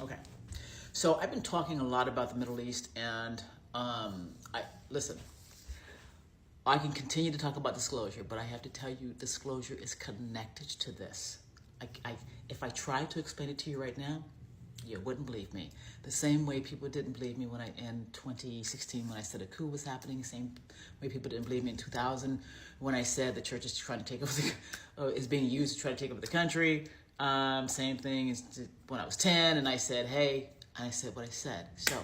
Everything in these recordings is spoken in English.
Okay. So I've been talking a lot about the Middle East, and listen. I can continue to talk about disclosure, but I have to tell you, disclosure is connected to this. If I tried to explain it to you right now, you wouldn't believe me. The same way people didn't believe me in 2016 when I said a coup was happening. Same way people didn't believe me in 2000 when I said the church is trying to take over is being used to try to take over the country. Same thing as when I was 10 and I said, hey, and I said what I said. So,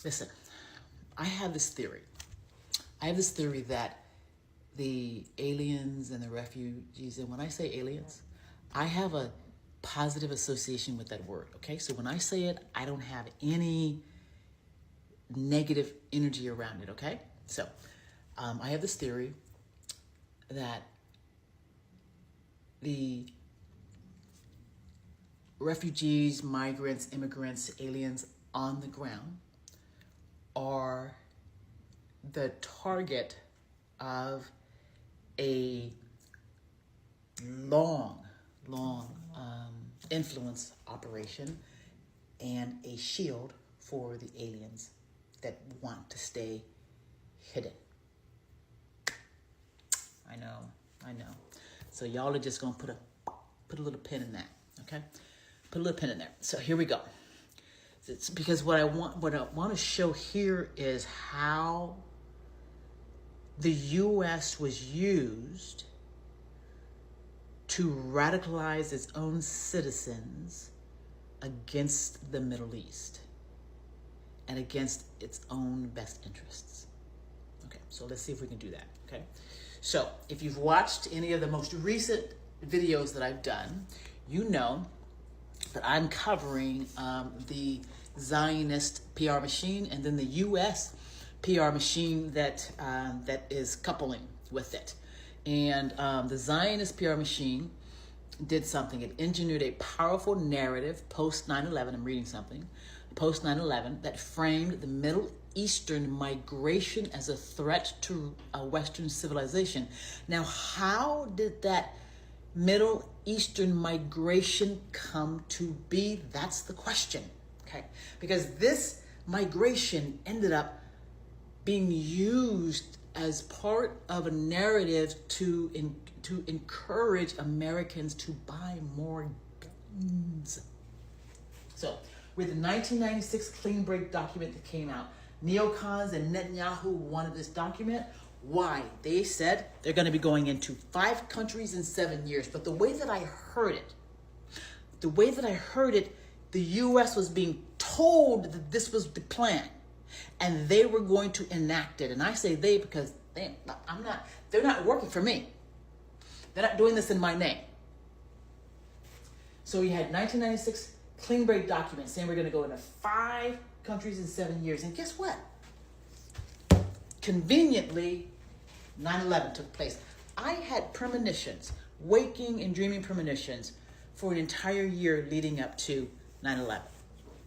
listen, I have this theory that the aliens and the refugees, and when I say aliens, I have a positive association with that word, okay? So when I say it, I don't have any negative energy around it, okay? So I have this theory that the refugees, migrants, immigrants, aliens on the ground are the target of a long influence operation and a shield for the aliens that want to stay hidden. I know. So y'all are just gonna put a little pin in that, okay? Put a little pin in there. So here we go. It's because what I want to show here is how the U.S. was used to radicalize its own citizens against the Middle East and against its own best interests. Okay, so let's see if we can do that, okay? So if you've watched any of the most recent videos that I've done, you know that I'm covering the Zionist PR machine and then the U.S. PR machine that is coupling with it. And the Zionist PR machine did something. It engineered a powerful narrative post 9/11. I'm reading something. Post 9/11 that framed the Middle Eastern migration as a threat to Western civilization. Now, how did that Middle Eastern migration come to be? That's the question, okay? Because this migration ended up being used as part of a narrative to encourage Americans to buy more guns. So, with the 1996 Clean Break document that came out, neocons and Netanyahu wanted this document. Why? They said they're going to be going into 5 countries in 7 years. But the way that I heard it, the U.S. was being told that this was the plan, and they were going to enact it. And I say they because they're not working for me. They're not doing this in my name. So you had 1996 Clean Break document saying we're going to go into 5 countries in 7 years. And guess what? Conveniently, 9/11 took place. I had premonitions, waking and dreaming premonitions for an entire year leading up to 9/11.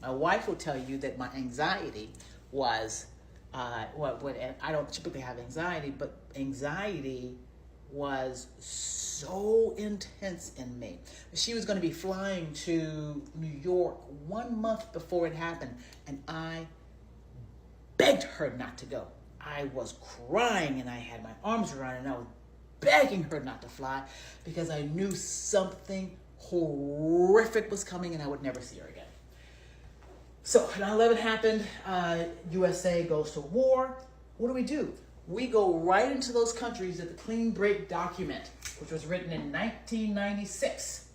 My wife will tell you that my anxiety was, and I don't typically have anxiety, but anxiety was so intense in me. She was going to be flying to New York 1 month before it happened, and I begged her not to go. I was crying and I had my arms around her and I was begging her not to fly because I knew something horrific was coming and I would never see her again. So 9/11 happened, USA goes to war. What do? We go right into those countries that the Clean Break document, which was written in 1996.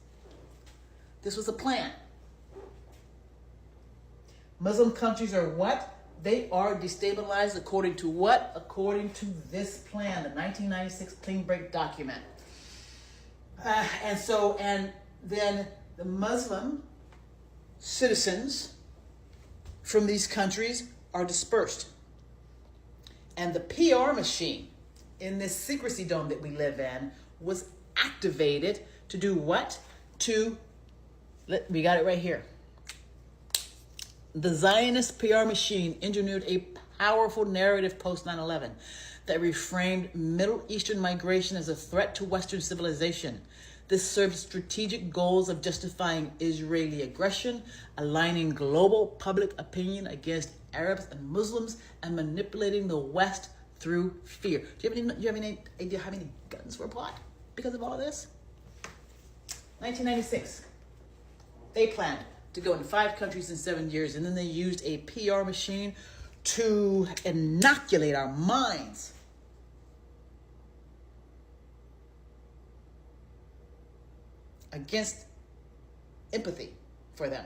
This was a plan. Muslim countries are what? They are destabilized according to what? According to this plan, the 1996 Clean Break document. And then the Muslim citizens from these countries are dispersed. And the PR machine in this secrecy dome that we live in was activated to do what? We got it right here. The Zionist PR machine engineered a powerful narrative post 9/11 that reframed Middle Eastern migration as a threat to Western civilization. This served strategic goals of justifying Israeli aggression, aligning global public opinion against Arabs and Muslims, and manipulating the West through fear. Do you have any idea how many guns were bought because of all this? 1996. They planned to go in 5 countries in 7 years, and then they used a PR machine to inoculate our minds against empathy for them.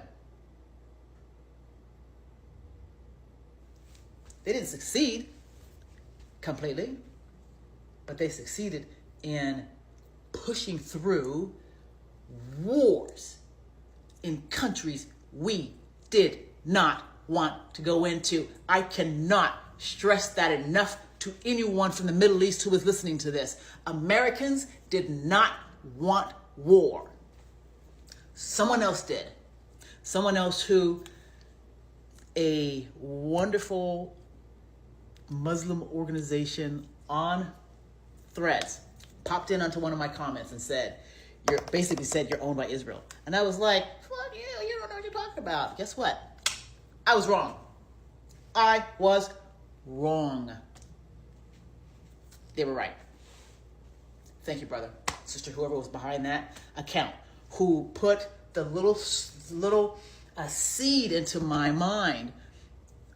They didn't succeed completely, but they succeeded in pushing through wars in countries we did not want to go into. I cannot stress that enough to anyone from the Middle East who is listening to this. Americans did not want war. Someone else did. Someone else who a wonderful Muslim organization on Threads popped in onto one of my comments and said, you're owned by Israel. And I was like, fuck you don't know what you're talking about. Guess what? I was wrong. I was wrong. They were right. Thank you, brother, sister, whoever was behind that account, who put the little seed into my mind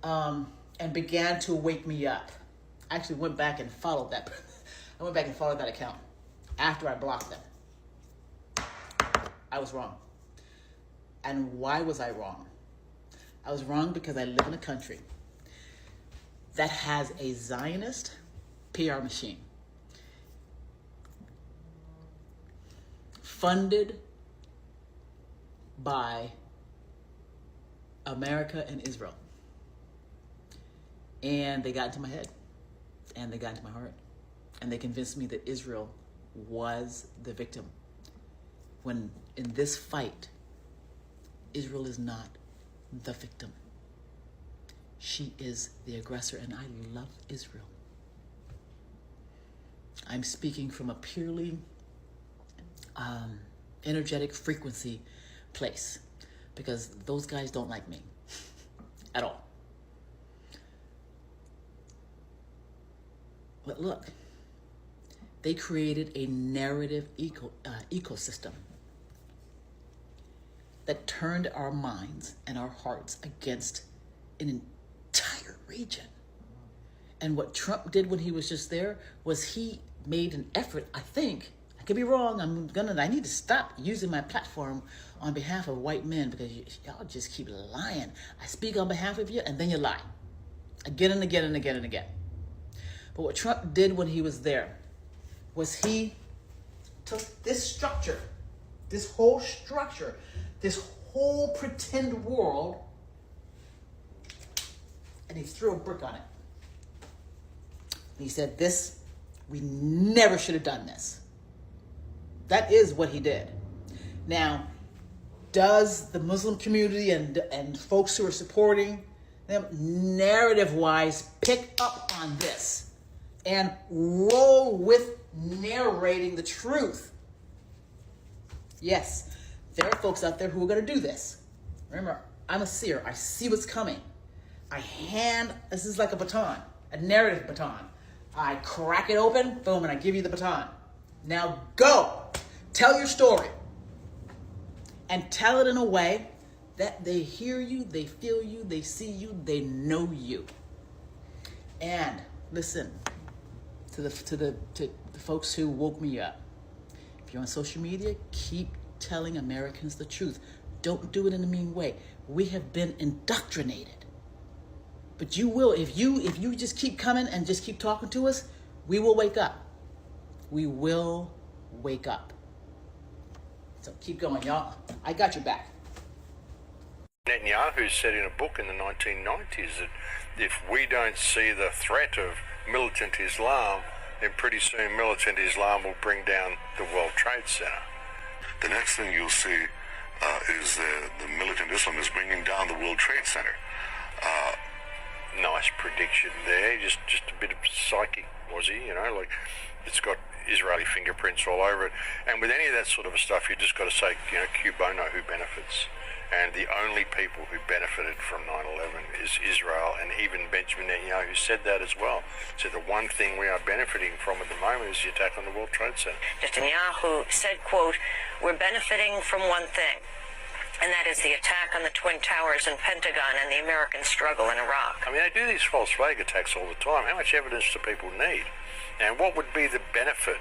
and began to wake me up. I actually went back and followed that. I went back and followed that account after I blocked them. I was wrong. And why was I wrong? I was wrong because I live in a country that has a Zionist PR machine funded by America and Israel. And they got into my head, and they got into my heart, and they convinced me that Israel was the victim. When in this fight, Israel is not the victim. She is the aggressor, and I love Israel. I'm speaking from a purely energetic frequency place, because those guys don't like me at all. But look, they created a narrative ecosystem that turned our minds and our hearts against an entire region. And what Trump did when he was just there was he made an effort, I think, I could be wrong, I need to stop using my platform on behalf of white men, because y'all just keep lying. I speak on behalf of you and then you lie. Again and again and again and again. But what Trump did when he was there was he took this structure, this whole pretend world, and he threw a brick on it. And he said, we never should have done this. That is what he did. Now, does the Muslim community and folks who are supporting them narrative-wise pick up on this and roll with narrating the truth? Yes, there are folks out there who are going to do this. Remember, I'm a seer. I see what's coming. This is like a baton, a narrative baton. I crack it open, boom, and I give you the baton. Now go. Tell your story. And tell it in a way that they hear you, they feel you, they see you, they know you. And listen to the folks who woke me up. If you're on social media, keep telling Americans the truth. Don't do it in a mean way. We have been indoctrinated. But you will, if you just keep coming and just keep talking to us, we will wake up. We will wake up. So keep going, y'all. I got your back. Netanyahu said in a book in the 1990s that if we don't see the threat of militant Islam, then pretty soon militant Islam will bring down the World Trade Center. The next thing you'll see is the militant Islam is bringing down the World Trade Center. Nice prediction there. Just a bit of psychic, was he? Like it's got Israeli fingerprints all over it. And with any of that sort of stuff, you just got to say, cui bono, who benefits? And the only people who benefited from 9/11 is Israel, and even Benjamin Netanyahu said that as well. So the one thing we are benefiting from at the moment is the attack on the World Trade Center. Netanyahu said, quote, "We're benefiting from one thing, and that is the attack on the Twin Towers and Pentagon and the American struggle in Iraq." I mean, they do these false flag attacks all the time. How much evidence do people need? And what would be the benefit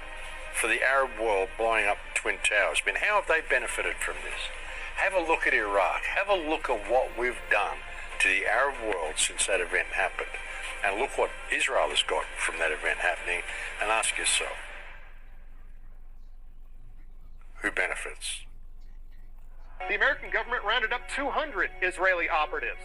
for the Arab world blowing up Twin Towers? I mean, how have they benefited from this? Have a look at Iraq. Have a look at what we've done to the Arab world since that event happened. And look what Israel has got from that event happening, and ask yourself, who benefits? The American government rounded up 200 Israeli operatives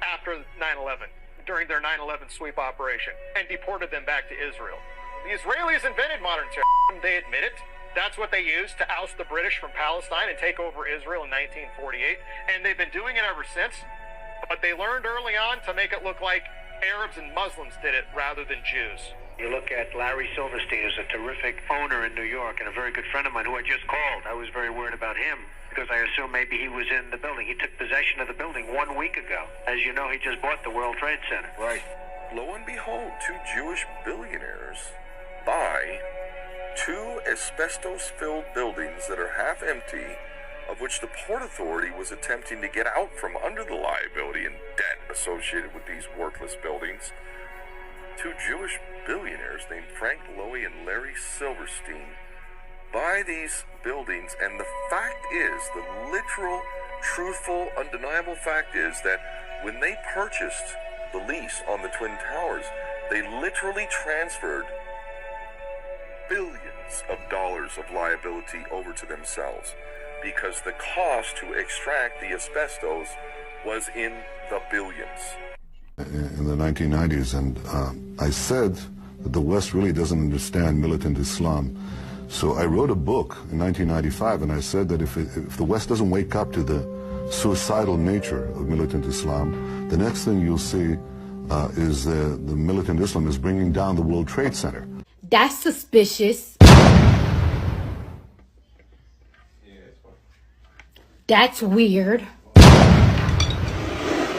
after 9/11, during their 9/11 sweep operation, and deported them back to Israel. The Israelis invented modern terrorism. They admit it. That's what they used to oust the British from Palestine and take over Israel in 1948, and they've been doing it ever since. But they learned early on to make it look like Arabs and Muslims did it rather than Jews. You look at Larry Silverstein, who's a terrific owner in New York and a very good friend of mine who I just called. I was very worried about him because I assumed maybe he was in the building. He took possession of the building 1 week ago. As you know, he just bought the World Trade Center. Right. Lo and behold, two Jewish billionaires buy two asbestos-filled buildings that are half empty, of which the Port Authority was attempting to get out from under the liability and debt associated with these worthless buildings. Two Jewish billionaires named Frank Lowy and Larry Silverstein buy these buildings, and the fact is, the literal, truthful, undeniable fact is that when they purchased the lease on the Twin Towers, they literally transferred billions of dollars of liability over to themselves, because the cost to extract the asbestos was in the billions. In the 1990s, and I said that the West really doesn't understand militant Islam. So I wrote a book in 1995, and I said that if the West doesn't wake up to the suicidal nature of militant Islam, the next thing you'll see is the militant Islam is bringing down the World Trade Center. That's suspicious. That's weird.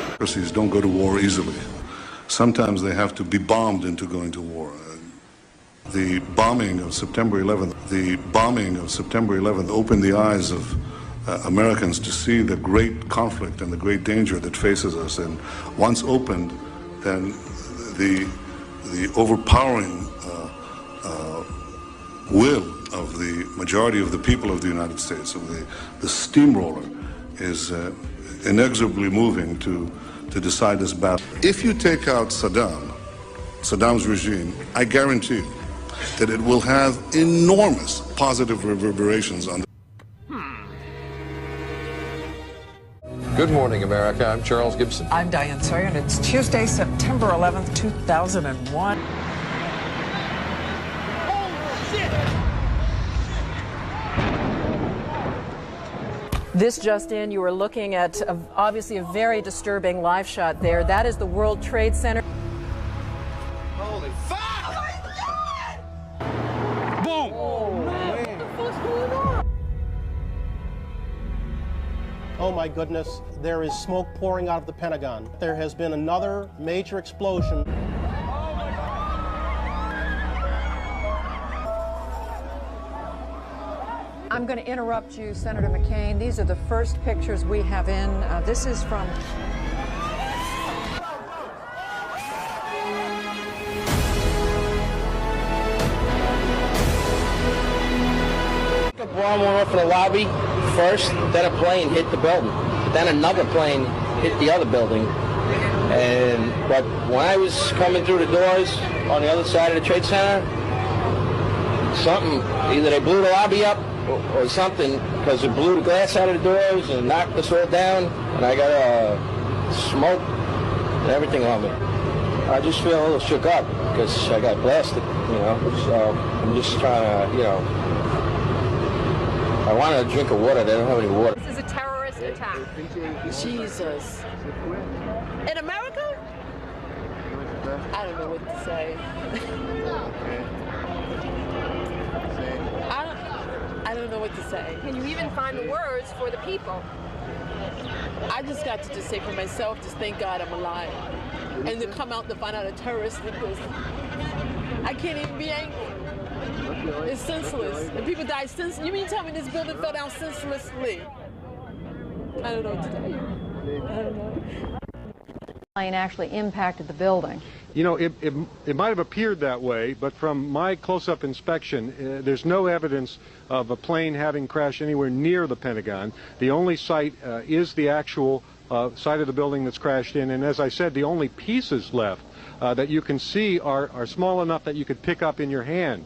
Democracies don't go to war easily. Sometimes they have to be bombed into going to war. The bombing of September 11th opened the eyes of Americans to see the great conflict and the great danger that faces us. And once opened, then the overpowering will of the majority of the people of the United States, of the steamroller, is inexorably moving to decide this battle. If you take out Saddam's regime, I guarantee you that it will have enormous positive reverberations on the Good morning, America. I'm Charles Gibson. I'm Diane Sawyer, and it's Tuesday, September 11th, 2001. This just in, you are looking at obviously a very disturbing live shot there. That is the World Trade Center. Holy fuck! Oh my God! Boom! Oh, man. What the fuck's going on? Oh my goodness, there is smoke pouring out of the Pentagon. There has been another major explosion. I'm going to interrupt you, Senator McCain. These are the first pictures we have in. This is from... The bomb went off in the lobby first, then a plane hit the building. Then another plane hit the other building. But when I was coming through the doors on the other side of the Trade Center, either they blew the lobby up or something, because it blew the glass out of the doors and knocked us all down, and I got smoke and everything on me. I just feel a little shook up because I got blasted, so I'm just trying to, I wanted a drink of water. They don't have any water. This is a terrorist attack. Jesus. In America? I don't know what to say. I don't know what to say. Can you even find the words for the people? I just got to just say for myself, just thank God I'm alive. And to come out to find out a terrorist because I can't even be angry. It's senseless. And people die senseless. You mean tell me this building fell down senselessly? I don't know what to tell you. I don't know. Plane actually impacted the building. You know, it might have appeared that way, but from my close-up inspection, there's no evidence of a plane having crashed anywhere near the Pentagon. The only site is the actual site of the building that's crashed in, and as I said, the only pieces left that you can see are small enough that you could pick up in your hand.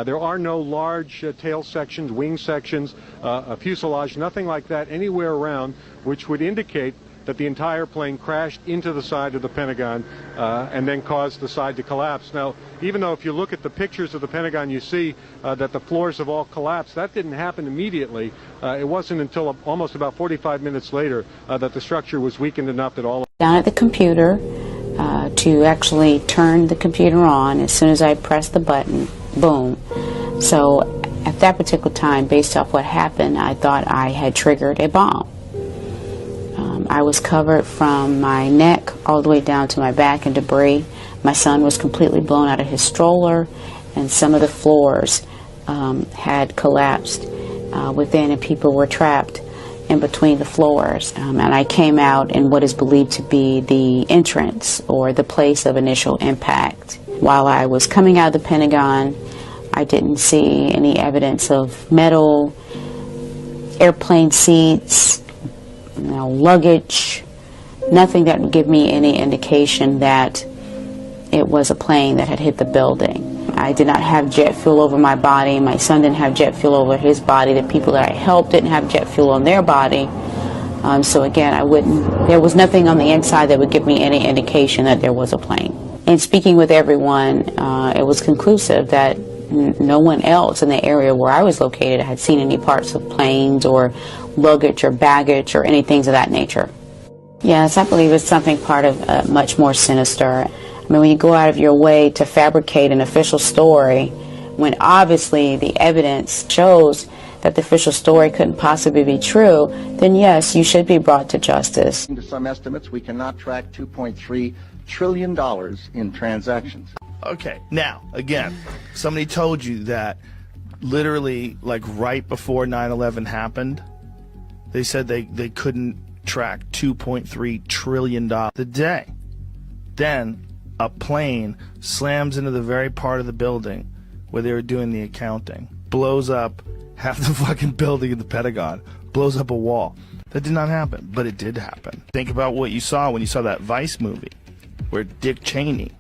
There are no large tail sections, wing sections, a fuselage, nothing like that anywhere around, which would indicate that the entire plane crashed into the side of the Pentagon and then caused the side to collapse. Now, even though if you look at the pictures of the Pentagon, you see that the floors have all collapsed, that didn't happen immediately. It wasn't until almost about 45 minutes later that the structure was weakened enough that all... Down at the computer to actually turn the computer on. As soon as I pressed the button, boom. So at that particular time, based off what happened, I thought I had triggered a bomb. I was covered from my neck all the way down to my back in debris. My son was completely blown out of his stroller, and some of the floors had collapsed within, and people were trapped in between the floors. And I came out in what is believed to be the entrance or the place of initial impact. While I was coming out of the Pentagon, I didn't see any evidence of metal, airplane seats, luggage, nothing that would give me any indication that it was a plane that had hit the building. I did not have jet fuel over my body. My son didn't have jet fuel over his body. The people that I helped didn't have jet fuel on their body. So again, there was nothing on the inside that would give me any indication that there was a plane. In speaking with everyone, it was conclusive that no one else in the area where I was located had seen any parts of planes or luggage or baggage or anything of that nature. Yes, I believe it's something part of much more sinister. I mean, when you go out of your way to fabricate an official story, when obviously the evidence shows that the official story couldn't possibly be true, then yes, you should be brought to justice. To some estimates, we cannot track $2.3 trillion in transactions. Okay, now, again, somebody told you that literally, like right before 9/11 happened, they said they couldn't track $2.3 trillion the day. Then a plane slams into the very part of the building where they were doing the accounting, blows up half the fucking building in the Pentagon, blows up a wall. That did not happen, but it did happen. Think about what you saw when you saw that Vice movie where Dick Cheney,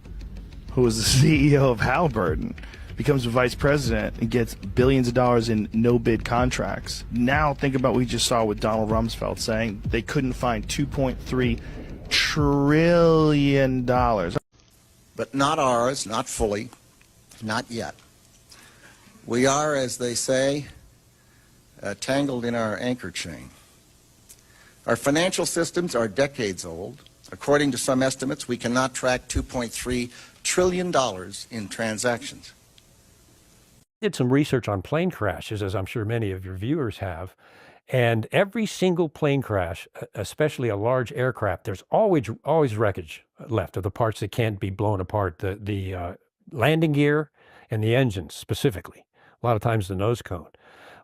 who was the CEO of Halliburton, becomes a vice president and gets billions of dollars in no-bid contracts. Now think about what we just saw with Donald Rumsfeld saying they couldn't find $2.3 trillion. But not ours, not fully, not yet. We are, as they say, tangled in our anchor chain. Our financial systems are decades old. According to some estimates, we cannot track $2.3 trillion in transactions. Did some research on plane crashes, as I'm sure many of your viewers have, and every single plane crash, especially a large aircraft, there's always wreckage left of the parts that can't be blown apart, the landing gear and the engines specifically, a lot of times the nose cone.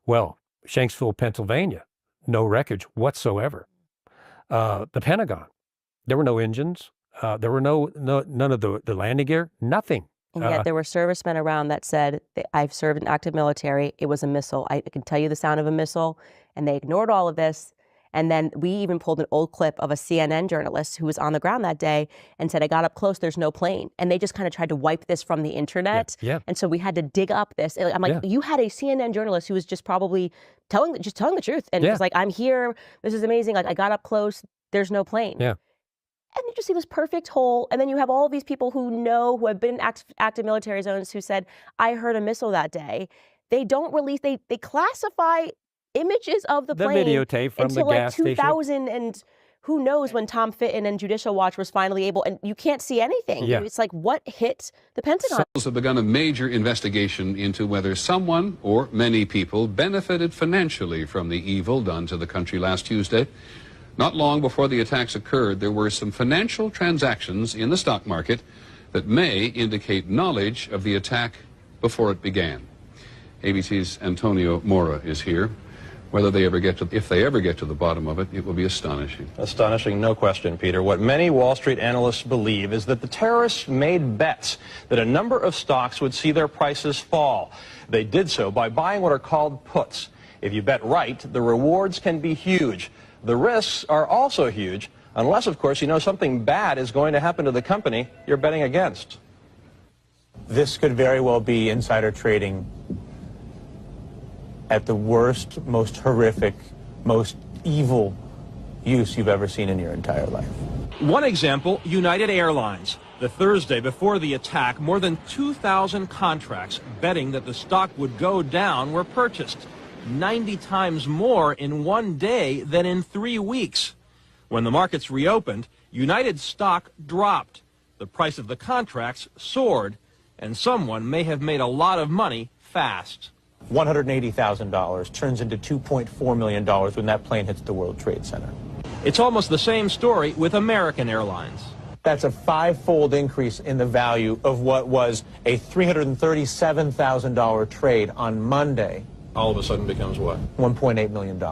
Well, Shanksville, Pennsylvania, no wreckage whatsoever. The Pentagon, there were no engines, there were none of the landing gear, nothing. And yet there were servicemen around that said, I've served in active military, it was a missile. I can tell you the sound of a missile, and they ignored all of this. And then we even pulled an old clip of a CNN journalist who was on the ground that day and said, I got up close, there's no plane. And they just kind of tried to wipe this from the internet. Yeah. And so we had to dig up this. I'm like, you had a CNN journalist who was just probably telling the truth. And it was like, I'm here, this is amazing. Like, I got up close, there's no plane. Yeah. And you just see this perfect hole. And then you have all of these people who have been in active military zones who said, I heard a missile that day. They don't release, they classify images of the plane videotape from until the gas like 2000 and who knows when Tom Fitton and Judicial Watch was finally able, and you can't see anything. Yeah. It's like, what hit the Pentagon? Have begun a major investigation into whether someone or many people benefited financially from the evil done to the country last Tuesday. Not long before the attacks occurred, there were some financial transactions in the stock market that may indicate knowledge of the attack before it began. ABC's Antonio Mora is here. Whether they ever get to, if they ever get to the bottom of it, it will be astonishing. Astonishing, no question, Peter. What many Wall Street analysts believe is that the terrorists made bets that a number of stocks would see their prices fall. They did so by buying what are called puts. If you bet right, the rewards can be huge. The risks are also huge, unless, of course, you know something bad is going to happen to the company you're betting against. This could very well be insider trading at the worst, most horrific, most evil use you've ever seen in your entire life. One example, United Airlines. The Thursday before the attack, more than 2,000 contracts betting that the stock would go down were purchased. 90 times more in one day than in 3 weeks. When the markets reopened, United's stock dropped. The price of the contracts soared, and someone may have made a lot of money fast. $180,000 turns into $2.4 million when that plane hits the World Trade Center. It's almost the same story with American Airlines. That's a 5-fold increase in the value of what was a $337,000 trade on Monday. All of a sudden becomes what? $1.8 million.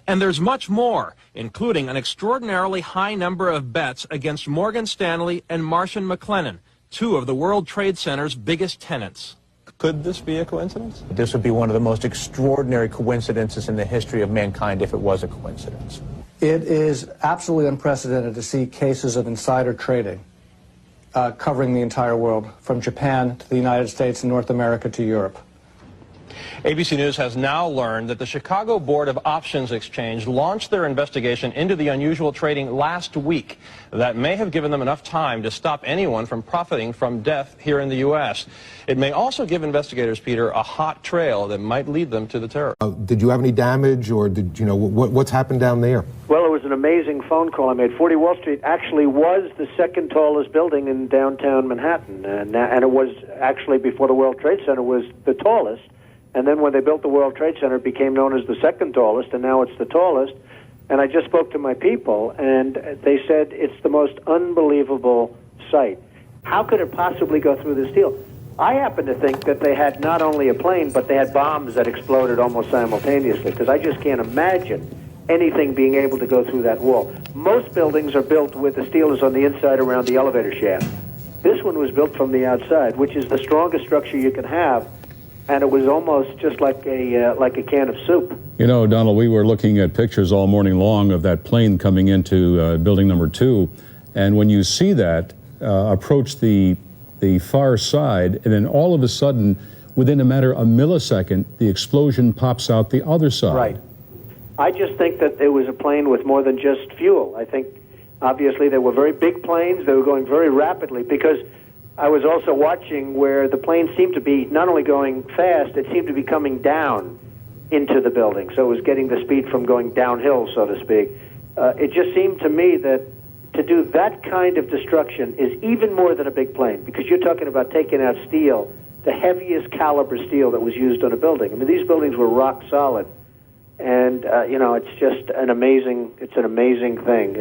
And there's much more, including an extraordinarily high number of bets against Morgan Stanley and Marsh & McLennan, two of the World Trade Center's biggest tenants. Could this be a coincidence? This would be one of the most extraordinary coincidences in the history of mankind if it was a coincidence. It is absolutely unprecedented to see cases of insider trading covering the entire world, from Japan to the United States and North America to Europe. ABC News has now learned that the Chicago Board of Options Exchange launched their investigation into the unusual trading last week. That may have given them enough time to stop anyone from profiting from death here in the U.S. It may also give investigators, Peter, a hot trail that might lead them to the terror. Did you have any damage, or did you know what's happened down there? Well, it was an amazing phone call I made. 40 Wall Street actually was the second tallest building in downtown Manhattan, and it was actually, before the World Trade Center, was the tallest. And then when they built the World Trade Center, it became known as the second tallest, and now it's the tallest. And I just spoke to my people, and they said it's the most unbelievable sight. How could it possibly go through this deal? I happen to think that they had not only a plane, but they had bombs that exploded almost simultaneously, because I just can't imagine anything being able to go through that wall. Most buildings are built with the steel is on the inside around the elevator shaft. This one was built from the outside, which is the strongest structure you can have. And it was almost just like a can of soup. You know, Donald, we were looking at pictures all morning long of that plane coming into building number 2, and when you see that approach the far side, and then all of a sudden, within a matter of a millisecond, the explosion pops out the other side. Right. I just think that it was a plane with more than just fuel. I think, obviously, they were very big planes. They were going very rapidly, because I was also watching where the plane seemed to be not only going fast, it seemed to be coming down into the building. So it was getting the speed from going downhill, so to speak. It just seemed to me that to do that kind of destruction is even more than a big plane, because you're talking about taking out steel, the heaviest caliber steel that was used on a building. I mean, these buildings were rock solid. And, you know, it's just an amazing thing.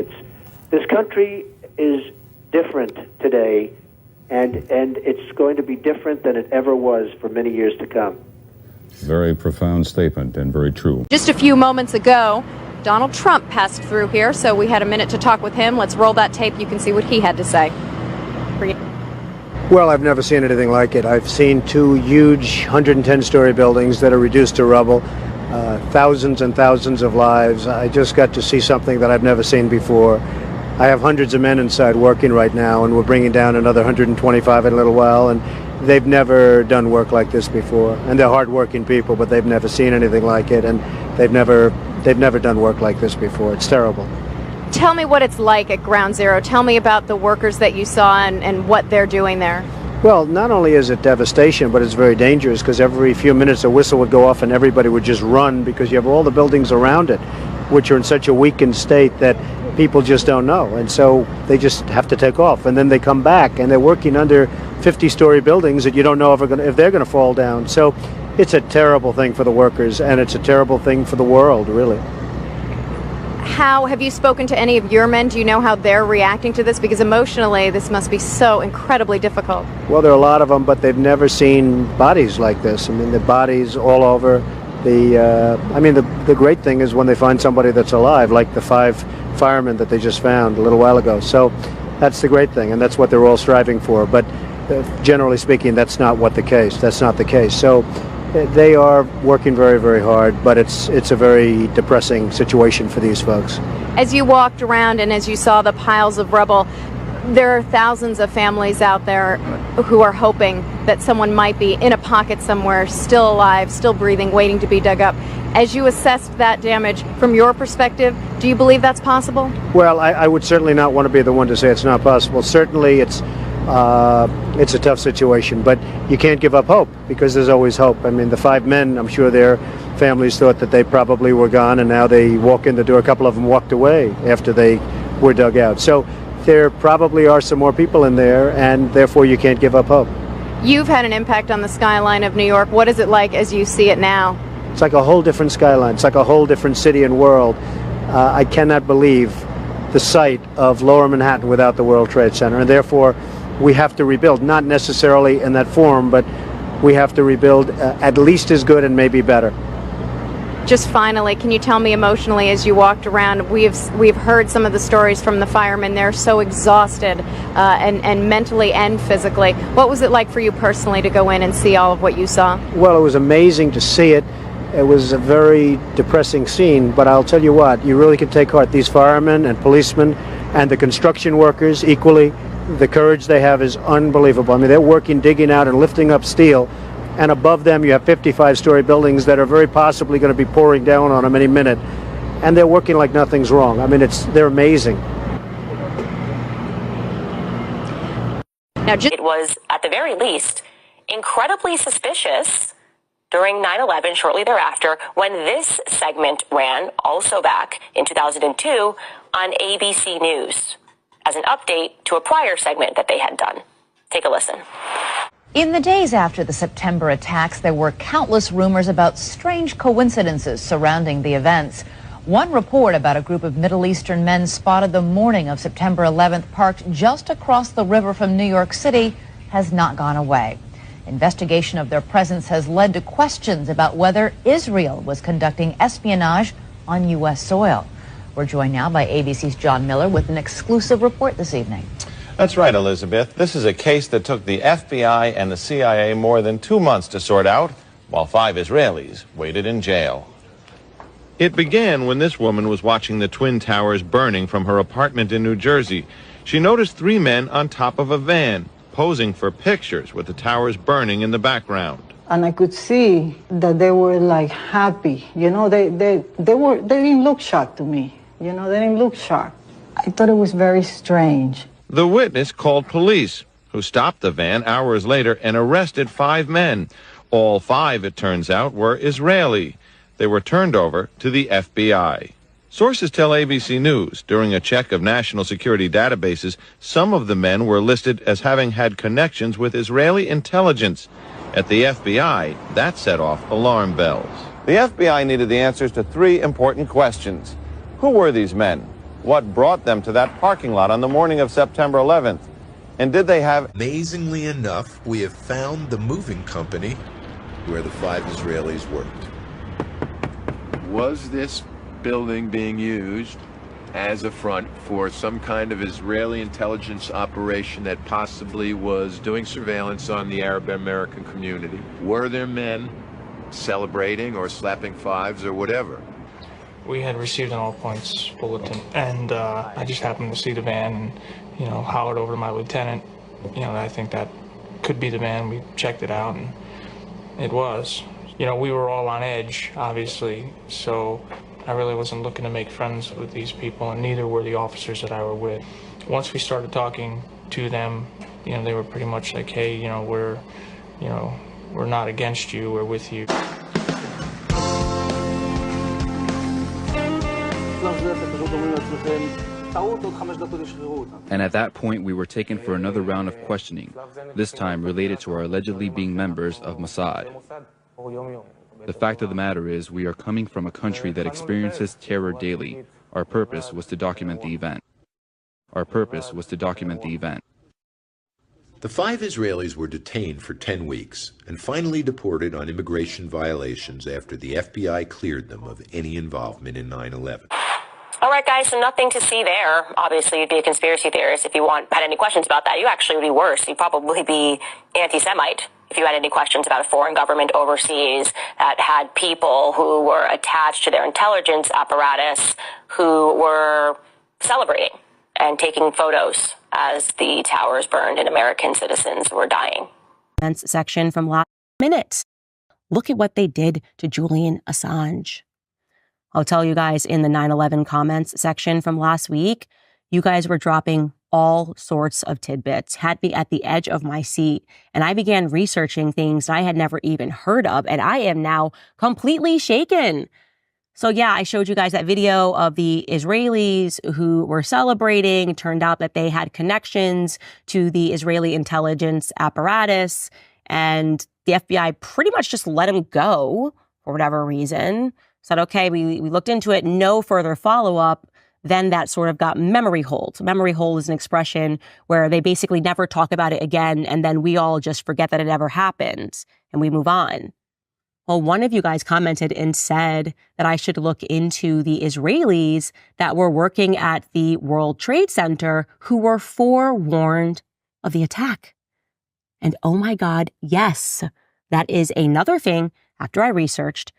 This country is different today. And it's going to be different than it ever was for many years to come. Very profound statement and very true. Just a few moments ago, Donald Trump passed through here, so we had a minute to talk with him. Let's roll that tape. You can see what he had to say. Well, I've never seen anything like it. I've seen 2 huge 110-story buildings that are reduced to rubble, thousands and thousands of lives. I just got to see something that I've never seen before. I have hundreds of men inside working right now, and we're bringing down another 125 in a little while, and they've never done work like this before. And they're hard-working people, but they've never seen anything like it, and they've never done work like this before. It's terrible. Tell me what it's like at Ground Zero. Tell me about the workers that you saw and what they're doing there. Well, not only is it devastation, but it's very dangerous, because every few minutes a whistle would go off and everybody would just run, because you have all the buildings around it, which are in such a weakened state that people just don't know, and so they just have to take off, and then they come back and they're working under 50-story buildings that you don't know if they're going to fall down. So it's a terrible thing for the workers, and it's a terrible thing for the world, really. How have you spoken to any of your men? Do you know how they're reacting to this? Because emotionally, this must be so incredibly difficult. Well, there are a lot of them, but they've never seen bodies like this. I mean, the bodies all over. The great thing is when they find somebody that's alive, like the 5 firemen that they just found a little while ago. So that's the great thing, and that's what they're all striving for. But generally speaking, that's not the case. So they are working very, very hard, but it's a very depressing situation for these folks. As you walked around and as you saw the piles of rubble, there are thousands of families out there who are hoping that someone might be in a pocket somewhere, still alive, still breathing, waiting to be dug up. As you assessed that damage from your perspective, do you believe that's possible? Well, I would certainly not want to be the one to say it's not possible. Certainly it's a tough situation, but you can't give up hope, because there's always hope. I mean, the 5 men, I'm sure their families thought that they probably were gone, and now they walk in the door. A couple of them walked away after they were dug out. So there probably are some more people in there, and therefore you can't give up hope. You've had an impact on the skyline of New York. What is it like as you see it now? It's like a whole different skyline. It's like a whole different city and world. I cannot believe the sight of Lower Manhattan without the World Trade Center, and therefore we have to rebuild, not necessarily in that form, but we have to rebuild at least as good and maybe better. Just finally, can you tell me emotionally, as you walked around, we've heard some of the stories from the firemen. They're so exhausted and mentally and physically. What was it like for you personally to go in and see all of what you saw? Well, it was amazing to see it. It was a very depressing scene, but I'll tell you what, you really can take heart. These firemen and policemen and the construction workers equally, the courage they have is unbelievable. I mean, they're working, digging out and lifting up steel, and above them you have 55-story buildings that are very possibly going to be pouring down on them any minute, and they're working like nothing's wrong. I mean, they're amazing. Now, it was, at the very least, incredibly suspicious during 9/11, shortly thereafter, when this segment ran, also back in 2002, on ABC News as an update to a prior segment that they had done. Take a listen. In the days after the September attacks, there were countless rumors about strange coincidences surrounding the events. One report about a group of Middle Eastern men spotted the morning of September 11th parked just across the river from New York City has not gone away. Investigation of their presence has led to questions about whether Israel was conducting espionage on U.S. soil. We're joined now by ABC's John Miller with an exclusive report this evening. That's right, Elizabeth. This is a case that took the FBI and the CIA more than 2 months to sort out, while 5 Israelis waited in jail. It began when this woman was watching the Twin Towers burning from her apartment in New Jersey. She noticed 3 men on top of a van, posing for pictures with the towers burning in the background. And I could see that they were like happy. You know, they didn't look shocked to me. You know, they didn't look shocked. I thought it was very strange. The witness called police, who stopped the van hours later and arrested 5 men. All 5, it turns out, were Israeli. They were turned over to the FBI. Sources tell ABC News during a check of national security databases, some of the men were listed as having had connections with Israeli intelligence. At the FBI, that set off alarm bells. The FBI needed the answers to 3 important questions. Who were these men? What brought them to that parking lot on the morning of September 11th? And did they have... Amazingly enough, we have found the moving company where the 5 Israelis worked. Was this building being used as a front for some kind of Israeli intelligence operation that possibly was doing surveillance on the Arab American community? Were there men celebrating or slapping 5s or whatever? We had received an all-points bulletin, and I just happened to see the van and, you know, hollered over to my lieutenant, you know, I think that could be the van. We checked it out, and it was. You know, we were all on edge, obviously, so I really wasn't looking to make friends with these people, and neither were the officers that I were with. Once we started talking to them, you know, they were pretty much like, hey, you know, we're not against you, we're with you. בשלב זה אתם פשוט אומרים לעצמכם, And at that point, we were taken for another round of questioning, this time related to our allegedly being members of Mossad. The fact of the matter is, we are coming from a country that experiences terror daily. Our purpose was to document the event. Our purpose was to document the event. The 5 Israelis were detained for 10 weeks and finally deported on immigration violations after the FBI cleared them of any involvement in 9/11. All right, guys, so nothing to see there. Obviously, you'd be a conspiracy theorist if you had any questions about that. You actually would be worse. You'd probably be anti-Semite if you had any questions about a foreign government overseas that had people who were attached to their intelligence apparatus who were celebrating and taking photos as the towers burned and American citizens were dying. Section from last minute. Look at what they did to Julian Assange. I'll tell you guys in the 9/11 comments section from last week, you guys were dropping all sorts of tidbits, had me at the edge of my seat, and I began researching things I had never even heard of, and I am now completely shaken. So yeah, I showed you guys that video of the Israelis who were celebrating. It turned out that they had connections to the Israeli intelligence apparatus, and the FBI pretty much just let him go for whatever reason. Said, okay, we looked into it, no further follow-up. Then that sort of got memory hold. Memory hold is an expression where they basically never talk about it again, and then we all just forget that it ever happened, and we move on. Well, one of you guys commented and said that I should look into the Israelis that were working at the World Trade Center who were forewarned of the attack. And oh my God, yes, that is another thing, after I researched,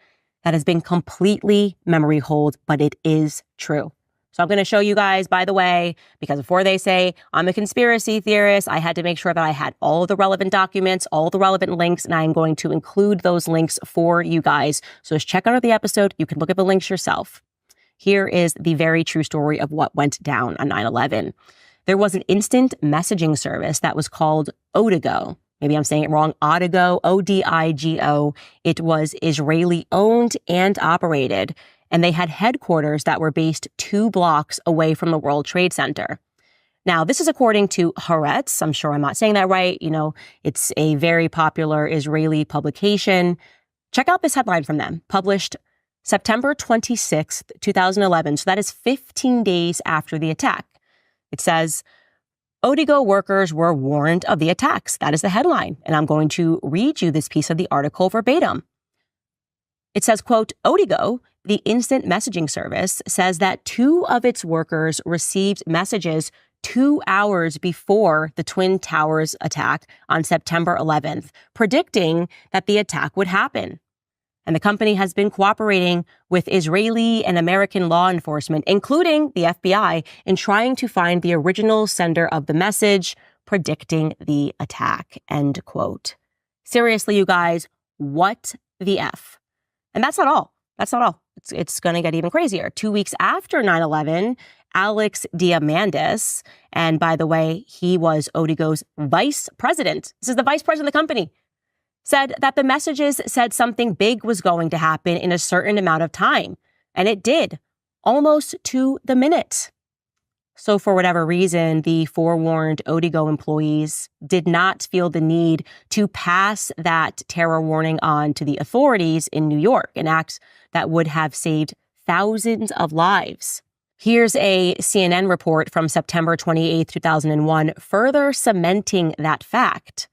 that has been completely memory hold, but it is true. So I'm going to show you guys, by the way, because before they say I'm a conspiracy theorist, I had to make sure that I had all of the relevant documents, all the relevant links, and I'm going to include those links for you guys. So just check out the episode. You can look at the links yourself. Here is the very true story of what went down on 9/11. There was an instant messaging service that was called Odigo. Maybe I'm saying it wrong. Odigo, Odigo. It was Israeli owned and operated, and they had headquarters that were based 2 blocks away from the World Trade Center. Now, this is according to Haaretz. I'm sure I'm not saying that right. You know, it's a very popular Israeli publication. Check out this headline from them, published September 26th, 2011. So that is 15 days after the attack. It says, Odigo workers were warned of the attacks. That is the headline. And I'm going to read you this piece of the article verbatim. It says, quote, Odigo, the instant messaging service, says that 2 of its workers received messages 2 hours before the Twin Towers attack on September 11th, predicting that the attack would happen. And the company has been cooperating with Israeli and American law enforcement, including the FBI, in trying to find the original sender of the message, predicting the attack, end quote. Seriously, you guys, what the F? And that's not all. That's not all. It's going to get even crazier. 2 weeks after 9/11, Alex Diamandis, and by the way, he was Odigo's vice president. This is the vice president of the company. Said that the messages said something big was going to happen in a certain amount of time. And it did, almost to the minute. So for whatever reason, the forewarned Odigo employees did not feel the need to pass that terror warning on to the authorities in New York, an act that would have saved thousands of lives. Here's a CNN report from September 28, 2001, further cementing that fact.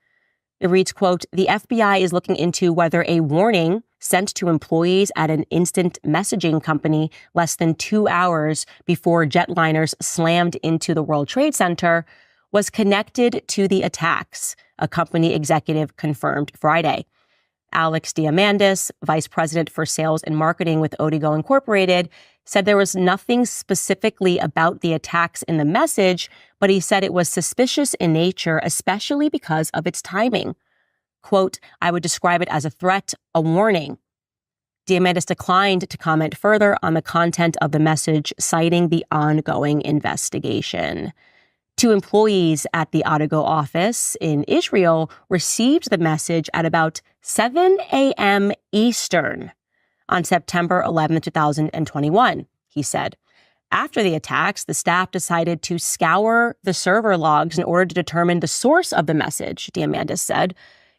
It reads, quote, the FBI is looking into whether a warning sent to employees at an instant messaging company less than 2 hours before jetliners slammed into the World Trade Center was connected to the attacks, a company executive confirmed Friday. Alex Diamandis, vice president for sales and marketing with Odigo Incorporated, said there was nothing specifically about the attacks in the message, but he said it was suspicious in nature, especially because of its timing. Quote, I would describe it as a threat, a warning. Diamandis declined to comment further on the content of the message, citing the ongoing investigation. 2 employees at the Odigo office in Israel received the message at about 7 a.m. Eastern on September 11, 2021, he said. After the attacks, the staff decided to scour the server logs in order to determine the source of the message, Diamandis said.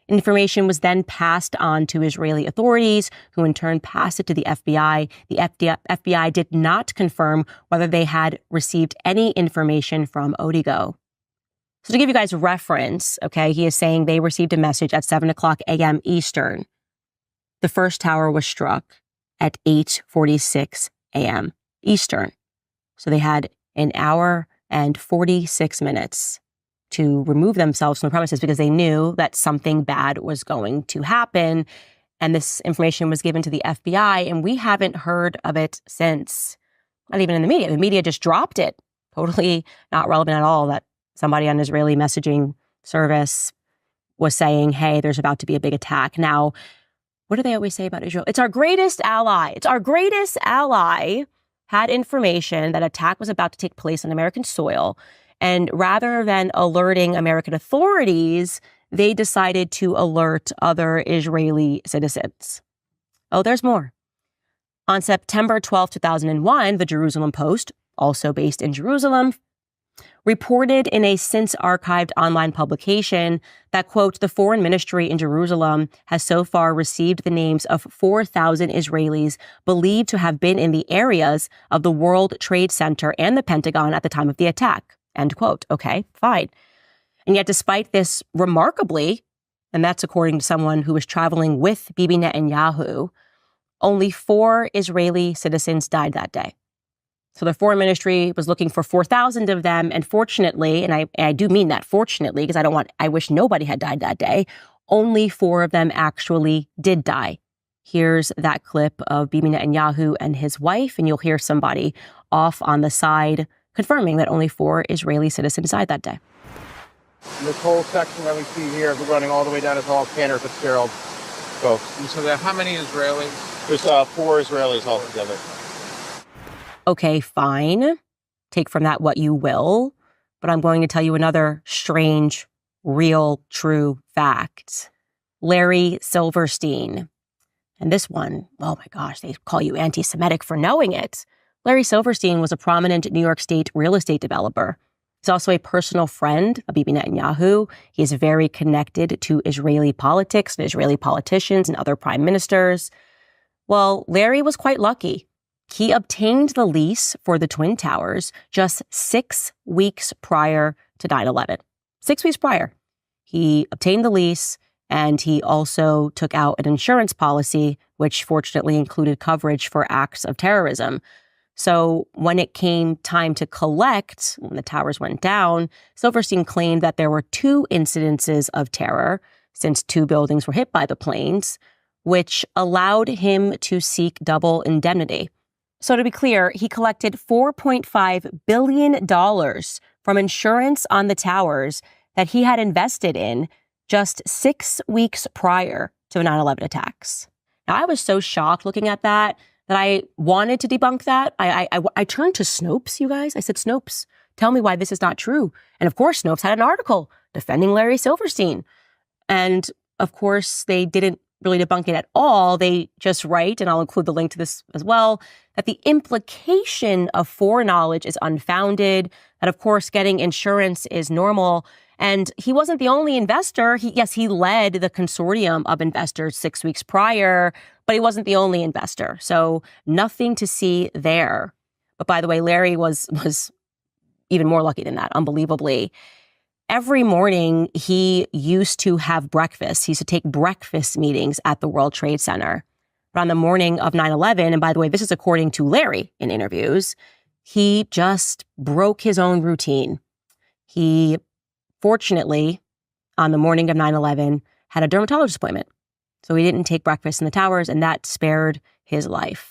Information was then passed on to Israeli authorities, who in turn passed it to the FBI. The FBI did not confirm whether they had received any information from Odigo. So to give you guys reference, okay, he is saying they received a message at 7:00 a.m. Eastern. The first tower was struck at 8:46 a.m. Eastern. So they had an hour and 46 minutes to remove themselves from the premises because they knew that something bad was going to happen. And this information was given to the FBI, and we haven't heard of it since. Not even in the media. The media just dropped it. Totally not relevant at all that somebody on Israeli messaging service was saying, hey, there's about to be a big attack. Now, what do they always say about Israel? It's our greatest ally. It's our greatest ally had information that attack was about to take place on American soil. And rather than alerting American authorities, they decided to alert other Israeli citizens. Oh, there's more. On September 12, 2001, the Jerusalem Post, also based in Jerusalem, reported in a since-archived online publication that, quote, the foreign ministry in Jerusalem has so far received the names of 4,000 Israelis believed to have been in the areas of the World Trade Center and the Pentagon at the time of the attack, end quote. Okay, fine. And yet, despite this remarkably, and that's according to someone who was traveling with Bibi Netanyahu, only 4 Israeli citizens died that day. So the foreign ministry was looking for 4,000 of them. And fortunately, and I do mean that fortunately, because I wish nobody had died that day, only 4 of them actually did die. Here's that clip of Bibi Netanyahu and his wife, and you'll hear somebody off on the side confirming that only 4 Israeli citizens died that day. This whole section that we see here, we're running all the way down to all Cantor Fitzgerald folks. And so there, how many Israelis? There's 4 Israelis altogether. Okay, fine. Take from that what you will. But I'm going to tell you another strange, real, true fact. Larry Silverstein. And this one, oh my gosh, they call you anti-Semitic for knowing it. Larry Silverstein was a prominent New York State real estate developer. He's also a personal friend of Bibi Netanyahu. He is very connected to Israeli politics and Israeli politicians and other prime ministers. Well, Larry was quite lucky. He obtained the lease for the Twin Towers just 6 weeks prior to 9/11. 6 weeks prior. He obtained the lease, and he also took out an insurance policy, which fortunately included coverage for acts of terrorism. So when it came time to collect, when the towers went down, Silverstein claimed that there were 2 incidences of terror, since 2 buildings were hit by the planes, which allowed him to seek double indemnity. So to be clear, he collected $4.5 billion from insurance on the towers that he had invested in just 6 weeks prior to the 9/11 attacks. Now, I was so shocked looking at that I wanted to debunk that. I turned to Snopes, you guys. I said, Snopes, tell me why this is not true. And of course, Snopes had an article defending Larry Silverstein. And of course, they didn't really debunk it at all. They just write, and I'll include the link to this as well, that the implication of foreknowledge is unfounded, that of course getting insurance is normal. And he wasn't the only investor. He led the consortium of investors 6 weeks prior, but he wasn't the only investor. So nothing to see there. But by the way, Larry was even more lucky than that, unbelievably. Every morning, he used to have breakfast. He used to take breakfast meetings at the World Trade Center. But on the morning of 9/11, and by the way, this is according to Larry in interviews, he just broke his own routine. He, fortunately, on the morning of 9/11, had a dermatologist appointment. So he didn't take breakfast in the towers, and that spared his life.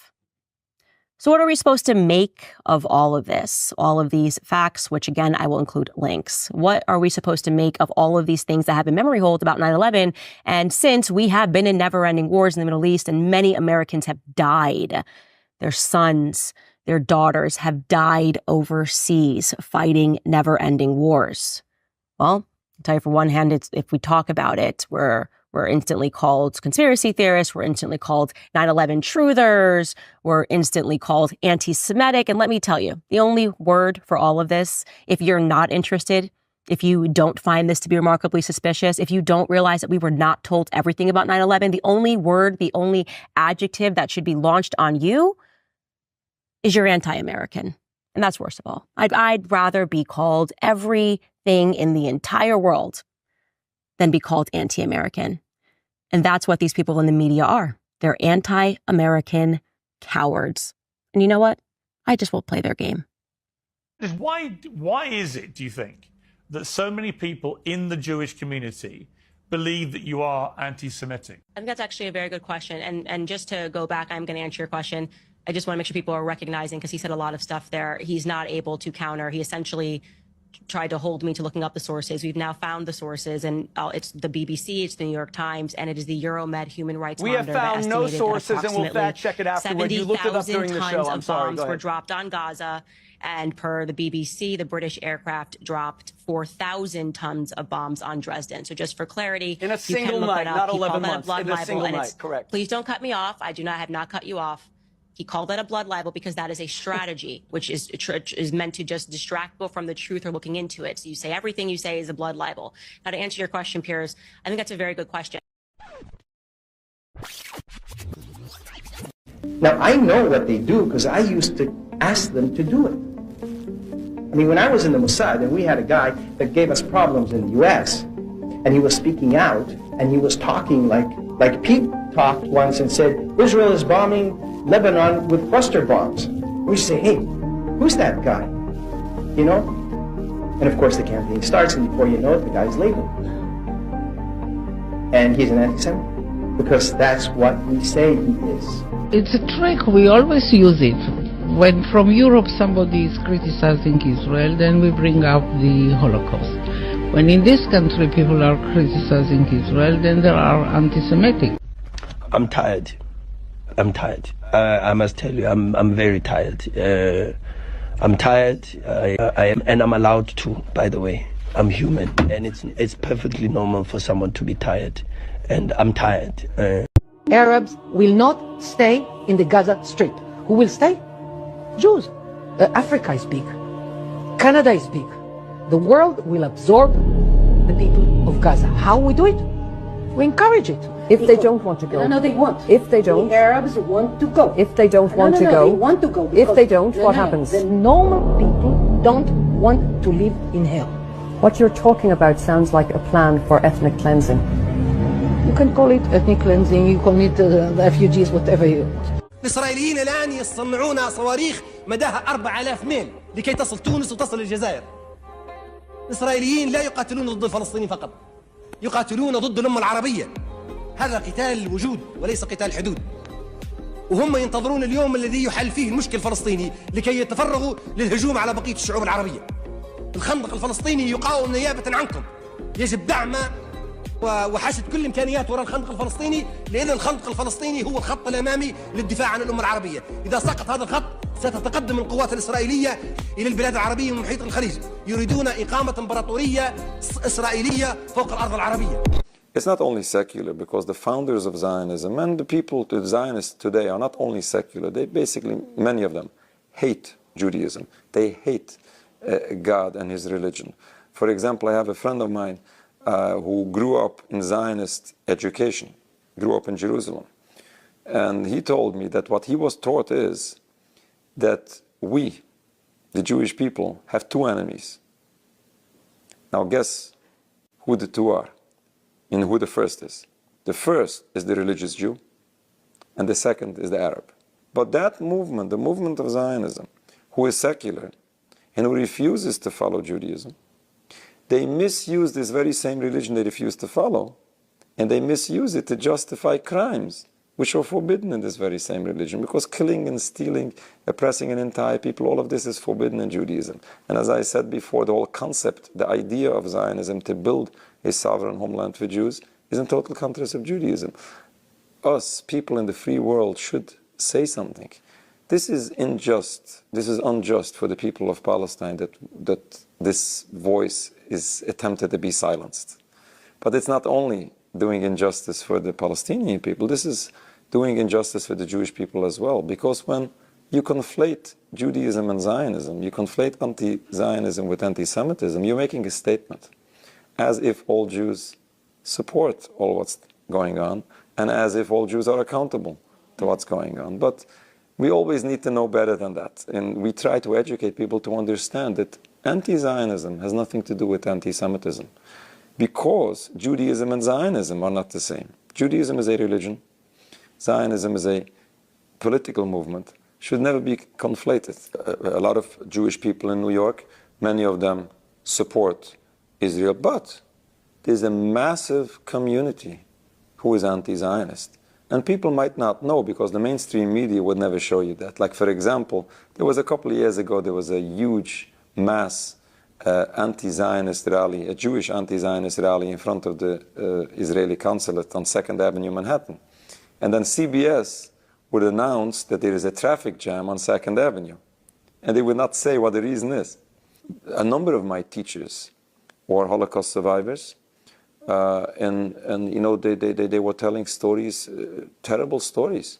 So what are we supposed to make of all of this, all of these facts, which again, I will include links? What are we supposed to make of all of these things that have been memory holed about 9/11? And since we have been in never-ending wars in the Middle East and many Americans have died, their sons, their daughters have died overseas fighting never-ending wars. Well, I'll tell you, for one hand, if we talk about it, we're We're instantly called conspiracy theorists. We're instantly called 9/11 truthers. We're instantly called anti-Semitic. And let me tell you, the only word for all of this, if you're not interested, if you don't find this to be remarkably suspicious, if you don't realize that we were not told everything about 9/11, the only word, the only adjective that should be launched on you is you're anti-American. And that's worst of all. I'd rather be called everything in the entire world than be called anti-American. And that's what these people in the media are. They're anti-American cowards. And you know what? I just will play their game. Why is it, do you think, that so many people in the Jewish community believe that you are anti-Semitic? I think that's actually a very good question. And just to go back, I'm going to answer your question. I just want to make sure people are recognizing, because he said a lot of stuff there, he's not able to counter. He essentially tried to hold me to looking up the sources. We've now found the sources, and it's the BBC, it's the New York Times, and it is the Euromed Human Rights Monitor. We have found no sources, and we'll fact check it afterward. You looked it up during the show. I'm sorry. Bombs were dropped on Gaza, and per the BBC, the British aircraft dropped 4,000 tons of bombs on Dresden. So just for clarity, in a single night, not 11 months. In a single night, correct. Please don't cut me off. I have not cut you off. He called that a blood libel because that is a strategy, which is meant to just distract people from the truth or looking into it. So you say everything you say is a blood libel. Now, to answer your question, Piers, I think that's a very good question. Now, I know what they do because I used to ask them to do it. I mean, when I was in the Mossad, and we had a guy that gave us problems in the U.S., and he was speaking out, and he was talking like Pete talked once and said, Israel is bombing Lebanon with cluster bombs. We say, hey, who's that guy? You know? And of course the campaign starts, and before you know it, the guy's labeled. And he's an anti-Semite, because that's what we say he is. It's a trick, we always use it. When from Europe somebody is criticizing Israel, then we bring up the Holocaust. When in this country people are criticizing Israel, then they are anti-Semitic. I'm tired. I must tell you, I'm very tired. I'm tired. I am, and I'm allowed to. By the way, I'm human, and it's perfectly normal for someone to be tired, and I'm tired. Arabs will not stay in the Gaza Strip. Who will stay? Jews. Africa is big. Canada is big. The world will absorb the people of Gaza. How we do it? We encourage it. If they don't want to go. No, they won't. If they don't. The Arabs want to go. If they don't want to go. They want to go. If they don't, what happens? The normal people don't want to live in hell. What you're talking about sounds like a plan for ethnic cleansing. You can call it ethnic cleansing, you call it refugees, whatever you want. الإسرائيليين الآن يصنعون صواريخ مداها 4000 ميل لكي تصل تونس وتصل الجزائر. الإسرائيليين لا يقاتلون ضد الفلسطينيين فقط، يقاتلون ضد الأمة العربية. هذا قتال الوجود وليس قتال حدود. وهم ينتظرون اليوم الذي يحل فيه المشكل الفلسطيني لكي يتفرغوا للهجوم على بقية الشعوب العربية. الخندق الفلسطيني يقاوم نيابة عنكم. يجب دعمه وحشد كل الامكانيات وراء الخندق الفلسطيني، لان الخندق الفلسطيني هو الخط الامامي للدفاع عن الامه العربيه. اذا سقط هذا الخط ستتقدم القوات الاسرائيليه الى البلاد العربيه من محيط الخليج، يريدون اقامه امبراطوريه اسرائيليه فوق الارض العربيه. It's not only secular, because the founders of Zionism and the people, the Zionists today, are not only secular. They basically, many of them, hate Judaism. They hate God and his religion. For example, I have a friend of mine who grew up in Zionist education, grew up in Jerusalem. And he told me that what he was taught is that we, the Jewish people, have two enemies. Now guess who the two are and who the first is. The first is the religious Jew, and the second is the Arab. But that movement, the movement of Zionism, who is secular and who refuses to follow Judaism, they misuse this very same religion they refuse to follow, and they misuse it to justify crimes which are forbidden in this very same religion, because killing and stealing, oppressing an entire people, all of this is forbidden in Judaism. And as I said before, the whole concept, the idea of Zionism to build a sovereign homeland for Jews is in total contrast of Judaism. Us, people in the free world, should say something. This is unjust. This is unjust for the people of Palestine that this voice is attempted to be silenced. But it's not only doing injustice for the Palestinian people. This is doing injustice for the Jewish people as well. Because when you conflate Judaism and Zionism, you conflate anti-Zionism with anti-Semitism, you're making a statement as if all Jews support all what's going on and as if all Jews are accountable to what's going on. But we always need to know better than that. And we try to educate people to understand that anti-Zionism has nothing to do with anti-Semitism, because Judaism and Zionism are not the same. Judaism is a religion. Zionism is a political movement. Should never be conflated. A lot of Jewish people in New York, many of them support Israel, but there's a massive community who is anti-Zionist. And people might not know because the mainstream media would never show you that. Like, for example, there was a couple of years ago, there was a huge mass anti-Zionist rally, a Jewish anti-Zionist rally in front of the Israeli consulate on 2nd Avenue, Manhattan. And then CBS would announce that there is a traffic jam on 2nd Avenue. And they would not say what the reason is. A number of my teachers were Holocaust survivors. And you know, they were telling stories, terrible stories.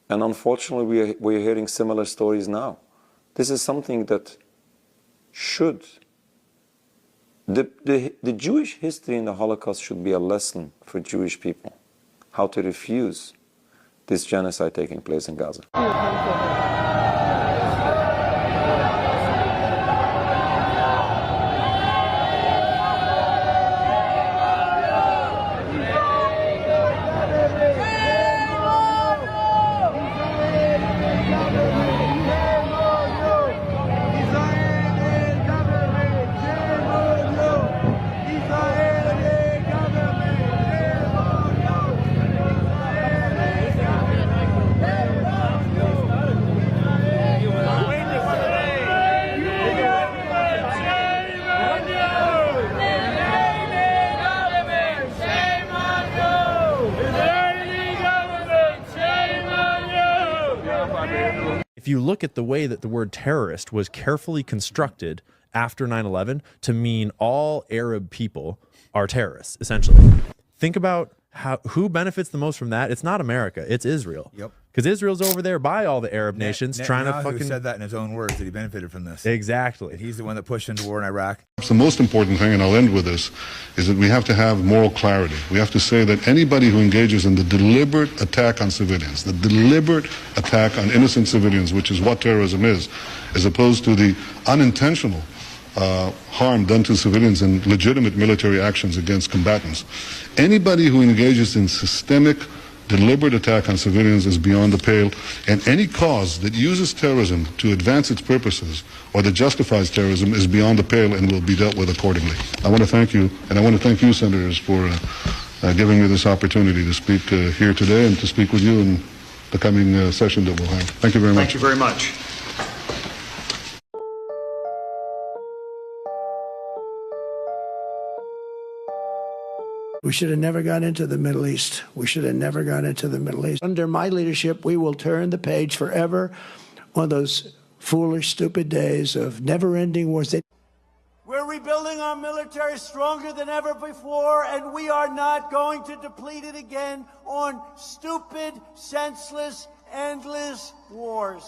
And unfortunately, we're hearing similar stories now. This is something that should... The Jewish history in the Holocaust should be a lesson for Jewish people, how to refuse this genocide taking place in Gaza. If you look at the way that the word terrorist was carefully constructed after 9/11 to mean all Arab people are terrorists, essentially. Think about who benefits the most from that. It's not America, it's Israel. Yep. Because Israel's over there by all the Arab nations trying to fucking... said that in his own words, that he benefited from this. Exactly. And he's the one that pushed into war in Iraq. The most important thing, and I'll end with this, is that we have to have moral clarity. We have to say that anybody who engages in the deliberate attack on civilians, the deliberate attack on innocent civilians, which is what terrorism is, as opposed to the unintentional harm done to civilians in legitimate military actions against combatants. Anybody who engages in systemic, deliberate attack on civilians is beyond the pale, and any cause that uses terrorism to advance its purposes or that justifies terrorism is beyond the pale and will be dealt with accordingly. I want to thank you, and I want to thank you, Senators, for giving me this opportunity to speak here today and to speak with you in the coming session that we'll have. Thank you very much. Thank you very much. We should have never gone into the Middle East. We should have never gone into the Middle East. Under my leadership, we will turn the page forever on those foolish, stupid days of never-ending wars. We're rebuilding our military stronger than ever before, and we are not going to deplete it again on stupid, senseless, endless wars.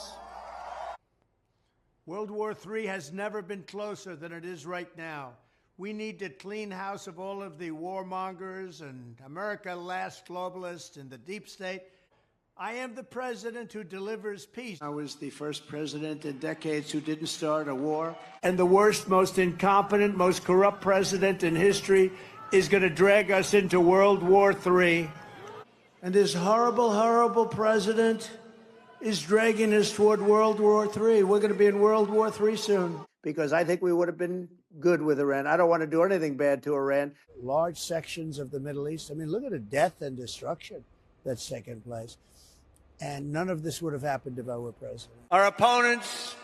World War III has never been closer than it is right now. We need to clean house of all of the warmongers and America last globalists and the deep state. I am the president who delivers peace. I was the first president in decades who didn't start a war. And the worst, most incompetent, most corrupt president in history is going to drag us into World War III. And this horrible, horrible president is dragging us toward World War III. We're going to be in World War III soon. Because I think we would have been good with Iran. I don't want to do anything bad to Iran. Large sections of the Middle East. I mean, look at the death and destruction that's taken place. And none of this would have happened if I were president. Our opponents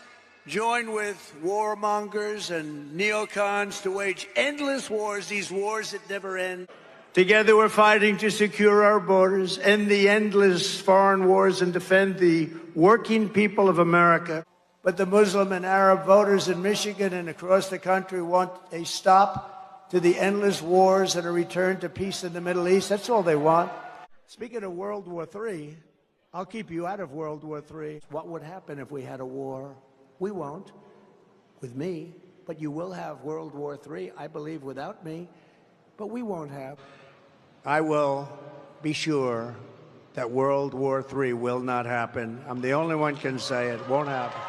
join with warmongers and neocons to wage endless wars, these wars that never end. Together we're fighting to secure our borders, end the endless foreign wars, and defend the working people of America. But the Muslim and Arab voters in Michigan and across the country want a stop to the endless wars and a return to peace in the Middle East. That's all they want. Speaking of World War III, I'll keep you out of World War III. What would happen if we had a war? We won't, with me, but you will have World War III, I believe, without me, but we won't have. I will be sure that World War III will not happen. I'm the only one can say it won't happen.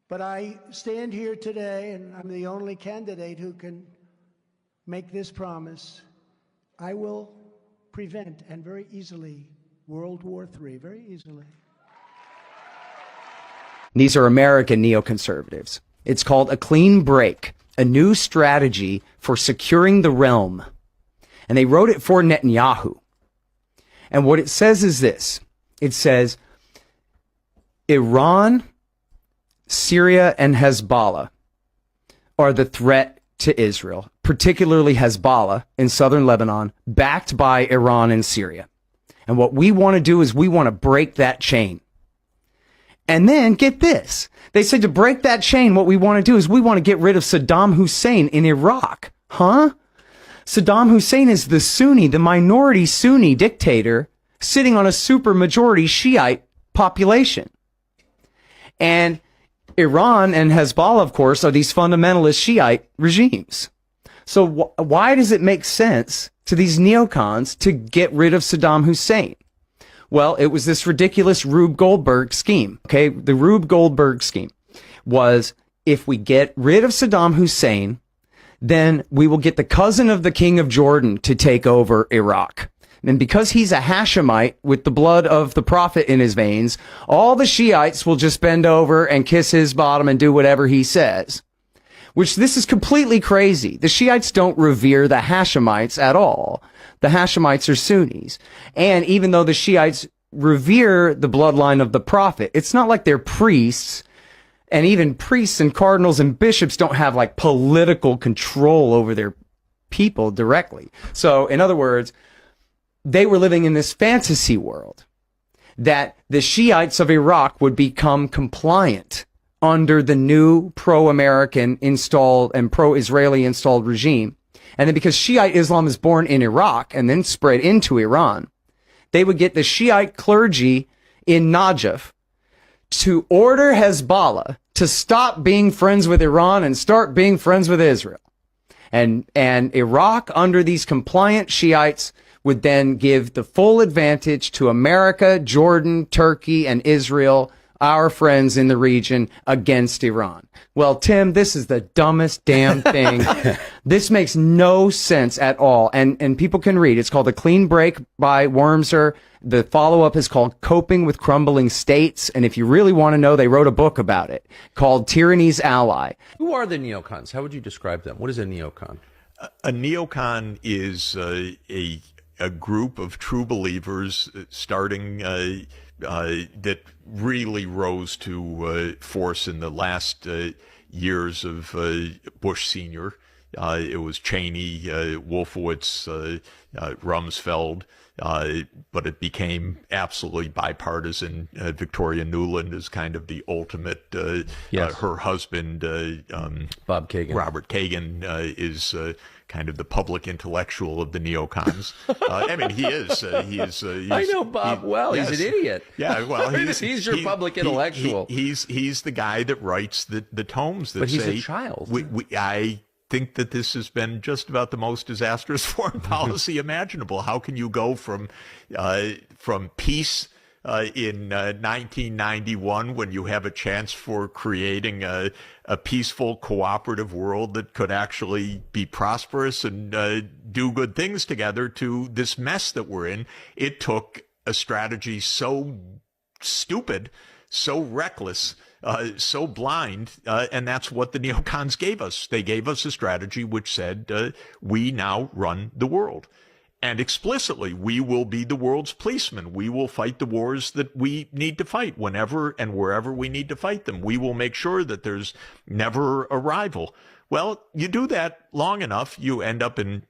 But I stand here today, and I'm the only candidate who can make this promise. I will prevent, and very easily, World War III, very easily. These are American neoconservatives. It's called A Clean Break, a new strategy for securing the realm. And they wrote it for Netanyahu. And what it says is this. It says, Iran, Syria, and Hezbollah are the threat to Israel, particularly Hezbollah in southern Lebanon, backed by Iran and Syria. And what we want to do is we want to break that chain. And then, get this. They said to break that chain, what we want to do is we want to get rid of Saddam Hussein in Iraq. Huh? Saddam Hussein is the Sunni, the minority Sunni dictator sitting on a super majority Shiite population. And Iran and Hezbollah, of course, are these fundamentalist Shiite regimes. So why does it make sense to these neocons to get rid of Saddam Hussein? Well, it was this ridiculous Rube Goldberg scheme. Okay, the Rube Goldberg scheme was, if we get rid of Saddam Hussein, then we will get the cousin of the king of Jordan to take over Iraq. And because he's a Hashemite with the blood of the prophet in his veins, all the Shiites will just bend over and kiss his bottom and do whatever he says. Which, this is completely crazy. The Shiites don't revere the Hashemites at all. The Hashemites are Sunnis. And even though the Shiites revere the bloodline of the prophet, it's not like they're priests. And even priests and cardinals and bishops don't have like political control over their people directly. So, in other words, they were living in this fantasy world that the Shiites of Iraq would become compliant under the new pro-American installed and pro-Israeli installed regime. And then because Shiite Islam is born in Iraq and then spread into Iran, they would get the Shiite clergy in Najaf to order Hezbollah to stop being friends with Iran and start being friends with Israel. And Iraq, under these compliant Shiites, would then give the full advantage to America, Jordan, Turkey, and Israel, our friends in the region, against Iran. Well, Tim, this is the dumbest damn thing. This makes no sense at all. And people can read. It's called A Clean Break by Wormser. The follow-up is called Coping with Crumbling States. And if you really want to know, they wrote a book about it called Tyranny's Ally. Who are the neocons? How would you describe them? What is a neocon? A neocon is a group of true believers starting that really rose to force in the last years of Bush Sr. It was Cheney, Wolfowitz, Rumsfeld, but it became absolutely bipartisan. Victoria Nuland is kind of the ultimate. Yes. Her husband, Bob Kagan. Robert Kagan, is kind of the public intellectual of the neocons. I mean, he is. I know Bob well. Yes. He's an idiot. Yeah, well, he's your public intellectual. He's the guy that writes the tomes that but he's say, a child. I think that this has been just about the most disastrous foreign policy imaginable. How can you go from peace in 1991, when you have a chance for creating a peaceful, cooperative world that could actually be prosperous and do good things together, to this mess that we're in? It took a strategy so stupid, so reckless, so blind, and that's what the neocons gave us. They gave us a strategy which said, we now run the world. And explicitly, we will be the world's policemen. We will fight the wars that we need to fight whenever and wherever we need to fight them. We will make sure that there's never a rival. Well, you do that long enough, you end up in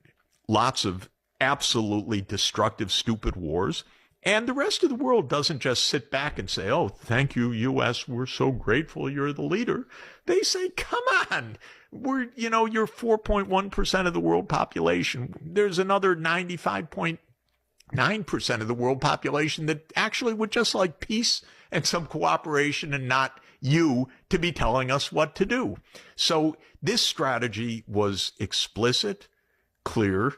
lots of absolutely destructive, stupid wars. And the rest of the world doesn't just sit back and say, oh, thank you, U.S., we're so grateful you're the leader. They say, come on, You're 4.1% of the world population. There's another 95.9% of the world population that actually would just like peace and some cooperation and not you to be telling us what to do. So this strategy was explicit, clear,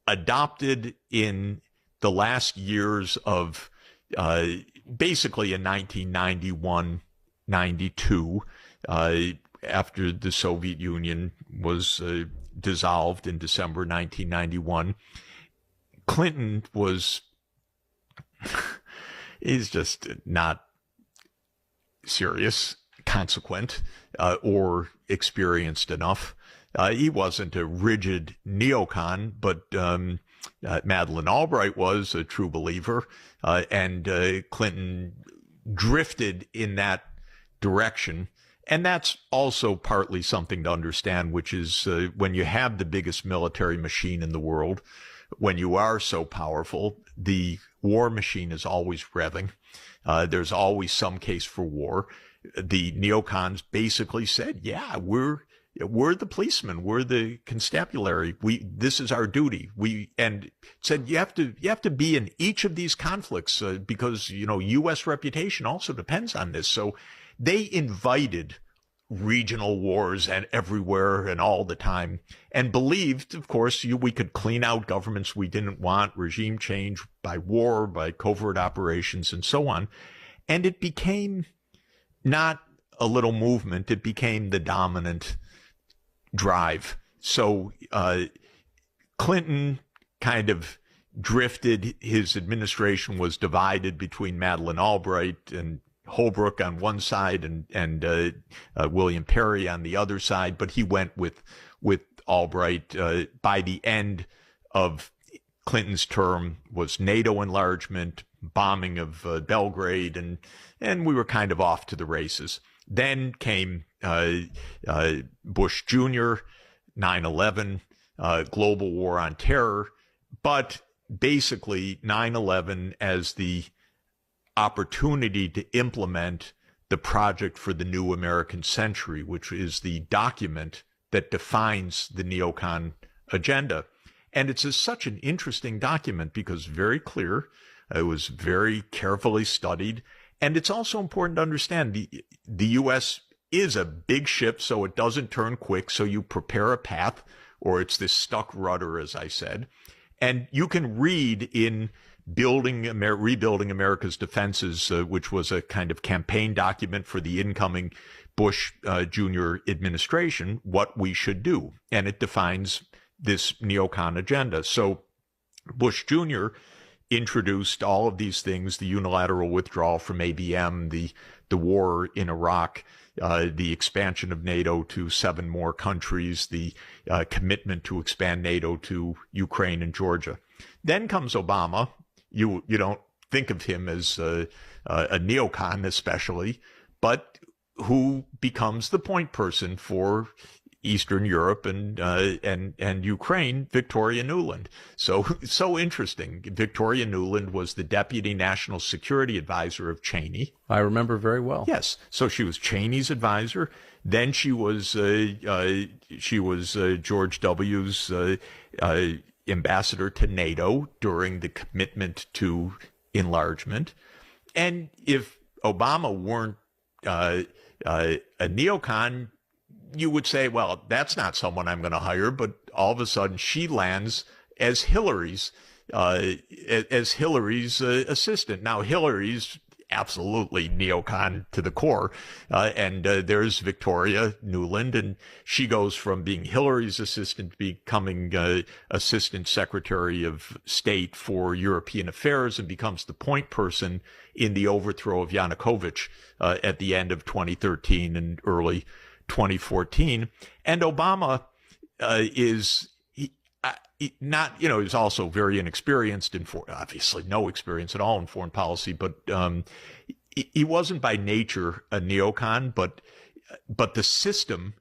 adopted in the last years of basically in 1991, 92, after the Soviet Union was dissolved in December 1991. Clinton is just not serious, consequent, or experienced enough. He wasn't a rigid neocon, but Madeleine Albright was a true believer, and Clinton drifted in that direction. And that's also partly something to understand, which is when you have the biggest military machine in the world, when you are so powerful, the war machine is always revving. There's always some case for war. The neocons basically said, yeah, we're the policemen, we're the constabulary. This is our duty. And said you have to be in each of these conflicts because U.S. reputation also depends on this. So they invited regional wars and everywhere and all the time, and believed, of course, we could clean out governments we didn't want, regime change by war, by covert operations, and so on. And it became not a little movement; it became the dominant drive. So Clinton kind of drifted. His administration was divided between Madeleine Albright and Holbrooke on one side and William Perry on the other side, but he went with Albright. By the end of Clinton's term was NATO enlargement, bombing of Belgrade, and we were kind of off to the races. Then came Bush Jr., 9/11, global war on terror, but basically 9/11 as the opportunity to implement the project for the new American century, which is the document that defines the neocon agenda. And it's such an interesting document because very clear, it was very carefully studied, and it's also important to understand the U.S. is a big ship, so it doesn't turn quick, so you prepare a path, or it's this stuck rudder, as I said. And you can read in Rebuilding America's Defenses, which was a kind of campaign document for the incoming Bush Jr. administration, what we should do. And it defines this neocon agenda. So Bush Jr. introduced all of these things, the unilateral withdrawal from ABM, the war in Iraq, the expansion of NATO to 7 more countries, the commitment to expand NATO to Ukraine and Georgia. Then comes Obama. You don't think of him as a neocon especially, but who becomes the point person for Eastern Europe and Ukraine, Victoria Nuland. So interesting. Victoria Nuland was the deputy national security advisor of Cheney. I remember very well. Yes. So she was Cheney's advisor. Then she was George W.'s ambassador to NATO during the commitment to enlargement. And if Obama weren't a neocon, you would say, well, that's not someone I'm going to hire. But all of a sudden she lands as Hillary's assistant. Now, Hillary's absolutely neocon to the core. And there's Victoria Nuland, and she goes from being Hillary's assistant to becoming Assistant Secretary of State for European Affairs and becomes the point person in the overthrow of Yanukovych at the end of 2013 and early 2014. And Obama is not, he's also very inexperienced in obviously no experience at all in foreign policy, but he wasn't by nature a neocon, but the system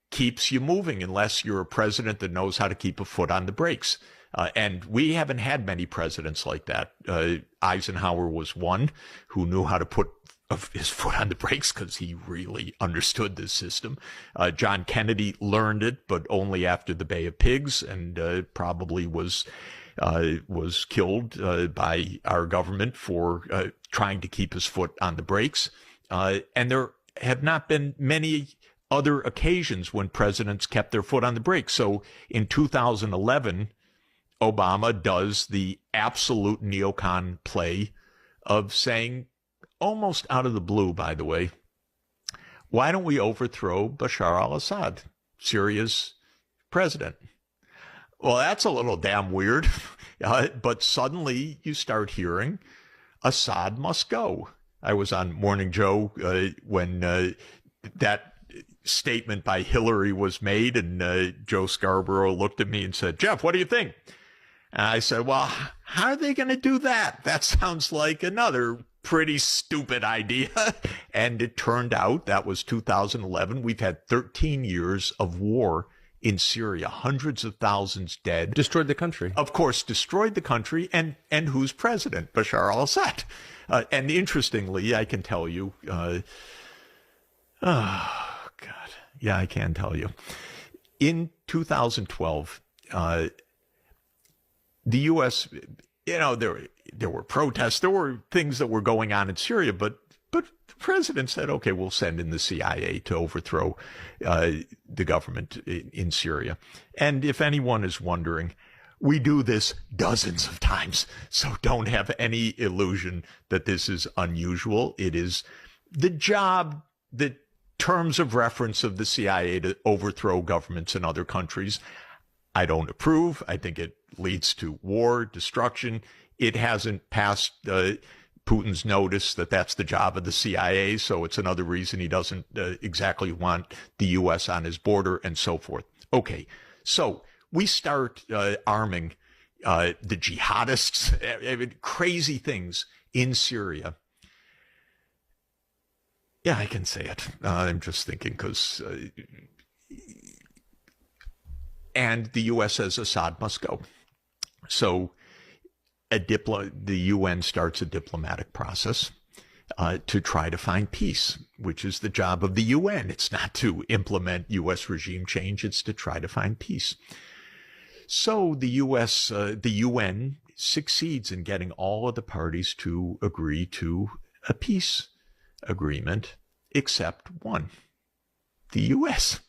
keeps you moving unless you're a president that knows how to keep a foot on the brakes. And we haven't had many presidents like that. Eisenhower was one who knew how to put of his foot on the brakes because he really understood this system. John Kennedy learned it, but only after the Bay of Pigs, and probably was killed by our government for trying to keep his foot on the brakes. And there have not been many other occasions when presidents kept their foot on the brakes. So in 2011, Obama does the absolute neocon play of saying, almost out of the blue, by the way, why don't we overthrow Bashar al-Assad, Syria's president? Well, that's a little damn weird, but suddenly you start hearing Assad must go. I was on Morning Joe when that statement by Hillary was made, and Joe Scarborough looked at me and said, Jeff, what do you think? And I said, well, how are they going to do that? That sounds like another pretty stupid idea. And it turned out that was 2011. We've had 13 years of war in Syria, hundreds of thousands dead. Destroyed the country. Of course, destroyed the country. And who's president? Bashar al-Assad. And interestingly, I can tell you, I can tell you. In 2012, the U.S., there were protests, there were things that were going on in Syria, but the president said, okay, we'll send in the CIA to overthrow the government in Syria. And if anyone is wondering, we do this dozens of times, so don't have any illusion that this is unusual. It is the job, the terms of reference of the CIA to overthrow governments in other countries. I don't approve. I think it leads to war, destruction. It hasn't passed Putin's notice that that's the job of the CIA, so it's another reason he doesn't exactly want the U.S. on his border and so forth. Okay, so we start arming the jihadists, crazy things in Syria. Yeah, I can say it. I'm just thinking because... and the U.S. says Assad must go. So the UN starts a diplomatic process to try to find peace, which is the job of the UN. It's not to implement U.S. regime change. It's to try to find peace. So the UN succeeds in getting all of the parties to agree to a peace agreement, except one, the U.S.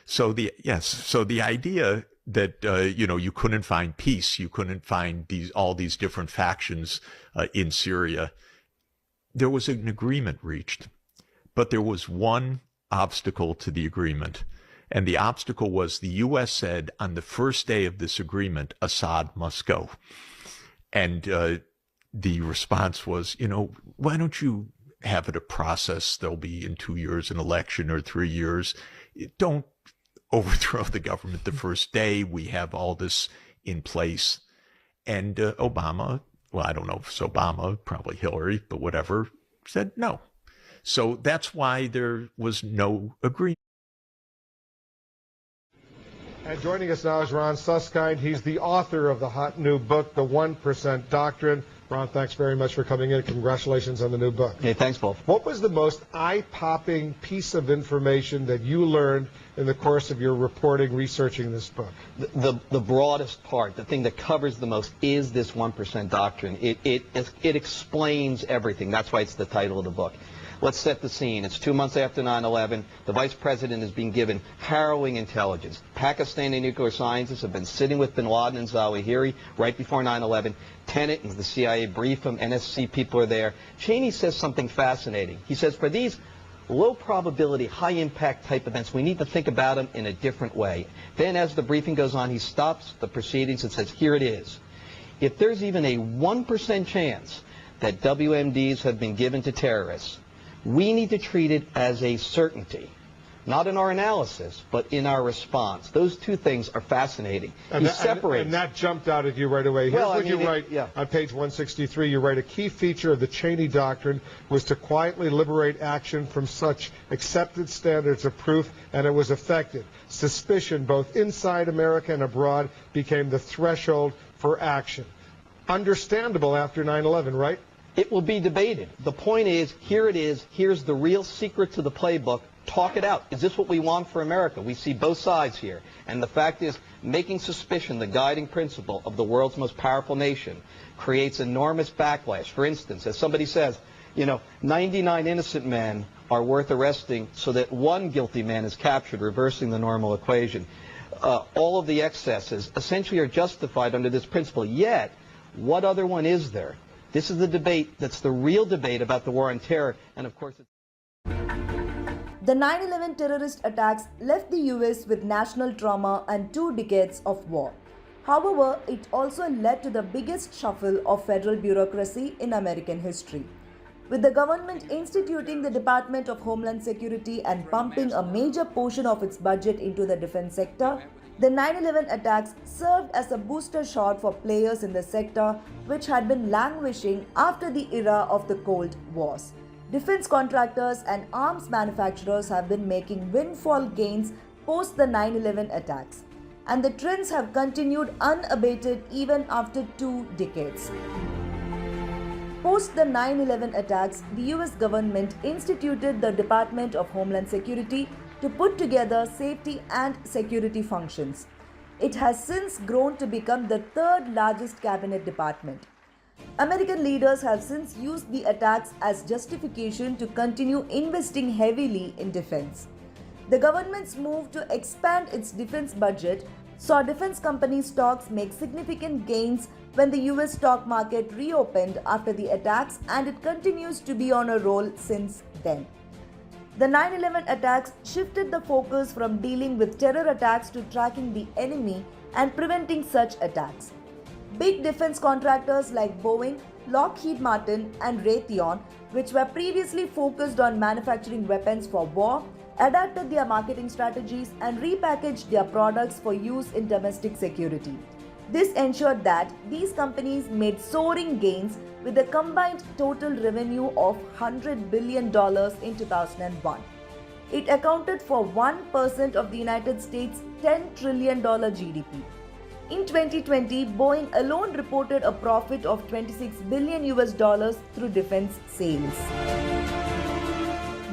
So the idea that you couldn't find peace, you couldn't find all these different factions in Syria. There was an agreement reached, but there was one obstacle to the agreement, and the obstacle was the U.S. said on the first day of this agreement, Assad must go, and the response was, why don't you have it a process? There'll be in 2 years an election or 3 years. Don't overthrow the government the first day. We have all this in place. And Obama, well, I don't know if it's Obama, probably Hillary, but whatever, said no. So that's why there was no agreement. And joining us now is Ron Suskind. He's the author of the hot new book, The 1% Doctrine. Ron, thanks very much for coming in. Congratulations on the new book. Hey, thanks, Paul. What was the most eye-popping piece of information that you learned in the course of your reporting, researching this book? The broadest part, the thing that covers the most, is this 1% doctrine. It explains everything. That's why it's the title of the book. Let's set the scene. It's 2 months after 9/11. The vice president is being given harrowing intelligence. Pakistani nuclear scientists have been sitting with bin Laden and Zawahiri right before 9/11. Tenet and the CIA brief him. NSC people are there. Cheney says something fascinating. He says, for these low probability, high impact type events, we need to think about them in a different way. Then as the briefing goes on, he stops the proceedings and says, here it is. If there's even a 1% chance that WMDs have been given to terrorists, we need to treat it as a certainty, not in our analysis, but in our response. Those two things are fascinating. And that jumped out at you right away. Here's what you write on page 163. You write, a key feature of the Cheney doctrine was to quietly liberate action from such accepted standards of proof, and it was effective. Suspicion, both inside America and abroad, became the threshold for action. Understandable after 9/11, right? It will be debated. The point is, here it is. Here's the real secret to the playbook. Talk it out. Is this what we want for America? We see both sides here. And the fact is, making suspicion the guiding principle of the world's most powerful nation creates enormous backlash. For instance, as somebody says, 99 innocent men are worth arresting so that one guilty man is captured, reversing the normal equation. All of the excesses essentially are justified under this principle. Yet, what other one is there? This is the debate that's the real debate about the war on terror. And of course, the 9/11 terrorist attacks left the US with national trauma and 2 decades of war. However, it also led to the biggest shuffle of federal bureaucracy in American history. With the government instituting the Department of Homeland Security and pumping a major portion of its budget into the defense sector, the 9/11 attacks served as a booster shot for players in the sector which had been languishing after the era of the Cold Wars. Defense contractors and arms manufacturers have been making windfall gains post the 9/11 attacks, and the trends have continued unabated even after 2 decades. Post the 9/11 attacks, the US government instituted the Department of Homeland Security to put together safety and security functions. It has since grown to become the 3rd largest cabinet department. American leaders have since used the attacks as justification to continue investing heavily in defense. The government's move to expand its defense budget saw defense company stocks make significant gains when the US stock market reopened after the attacks, and it continues to be on a roll since then. The 9/11 attacks shifted the focus from dealing with terror attacks to tracking the enemy and preventing such attacks. Big defense contractors like Boeing, Lockheed Martin, and Raytheon, which were previously focused on manufacturing weapons for war, adapted their marketing strategies and repackaged their products for use in domestic security. This ensured that these companies made soaring gains with a combined total revenue of $100 billion in 2001. It accounted for 1% of the United States' $10 trillion GDP. In 2020, Boeing alone reported a profit of $26 billion through defense sales.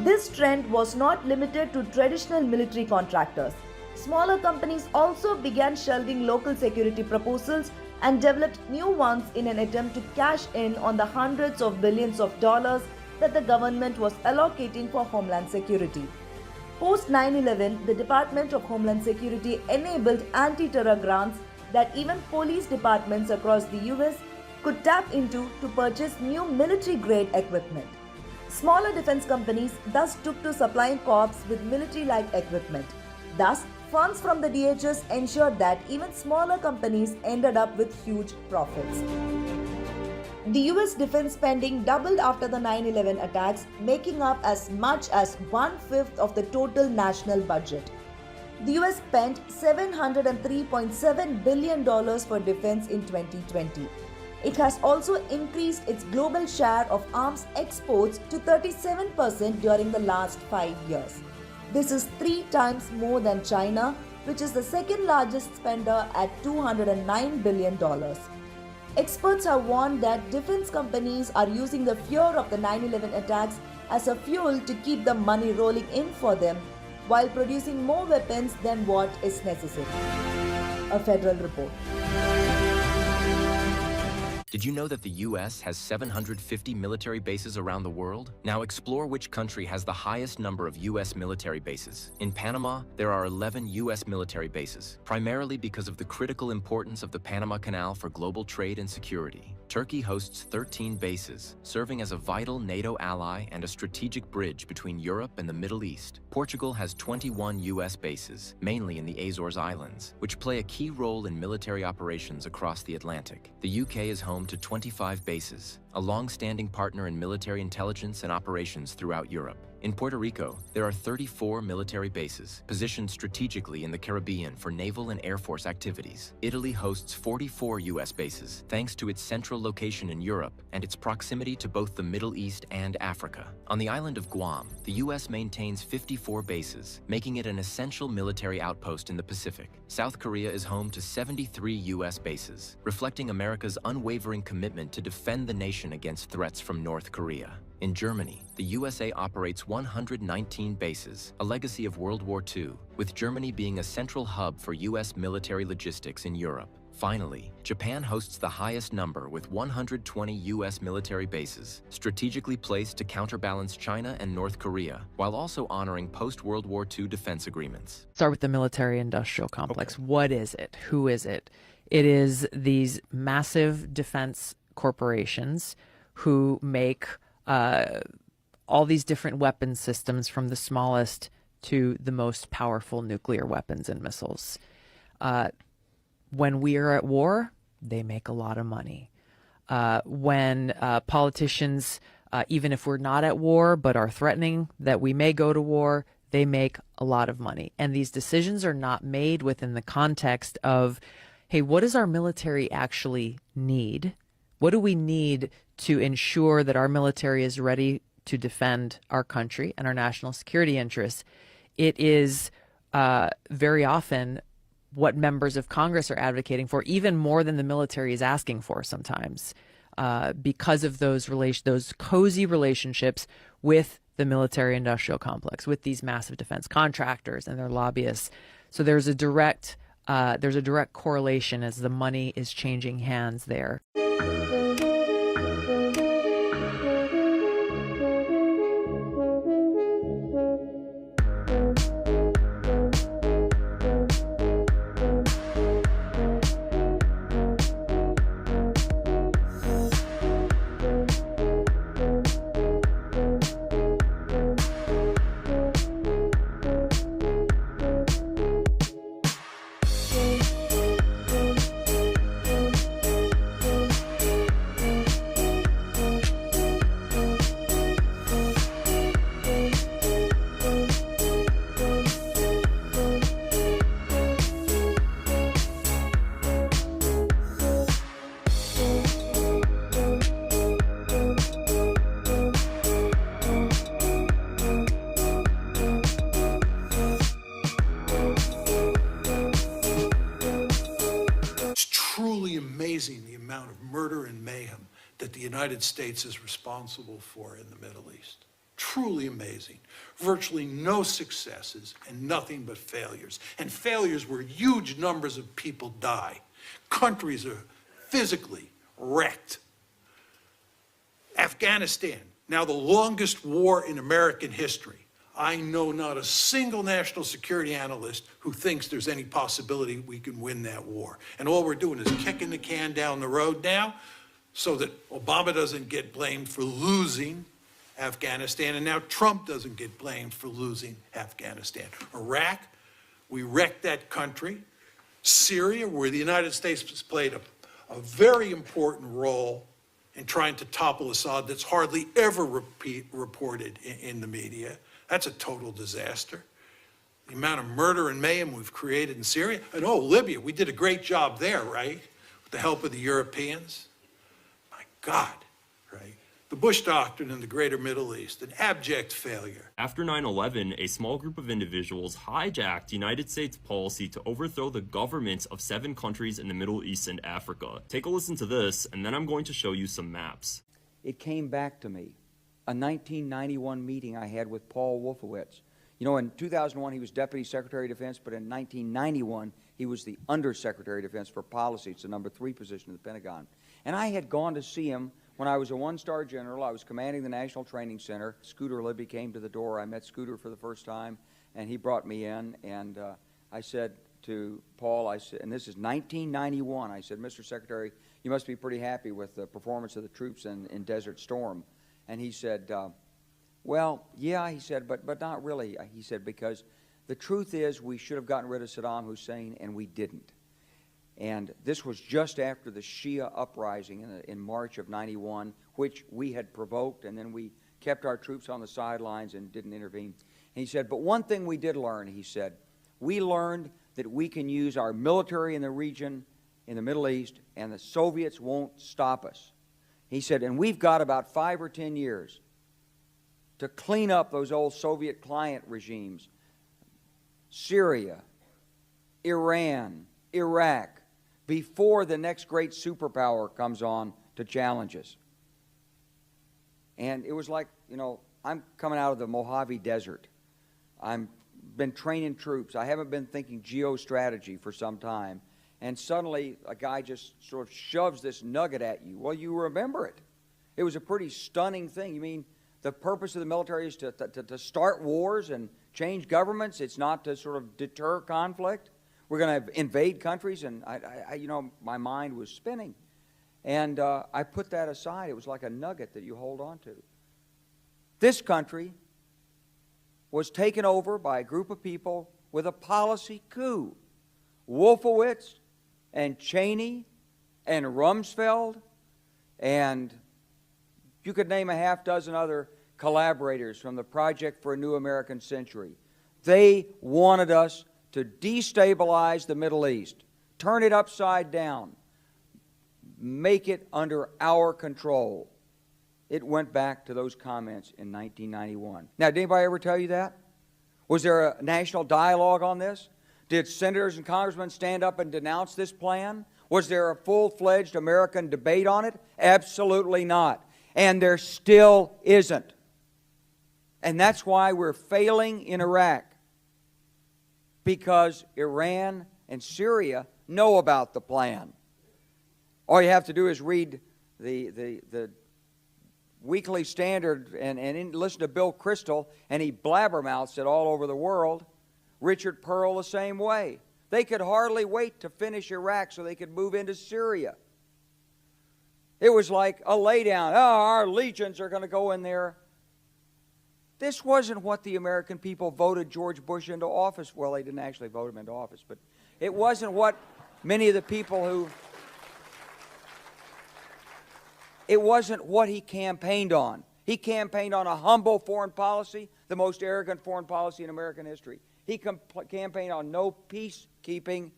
This trend was not limited to traditional military contractors. Smaller companies also began shelving local security proposals and developed new ones in an attempt to cash in on the hundreds of billions of dollars that the government was allocating for Homeland Security. Post 9/11, the Department of Homeland Security enabled anti-terror grants that even police departments across the US could tap into to purchase new military-grade equipment. Smaller defense companies thus took to supplying corps with military-like equipment. Thus, funds from the DHS ensured that even smaller companies ended up with huge profits. The US defense spending doubled after the 9/11 attacks, making up as much as 1/5 of the total national budget. The US spent $703.7 billion for defense in 2020. It has also increased its global share of arms exports to 37% during the last 5 years. This is 3 times more than China, which is the second largest spender at $209 billion. Experts have warned that defense companies are using the fear of the 9/11 attacks as a fuel to keep the money rolling in for them, while producing more weapons than what is necessary. A federal report. Did you know that the US has 750 military bases around the world? Now explore which country has the highest number of US military bases. In Panama, there are 11 US military bases, primarily because of the critical importance of the Panama Canal for global trade and security. Turkey hosts 13 bases, serving as a vital NATO ally and a strategic bridge between Europe and the Middle East. Portugal has 21 US bases, mainly in the Azores Islands, which play a key role in military operations across the Atlantic. The UK is home to 25 bases, a long-standing partner in military intelligence and operations throughout Europe. In Puerto Rico, there are 34 military bases positioned strategically in the Caribbean for naval and air force activities. Italy hosts 44 U.S. bases, thanks to its central location in Europe and its proximity to both the Middle East and Africa. On the island of Guam, the U.S. maintains 54 bases, making it an essential military outpost in the Pacific. South Korea is home to 73 U.S. bases, reflecting America's unwavering commitment to defend the nation against threats from North Korea. In Germany, the USA operates 119 bases, a legacy of World War II, with Germany being a central hub for U.S. military logistics in Europe. Finally, Japan hosts the highest number with 120 U.S. military bases, strategically placed to counterbalance China and North Korea, while also honoring post-World War II defense agreements. Start with the military-industrial complex. Okay. What is it? Who is it? It is these massive defense corporations who make all these different weapon systems, from the smallest to the most powerful nuclear weapons and missiles. When we are at war, they make a lot of money. When politicians, even if we're not at war but are threatening that we may go to war, they make a lot of money. And these decisions are not made within the context of, hey, what does our military actually need? What do we need to ensure that our military is ready to defend our country and our national security interests? It is very often what members of Congress are advocating for, even more than the military is asking for sometimes, because of those cozy relationships with the military-industrial complex, with these massive defense contractors and their lobbyists. So there's a direct correlation as the money is changing hands there. The amount of murder and mayhem that the United States is responsible for in the Middle East. Truly amazing. Virtually no successes and nothing but failures. And failures where huge numbers of people die. Countries are physically wrecked. Afghanistan, now the longest war in American history. I know not a single national security analyst who thinks there's any possibility we can win that war. And all we're doing is kicking the can down the road now so that Obama doesn't get blamed for losing Afghanistan, and now Trump doesn't get blamed for losing Afghanistan. Iraq, we wrecked that country. Syria, where the United States has played a very important role in trying to topple Assad that's hardly ever reported in the media. That's a total disaster. The amount of murder and mayhem we've created in Syria. And Libya, we did a great job there, right? With the help of the Europeans. My God, right? The Bush Doctrine in the greater Middle East, an abject failure. After 9/11, a small group of individuals hijacked United States policy to overthrow the governments of 7 countries in the Middle East and Africa. Take a listen to this, and then I'm going to show you some maps. It came back to me. A 1991 meeting I had with Paul Wolfowitz. You know, in 2001, he was Deputy Secretary of Defense, but in 1991, he was the Undersecretary of Defense for Policy. It's the number 3 position at the Pentagon. And I had gone to see him when I was a 1-star general. I was commanding the National Training Center. Scooter Libby came to the door. I met Scooter for the first time, and he brought me in. And I said to Paul, I said, and this is 1991, I said, Mr. Secretary, you must be pretty happy with the performance of the troops in Desert Storm. And he said, well, yeah, he said, but not really. He said, because the truth is we should have gotten rid of Saddam Hussein, and we didn't. And this was just after the Shia uprising in March of '91, which we had provoked, and then we kept our troops on the sidelines and didn't intervene. And he said, but one thing we did learn, he said, we learned that we can use our military in the region, in the Middle East, and the Soviets won't stop us. He said, and we've got about 5 or 10 years to clean up those old Soviet client regimes, Syria, Iran, Iraq, before the next great superpower comes on to challenge us. And it was like, you know, I'm coming out of the Mojave Desert. I've been training troops. I haven't been thinking geostrategy for some time. And suddenly a guy just sort of shoves this nugget at you. Well, you remember it. It was a pretty stunning thing. You mean the purpose of the military is to start wars and change governments? It's not to sort of deter conflict? We're going to invade countries? And, you know, my mind was spinning. And I put that aside. It was like a nugget that you hold on to. This country was taken over by a group of people with a policy coup. Wolfowitz and Cheney and Rumsfeld, and you could name a half dozen other collaborators from the Project for a New American Century. They wanted us to destabilize the Middle East, turn it upside down, make it under our control. It went back to those comments in 1991. Now, did anybody ever tell you that? Was there a national dialogue on this? Did senators and congressmen stand up and denounce this plan? Was there a full-fledged American debate on it? Absolutely not. And there still isn't. And that's why we're failing in Iraq. Because Iran and Syria know about the plan. All you have to do is read the Weekly Standard and listen to Bill Kristol, and he blabbermouths it all over the world. Richard Pearl the same way. They could hardly wait to finish Iraq so they could move into Syria. It was like a laydown. Oh, our legions are going to go in there. This wasn't what the American people voted George Bush into office. Well, they didn't actually vote him into office, but it wasn't what many of the people who... It wasn't what he campaigned on. He campaigned on a humble foreign policy, the most arrogant foreign policy in American history. He campaigned on no peacekeeping,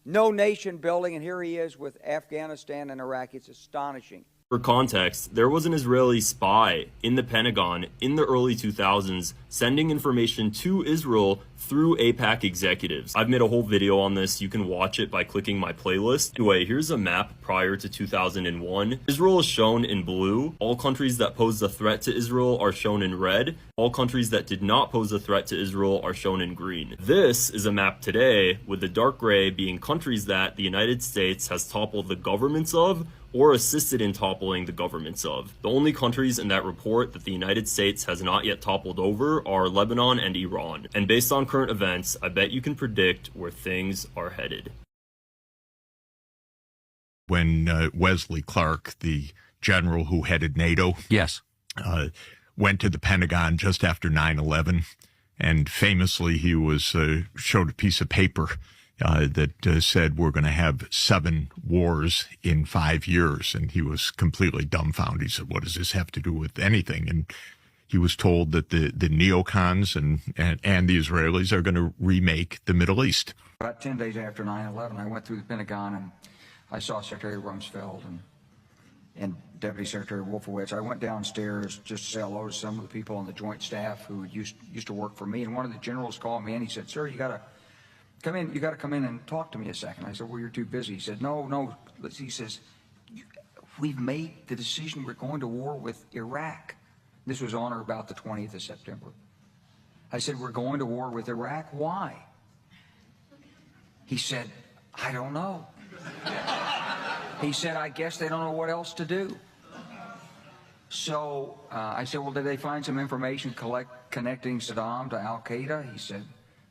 no nation building, and here he is with Afghanistan and Iraq. It's astonishing. For context, there was an Israeli spy in the Pentagon in the early 2000s sending information to Israel through AIPAC executives. I've made a whole video on this. You can watch it by clicking my playlist. Anyway, here's a map prior to 2001. Israel is shown in blue. All countries that posed a threat to Israel are shown in red. All countries that did not pose a threat to Israel are shown in green. This is a map today, with the dark gray being countries that the United States has toppled the governments of or assisted in toppling the governments of. The only countries in that report that the United States has not yet toppled over are Lebanon and Iran. And based on current events, I bet you can predict where things are headed. When Wesley Clark, the general who headed NATO, went to the Pentagon just after 9/11, and famously he was showed a piece of paper that said we're going to have 7 wars in 5 years, and he was completely dumbfounded. He said, "What does this have to do with anything?" And he was told that the neocons and the Israelis are going to remake the Middle East. About 10 days after 9/11, I went through the Pentagon and I saw Secretary Rumsfeld and Deputy Secretary Wolfowitz. I went downstairs just to say hello to some of the people on the Joint Staff who used to work for me, and one of the generals called me and he said, "Sir, you got to come in. You got to come in and talk to me a second." I said, "Well, you're too busy." He said, No. He says, "We've made the decision. We're going to war with Iraq." This was on or about the 20th of September. I said, "We're going to war with Iraq. Why?" He said, "I don't know." He said, "I guess they don't know what else to do." So I said, "Well, did they find some information connecting Saddam to Al-Qaeda?" He said,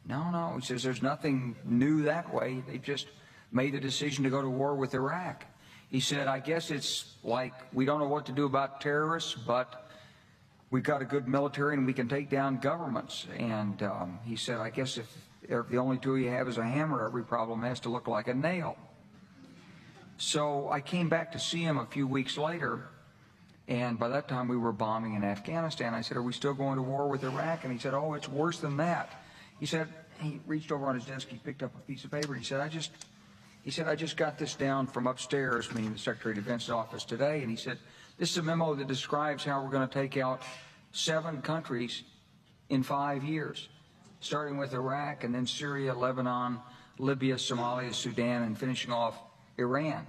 No. He says, "There's nothing new that way. They just made the decision to go to war with Iraq." He said, "I guess it's like we don't know what to do about terrorists, but we've got a good military and we can take down governments." And he said, "I guess if the only tool you have is a hammer, every problem has to look like a nail." So I came back to see him a few weeks later, And by that time, we were bombing in Afghanistan. I said, are we still going to war with Iraq? And he said, oh, it's worse than that. He said, he reached over on his desk, he picked up a piece of paper. He said, I just got this down from upstairs, meaning the Secretary of Defense's office today. And he said, this is a memo that describes how we're going to take out 7 countries in 5 years, starting with Iraq and then Syria, Lebanon, Libya, Somalia, Sudan, and finishing off Iran.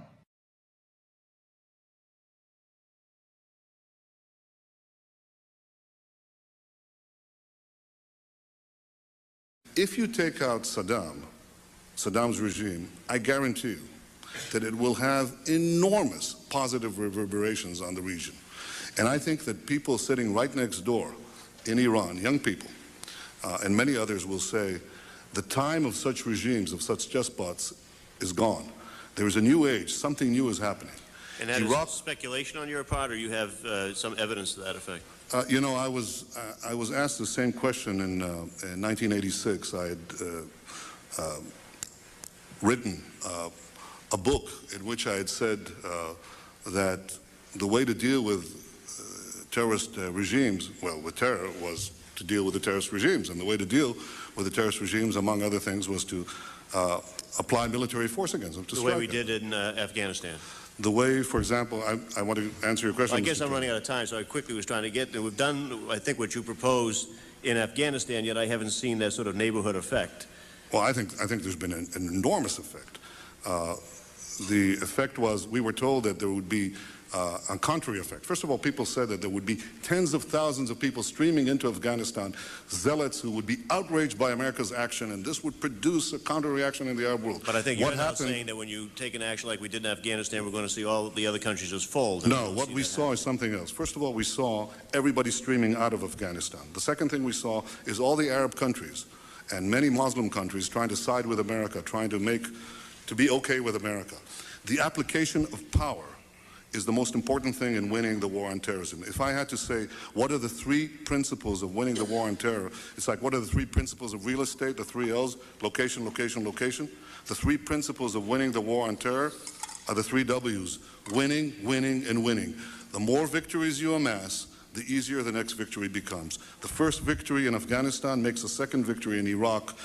If you take out Saddam's regime, I guarantee you that it will have enormous positive reverberations on the region. And I think that people sitting right next door in Iran, young people, and many others will say, the time of such regimes, of such despots, is gone. There is a new age, something new is happening. And that is speculation on your part, or you have some evidence to that effect? You know, I was asked the same question in 1986. I had written a book in which I had said that the way to deal with terrorist regimes, well, with terror, was to deal with the terrorist regimes. And the way to deal with the terrorist regimes, among other things, was to apply military force against them. The way we did in Afghanistan. The way, for example, I want to answer your question. Well, I guess I'm running out of time, so I quickly was trying to get there. We've done, I think, what you proposed in Afghanistan, yet I haven't seen that sort of neighborhood effect. Well, I think there's been an enormous effect. The effect was, we were told that there would be a contrary effect. First of all, people said that there would be tens of thousands of people streaming into Afghanistan, zealots who would be outraged by America's action, and this would produce a counter-reaction in the Arab world. But I think you're now saying that when you take an action like we did in Afghanistan, we're going to see all the other countries just fold. No, what we saw is something else. First of all, we saw everybody streaming out of Afghanistan. The second thing we saw is all the Arab countries and many Muslim countries trying to side with America, trying to be okay with America. The application of power is the most important thing in winning the war on terrorism. If I had to say, what are the 3 principles of winning the war on terror? It's like, what are the 3 principles of real estate, the 3 L's, location, location, location? The 3 principles of winning the war on terror are the 3 W's, winning, winning, and winning. The more victories you amass, the easier the next victory becomes. The first victory in Afghanistan makes the second victory in Iraq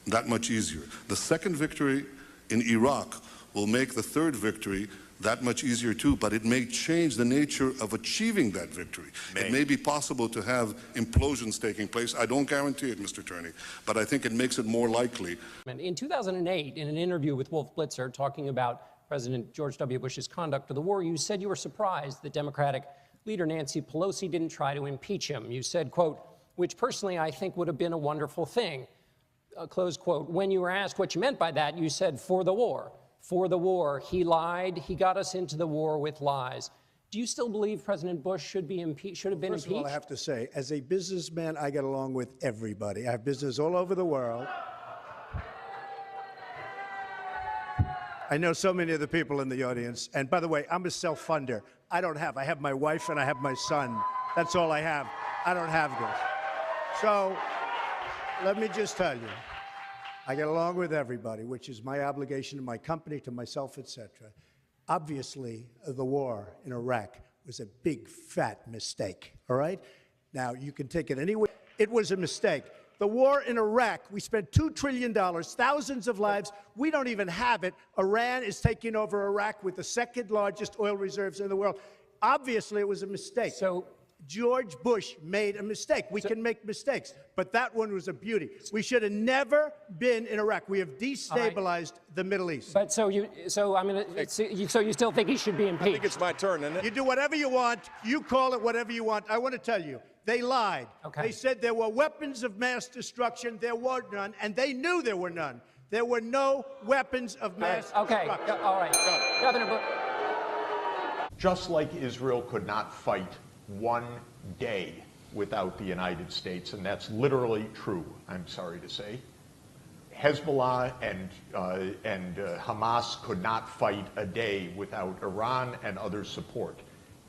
that much easier. The second victory in Iraq will make the third victory that much easier too, but it may change the nature of achieving that victory. It may be possible to have implosions taking place. I don't guarantee it, Mr. Turney, but I think it makes it more likely. In 2008, in an interview with Wolf Blitzer talking about President George W. Bush's conduct of the war, you said you were surprised that Democratic leader Nancy Pelosi didn't try to impeach him. You said, quote, which personally I think would have been a wonderful thing, close quote. When you were asked what you meant by that, you said, for the war. For the war. He lied. He got us into the war with lies. Do you still believe President Bush should have been impeached? First of all, I have to say, as a businessman, I get along with everybody. I have business all over the world. I know so many of the people in the audience. And by the way, I'm a self-funder. I have my wife and I have my son. That's all I have. I don't have this. So let me just tell you, I get along with everybody, which is my obligation to my company, to myself, etc. Obviously, the war in Iraq was a big, fat mistake, all right? Now, you can take it any way. It was a mistake. The war in Iraq, we spent $2 trillion, thousands of lives. We don't even have it. Iran is taking over Iraq with the second largest oil reserves in the world. Obviously, it was a mistake. So George Bush made a mistake. We can make mistakes, but that one was a beauty. We should have never been in Iraq. We have destabilized the Middle East. But so you still think he should be impeached? I think it's my turn, isn't it? You do whatever you want. You call it whatever you want. I want to tell you, they lied. Okay. They said there were weapons of mass destruction. There were none, and they knew there were none. There were no weapons of mass destruction. All right. Governor Bush. Just like Israel could not fight one day without the United States, and that's literally true, I'm sorry to say. Hezbollah and Hamas could not fight a day without Iran and other support.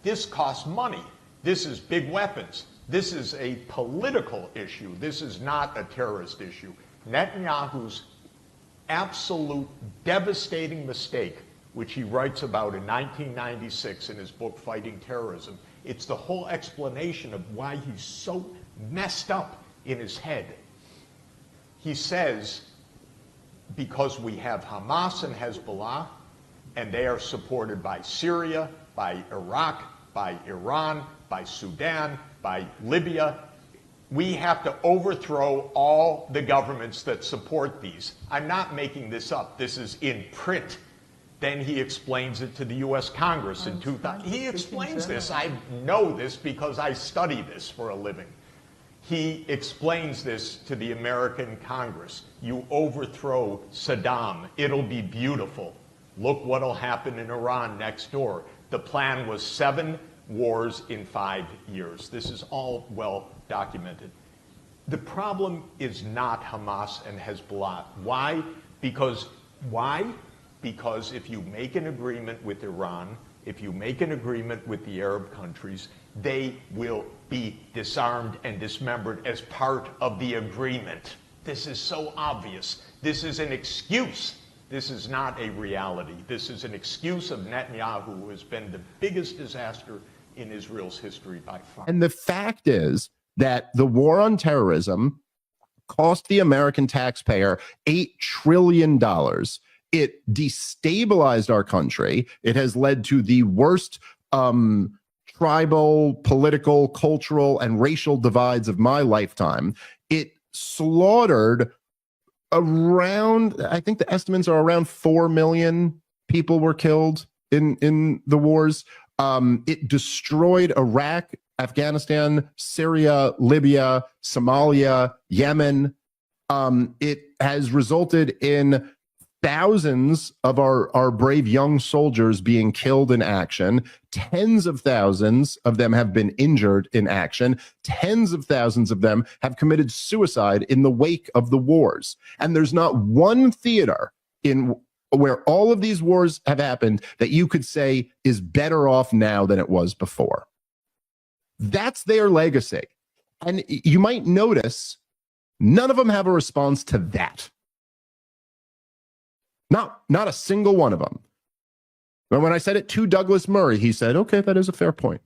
This costs money. This is big weapons. This is a political issue. This is not a terrorist issue. Netanyahu's absolute devastating mistake, which he writes about in 1996 in his book Fighting Terrorism, It's the whole explanation of why he's so messed up in his head. He says, because we have Hamas and Hezbollah, and they are supported by Syria, by Iraq, by Iran, by Sudan, by Libya, we have to overthrow all the governments that support these. I'm not making this up. This is in print. Then he explains it to the U.S. Congress in 2000. He explains this. I know this because I study this for a living. He explains this to the American Congress. You overthrow Saddam, it'll be beautiful. Look what'll happen in Iran next door. The plan was 7 wars in 5 years. This is all well documented. The problem is not Hamas and Hezbollah. Why? Because if you make an agreement with Iran, if you make an agreement with the Arab countries, they will be disarmed and dismembered as part of the agreement. This is so obvious. This is an excuse. This is not a reality. This is an excuse of Netanyahu, who has been the biggest disaster in Israel's history by far. And the fact is that the war on terrorism cost the American taxpayer $8 trillion. It destabilized our country. It has led to the worst tribal, political, cultural, and racial divides of my lifetime. It slaughtered around, I think the estimates are around 4 million people were killed in the wars. It destroyed Iraq, Afghanistan, Syria, Libya, Somalia, Yemen. It has resulted in thousands of our brave young soldiers being killed in action. Tens of thousands of them have been injured in action. Tens of thousands of them have committed suicide in the wake of the wars. And there's not one theater in where all of these wars have happened that you could say is better off now than it was before. That's their legacy. And you might notice none of them have a response to that. Not a single one of them. But when I said it to Douglas Murray, he said, okay, that is a fair point.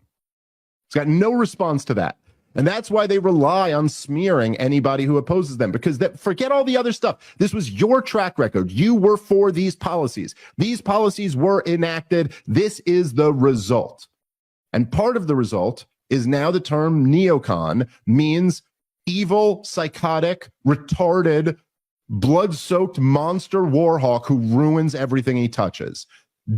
He's got no response to that. And that's why they rely on smearing anybody who opposes them, because forget all the other stuff. This was your track record. You were for these policies. These policies were enacted. This is the result. And part of the result is now the term neocon means evil, psychotic, retarded, blood-soaked monster warhawk who ruins everything he touches.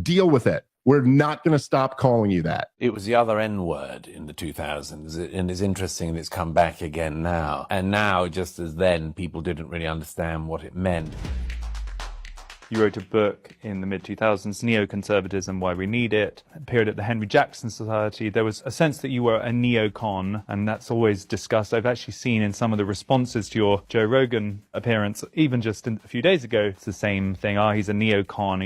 Deal with it. We're not going to stop calling you that. It was the other N word in the 2000s, and it's interesting that it's come back again now. And now, just as then, people didn't really understand what it meant. You wrote a book in the mid-2000s, Neoconservatism, Why We Need It. A period at the Henry Jackson Society, there was a sense that you were a neocon, and that's always discussed. I've actually seen in some of the responses to your Joe Rogan appearance, even just a few days ago, it's the same thing. He's a neocon.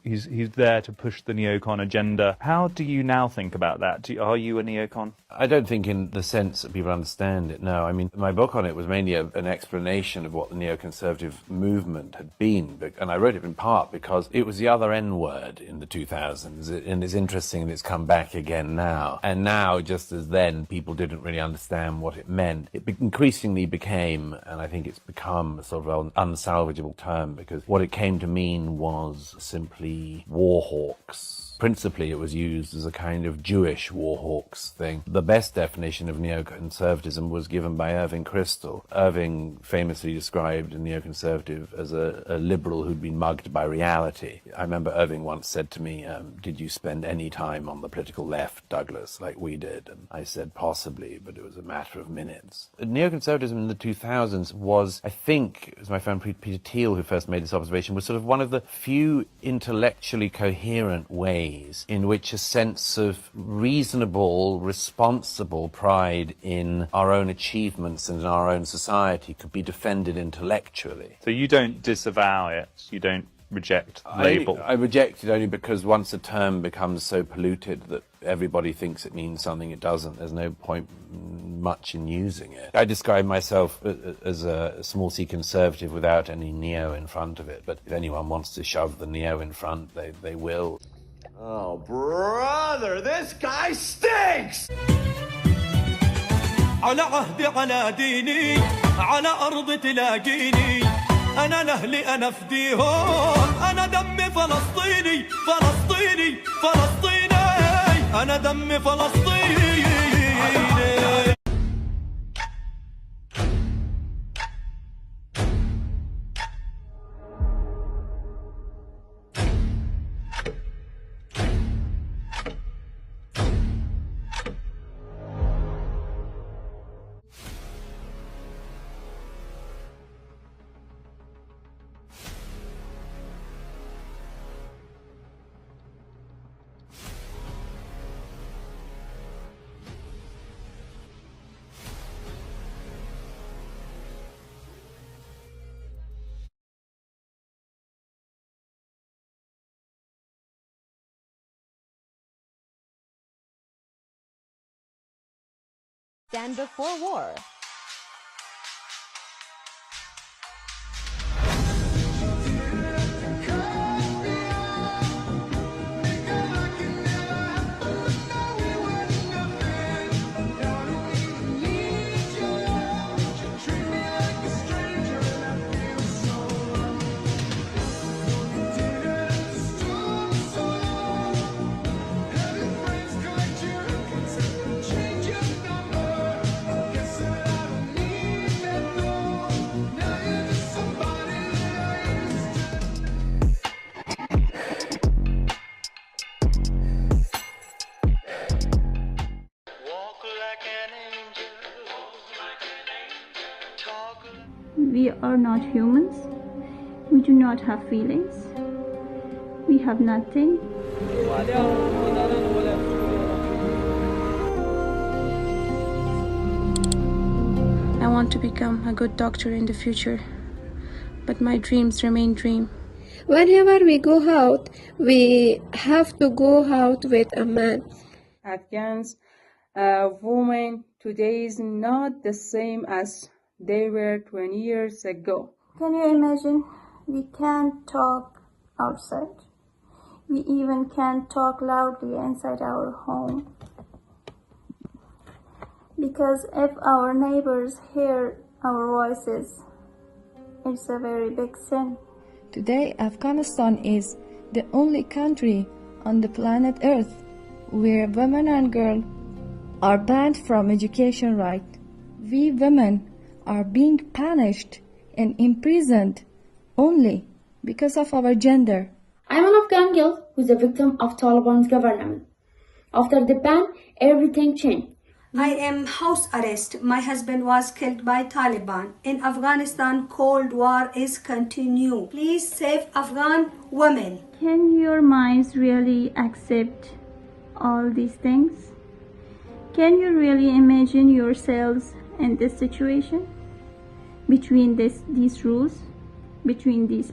He's there to push the neocon agenda. How do you now think about that? Are you a neocon? I don't think in the sense that people understand it, no. I mean, my book on it was mainly an explanation of what the neoconservative movement had been, and I wrote it in part because it was the other N word in the 2000s, and it's interesting that it's come back again now. And now, just as then, people didn't really understand what it meant. It increasingly became, and I think it's become, a sort of an unsalvageable term, because what it came to mean was simply war hawks. Principally, it was used as a kind of Jewish war hawks thing. The best definition of neoconservatism was given by Irving Kristol. Irving famously described a neoconservative as a liberal who'd been mugged by reality. I remember Irving once said to me, did you spend any time on the political left, Douglas, like we did? And I said possibly, but it was a matter of minutes. Neoconservatism in the 2000s was, I think, it was my friend Peter Thiel who first made this observation, was sort of one of the few intellectually coherent ways in which a sense of reasonable, responsible pride in our own achievements and in our own society could be defended intellectually. So you don't disavow it, you don't reject the label? I reject it only because once a term becomes so polluted that everybody thinks it means something it doesn't, there's no point much in using it. I describe myself as a small c conservative without any neo in front of it, but if anyone wants to shove the neo in front, they will. Oh, brother, this guy stinks! على عهدي على ديني على أرض تلاقيني أنا لأهلي أنا فديهم أنا دمي فلسطيني فلسطيني فلسطيني أنا دمي فلسطيني. Stand before war. We are not humans. We do not have feelings. We have nothing. I want to become a good doctor in the future, but my dreams remain dream. Whenever we go out, we have to go out with a man. Afghans, women today is not the same as they were 20 years ago. Can you imagine? We can't talk outside. We even can't talk loudly inside our home. Because if our neighbors hear our voices, it's a very big sin. Today, Afghanistan is the only country on the planet Earth where women and girls are banned from education right. We women are being punished and imprisoned only because of our gender. I'm an Afghan girl who's a victim of Taliban's government. After the ban, everything changed. I am house arrest. My husband was killed by Taliban. In Afghanistan, Cold War is continue. Please save Afghan women. Can your minds really accept all these things? Can you really imagine yourselves in this situation? Between these rules, between these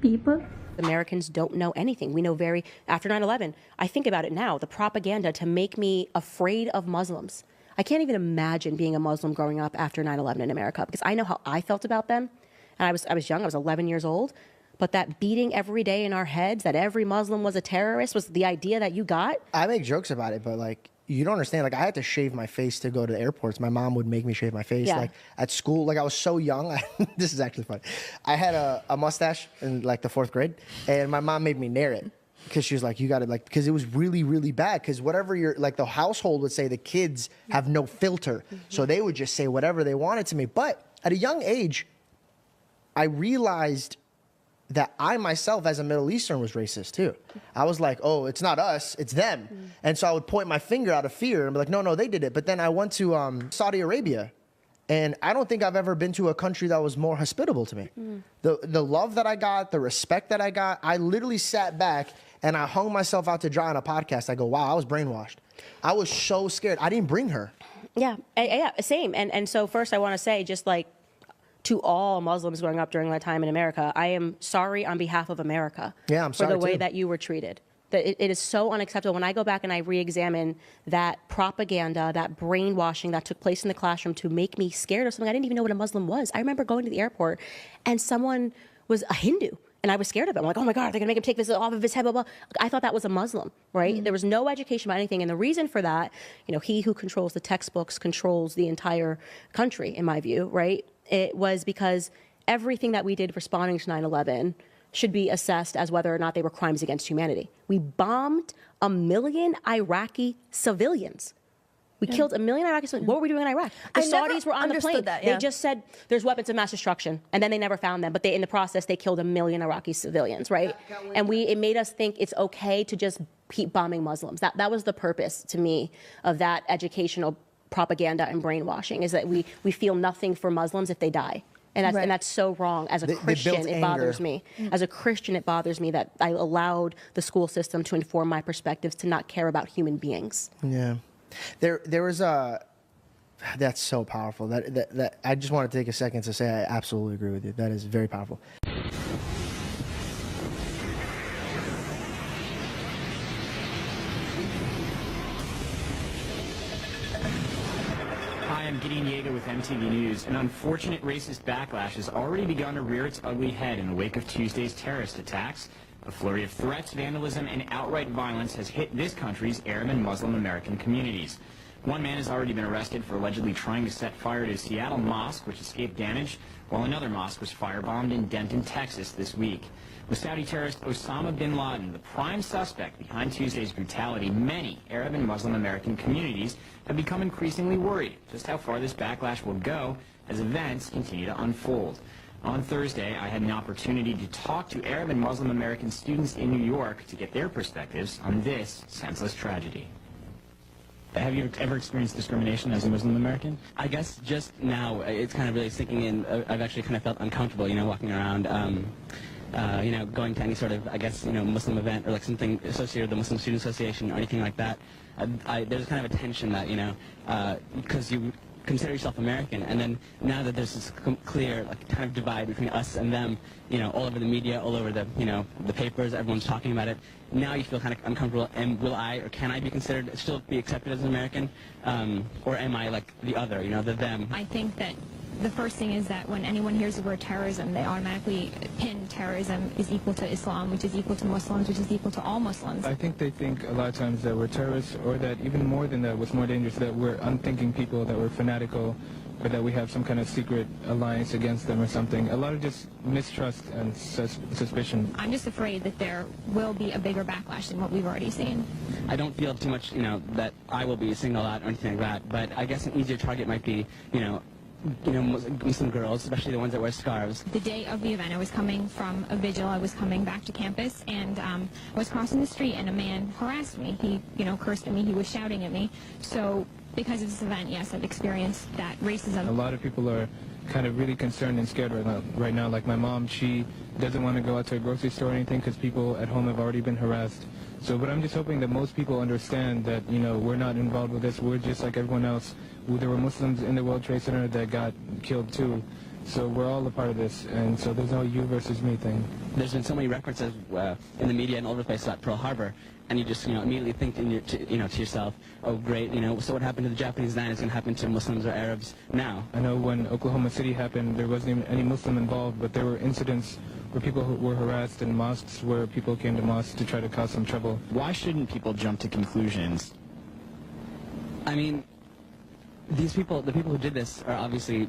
people? Americans don't know anything. We know after 9/11, I think about it now, the propaganda to make me afraid of Muslims. I can't even imagine being a Muslim growing up after 9/11 in America, because I know how I felt about them. And I was young, I was 11 years old. But that beating every day in our heads, that every Muslim was a terrorist, was the idea that you got. I make jokes about it, but like, you don't understand. Like, I had to shave my face to go to the airports. My mom would make me shave my face. Yeah. Like, at school, like, I was so young. This is actually funny. I had a mustache in, like, the 4th grade, and my mom made me nair it. Because she was like, you got to, like, because it was really, really bad. Because whatever like, the household would say, the kids have no filter. So they would just say whatever they wanted to me. But at a young age, I realized that I myself as a Middle Eastern was racist too. I was like, oh, it's not us, it's them. And so I would point my finger out of fear and be like, no, they did it. But then I went to Saudi Arabia, and I don't think I've ever been to a country that was more hospitable to me. The love that I got, the respect that I got, I literally sat back and I hung myself out to dry on a podcast. I go, wow, I was brainwashed. I was so scared. I didn't bring her. Yeah, same. And so first I want to say, just like, to all Muslims growing up during that time in America, I am sorry on behalf of America I'm for sorry the way too. that you were treated. That it is so unacceptable. When I go back and I re-examine that propaganda, that brainwashing that took place in the classroom to make me scared of something, I didn't even know what a Muslim was. I remember going to the airport and someone was a Hindu, And I was scared of it. I'm like, oh my God, they're gonna make him take this off of his head, blah, blah. I thought that was a Muslim, right? There was no education about anything. And the reason for that, he who controls the textbooks controls the entire country, in my view, right? It was because everything that we did responding to 9/11 should be assessed as whether or not they were crimes against humanity. We bombed 1 million Iraqi civilians. We killed 1 million Iraqi civilians. What were we doing in Iraq? The Saudis were on the plane. They just said there's weapons of mass destruction, and then they never found them. But in the process, they killed 1 million Iraqi civilians, right? And it made us think it's okay to just keep bombing Muslims. That was the purpose, to me, of that educational propaganda and brainwashing, is that we feel nothing for Muslims if they die. And that's so wrong. As a Christian, it bothers me. As a Christian, it bothers me that I allowed the school system to inform my perspectives, to not care about human beings. Yeah. There was that's so powerful. That I just want to take a second to say I absolutely agree with you. That is very powerful. Hi, I'm Gideon Yeager with MTV News. An unfortunate racist backlash has already begun to rear its ugly head in the wake of Tuesday's terrorist attacks. A flurry of threats, vandalism, and outright violence has hit this country's Arab and Muslim American communities. One man has already been arrested for allegedly trying to set fire to a Seattle mosque, which escaped damage, while another mosque was firebombed in Denton, Texas this week. With Saudi terrorist Osama bin Laden the prime suspect behind Tuesday's brutality, many Arab and Muslim American communities have become increasingly worried just how far this backlash will go as events continue to unfold. On Thursday, I had an opportunity to talk to Arab and Muslim American students in New York to get their perspectives on this senseless tragedy. Have you ever experienced discrimination as a Muslim American? I guess just now it's kind of really sinking in. I've actually kind of felt uncomfortable, walking around, going to any sort of, Muslim event or like something associated with the Muslim Student Association or anything like that. There's kind of a tension that, because you consider yourself American, and then now that there's this clear kind of divide between us and them, all over the media, all over the the papers, everyone's talking about it. Now you feel kind of uncomfortable. And will I or can I be considered still be accepted as an American, or am I like the other, the them? I think that the first thing is that when anyone hears the word terrorism, they automatically pin terrorism is equal to Islam, which is equal to Muslims, which is equal to all Muslims. I think they think a lot of times that we're terrorists, or that even more than that, what's more dangerous, that we're unthinking people, that we're fanatical, or that we have some kind of secret alliance against them or something. A lot of just mistrust and suspicion. I'm just afraid that there will be a bigger backlash than what we've already seen. I don't feel too much, that I will be singled out or anything like that, but I guess an easier target might be, Muslim girls, especially the ones that wear scarves. The day of the event, I was coming from a vigil. I was coming back to campus, and I was crossing the street, and a man harassed me. He, cursed at me. He was shouting at me. So because of this event, yes, I've experienced that racism. A lot of people are kind of really concerned and scared right now. Like my mom, she doesn't want to go out to a grocery store or anything because people at home have already been harassed. So, but I'm just hoping that most people understand that, we're not involved with this. We're just like everyone else. There were Muslims in the World Trade Center that got killed too. So we're all a part of this, and so there's no you versus me thing. There's been so many references in the media and all over the place about Pearl Harbor, and you just immediately think to yourself, oh great, so what happened to the Japanese then is going to happen to Muslims or Arabs now. I know when Oklahoma City happened, there wasn't even any Muslim involved, but there were incidents where people were harassed in mosques, where people came to mosques to try to cause some trouble. Why shouldn't people jump to conclusions? I mean, the people who did this are obviously,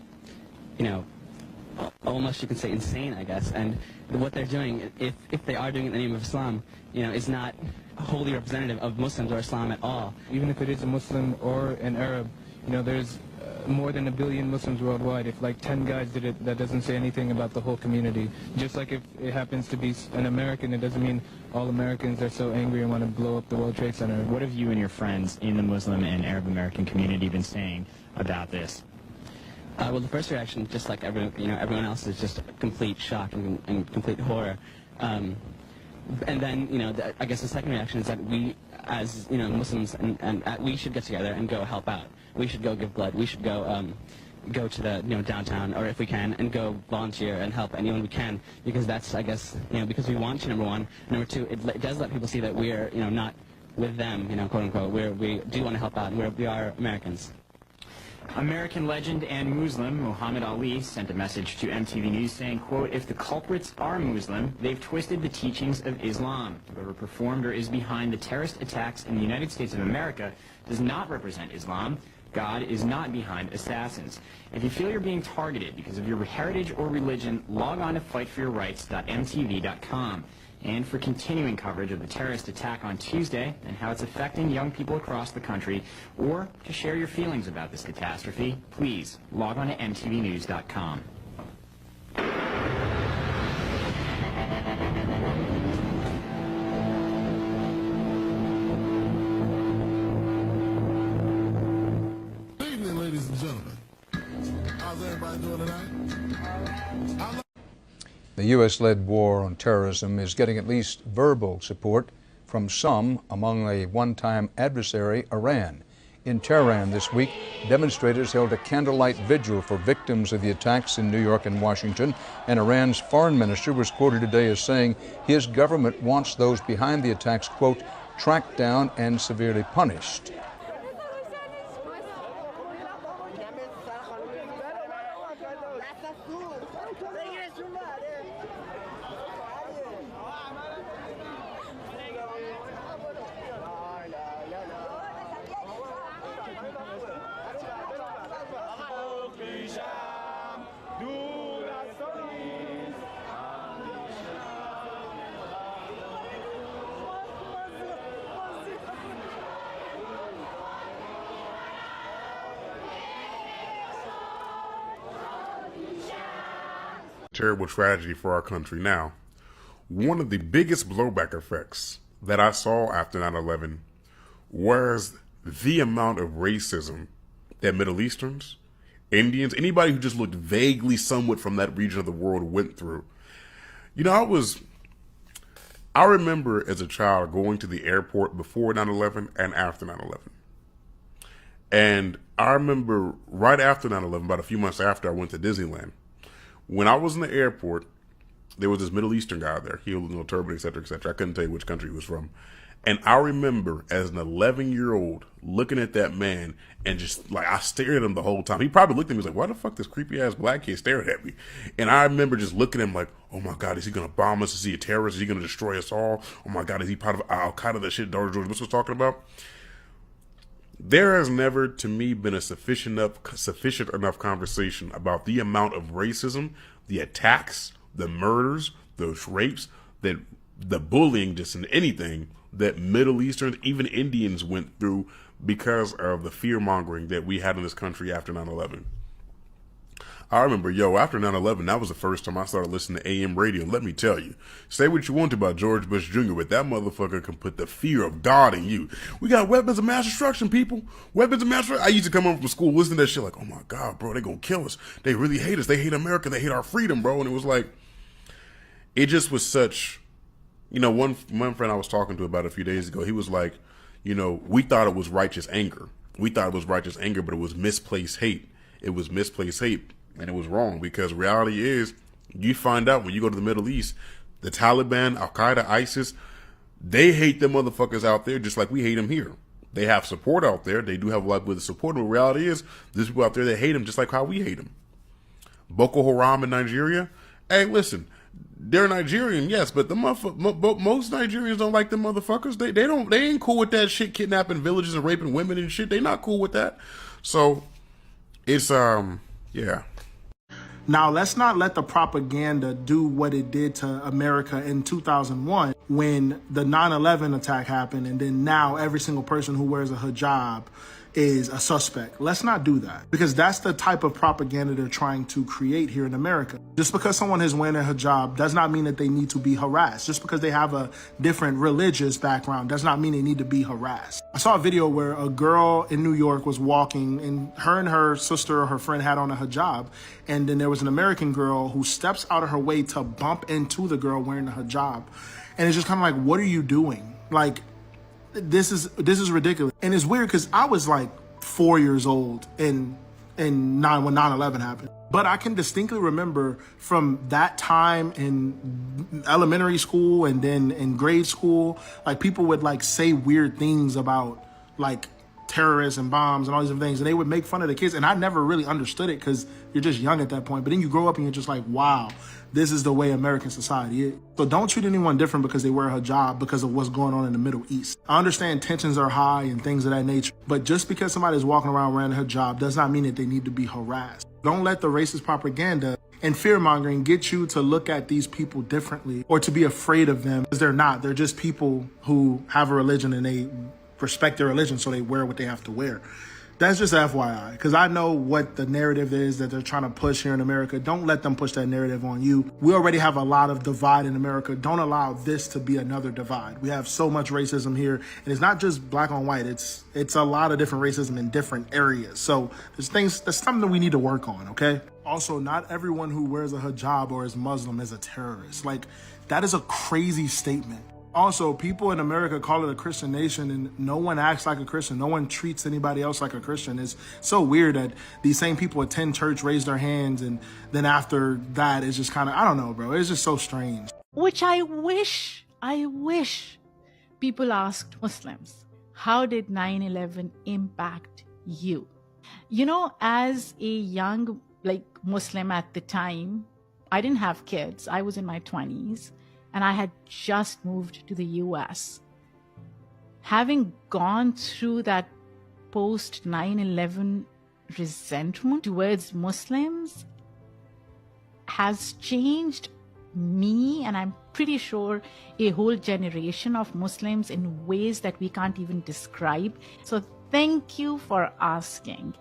almost you can say insane, I guess. And what they're doing, if they are doing it in the name of Islam, is not wholly representative of Muslims or Islam at all. Even if it is a Muslim or an Arab, there's more than 1 billion Muslims worldwide. If like 10 guys did it, that doesn't say anything about the whole community. Just like if it happens to be an American, it doesn't mean all Americans are so angry and want to blow up the World Trade Center. What have you and your friends in the Muslim and Arab American community been saying about this? Well, the first reaction, just like everyone else, is just complete shock and complete horror. And then, I guess the second reaction is that we, as Muslims, and we should get together and go help out. We should go give blood. We should go go to the downtown, or if we can, and go volunteer and help anyone we can, because that's, I guess, because we want to, number one. Number two, it does let people see that we're not with them, quote unquote. We do want to help out, and we are Americans. American legend and Muslim Muhammad Ali sent a message to MTV News saying, quote, if the culprits are Muslim, they've twisted the teachings of Islam. Whoever performed or is behind the terrorist attacks in the United States of America does not represent Islam. God is not behind assassins. If you feel you're being targeted because of your heritage or religion, log on to fightforyourrights.mtv.com. And for continuing coverage of the terrorist attack on Tuesday and how it's affecting young people across the country, or to share your feelings about this catastrophe, please log on to mtvnews.com. Good evening, ladies and gentlemen. How's everybody doing tonight? The U.S.-led war on terrorism is getting at least verbal support from some among a one-time adversary, Iran. In Tehran this week, demonstrators held a candlelight vigil for victims of the attacks in New York and Washington, and Iran's foreign minister was quoted today as saying his government wants those behind the attacks, quote, tracked down and severely punished. Terrible tragedy for our country. Now, one of the biggest blowback effects that I saw after 9/11 was the amount of racism that Middle Easterns, Indians, anybody who just looked vaguely somewhat from that region of the world went through. You know, I remember as a child going to the airport before 9/11 and after 9/11. And I remember right after 9/11, about a few months after, I went to Disneyland. When I was in the airport, there was this Middle Eastern guy there. He was a turban, et cetera, et cetera. I couldn't tell you which country he was from. And I remember as an 11-year-old looking at that man and just like, I stared at him the whole time. He probably looked at me and was like, why the fuck this creepy ass black kid staring at me? And I remember just looking at him like, oh my God, is he going to bomb us? Is he a terrorist? Is he going to destroy us all? Oh my God, is he part of Al-Qaeda, that shit George Bush was talking about? There has never, to me, been a sufficient enough conversation about the amount of racism, the attacks, the murders, those rapes, that the bullying, just in anything that Middle Easterns, even Indians went through because of the fear mongering that we had in this country after 9/11. I remember, after 9/11, that was the first time I started listening to AM radio. And let me tell you, say what you want about George Bush Jr., but that motherfucker can put the fear of God in you. We got weapons of mass destruction, people. Weapons of mass destruction. I used to come home from school listening to that shit like, oh my God, bro, they gonna kill us. They really hate us. They hate America. They hate our freedom, bro. And it was like, it just was such, one friend I was talking to about a few days ago, he was like, we thought it was righteous anger. We thought it was righteous anger, but it was misplaced hate. It was misplaced hate. And it was wrong, because reality is, you find out when you go to the Middle East, the Taliban, Al-Qaeda, ISIS, they hate them motherfuckers out there just like we hate them here. They have support out there. They do have a lot of support. But the reality is, there's people out there that hate them just like how we hate them. Boko Haram in Nigeria. Hey, listen, they're Nigerian, yes, but most Nigerians don't like them motherfuckers. They ain't cool with that shit, kidnapping villages and raping women and shit. They not cool with that. So it's yeah. Now, let's not let the propaganda do what it did to America in 2001 when the 9/11 attack happened, and then now every single person who wears a hijab is a suspect. Let's not do that, because that's the type of propaganda they're trying to create here in America. Just because someone is wearing a hijab does not mean that they need to be harassed. Just because they have a different religious background does not mean they need to be harassed. I saw a video where a girl in New York was walking, and her sister or her friend had on a hijab, and then there was an American girl who steps out of her way to bump into the girl wearing the hijab. And it's just kind of like, what are you doing? Like, this is ridiculous. And it's weird because I was like 4 years old when 9/11 happened. But I can distinctly remember from that time in elementary school and then in grade school, like people would like say weird things about like terrorists and bombs and all these different things, and they would make fun of the kids. And I never really understood it because you're just young at that point. But then you grow up and you're just like, wow, this is the way American society is. So don't treat anyone different because they wear a hijab because of what's going on in the Middle East. I understand tensions are high and things of that nature, but just because somebody's walking around wearing a hijab does not mean that they need to be harassed. Don't let the racist propaganda and fear-mongering get you to look at these people differently or to be afraid of them, because they're not. They're just people who have a religion and they respect their religion, so they wear what they have to wear. That's just FYI, because I know what the narrative is that they're trying to push here in America. Don't let them push that narrative on you. We already have a lot of divide in America. Don't allow this to be another divide. We have so much racism here, and it's not just black on white. It's a lot of different racism in different areas. So that's something we need to work on, okay? Also, not everyone who wears a hijab or is Muslim is a terrorist. Like, that is a crazy statement. Also, people in America call it a Christian nation, and no one acts like a Christian. No one treats anybody else like a Christian. It's so weird that these same people attend church, raise their hands, and then after that, it's just kind of, I don't know, bro. It's just so strange. Which I wish people asked Muslims, how did 9/11 impact you? You know, as a young, Muslim at the time, I didn't have kids. I was in my 20s. And I had just moved to the US. Having gone through that post 9/11 resentment towards Muslims has changed me, and I'm pretty sure a whole generation of Muslims in ways that we can't even describe. So thank you for asking.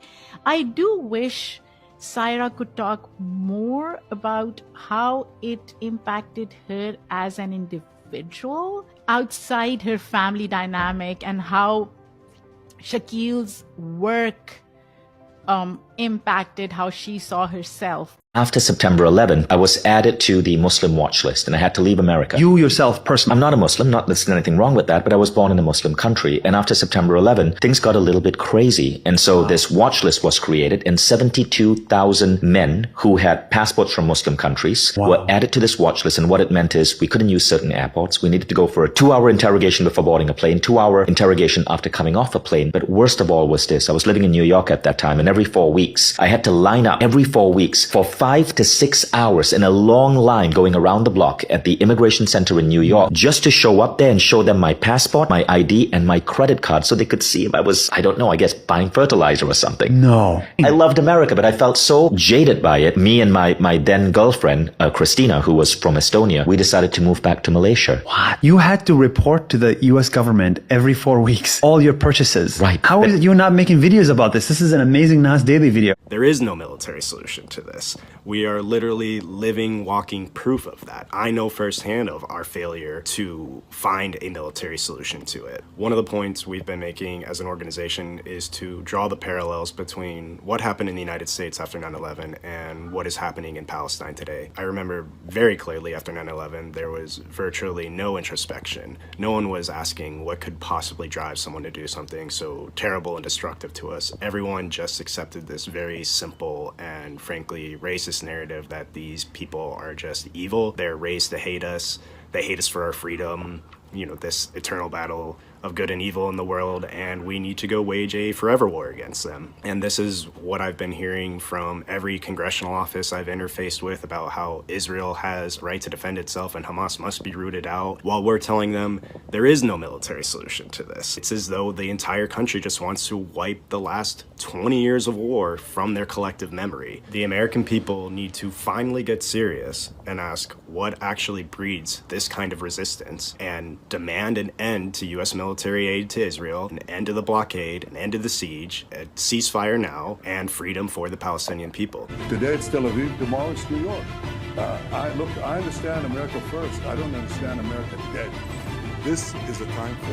I do wish Saira could talk more about how it impacted her as an individual outside her family dynamic, and how Shakil's work impacted how she saw herself. After September 11, I was added to the Muslim watch list and I had to leave America. You yourself personally? I'm not a Muslim, not that there's anything wrong with that, but I was born in a Muslim country. And after September 11, things got a little bit crazy. And so this watch list was created, and 72,000 men who had passports from Muslim countries were added to this watch list. And what it meant is we couldn't use certain airports. We needed to go for a 2-hour interrogation before boarding a plane, 2-hour interrogation after coming off a plane. But worst of all was this. I was living in New York at that time, and every 4 weeks, I had to line up every 4 weeks for 5 to 6 hours in a long line going around the block at the immigration center in New York just to show up there and show them my passport, my ID, and my credit card so they could see if I was, I don't know, I guess buying fertilizer or something. No. I loved America, but I felt so jaded by it. Me and my then girlfriend, Christina, who was from Estonia, we decided to move back to Malaysia. What? You had to report to the US government every 4 weeks, all your purchases. Right. How is it you're not making videos about this? This is an amazing Nas Daily video. There is no military solution to this. We are literally living, walking proof of that. I know firsthand of our failure to find a military solution to it. One of the points we've been making as an organization is to draw the parallels between what happened in the United States after 9/11 and what is happening in Palestine today. I remember very clearly after 9/11, there was virtually no introspection. No one was asking what could possibly drive someone to do something so terrible and destructive to us. Everyone just accepted this very simple and frankly racist narrative that these people are just evil. They're raised to hate us. They hate us for our freedom. You know, this eternal battle of good and evil in the world, and we need to go wage a forever war against them. And this is what I've been hearing from every congressional office I've interfaced with about how Israel has a right to defend itself and Hamas must be rooted out, while we're telling them there is no military solution to this. It's as though the entire country just wants to wipe the last 20 years of war from their collective memory. The American people need to finally get serious and ask what actually breeds this kind of resistance and demand an end to U.S. military aid to Israel, an end to the blockade, an end to the siege, a ceasefire now, and freedom for the Palestinian people. Today it's Tel Aviv, tomorrow it's New York. I understand America first. I don't understand America dead. This is a time for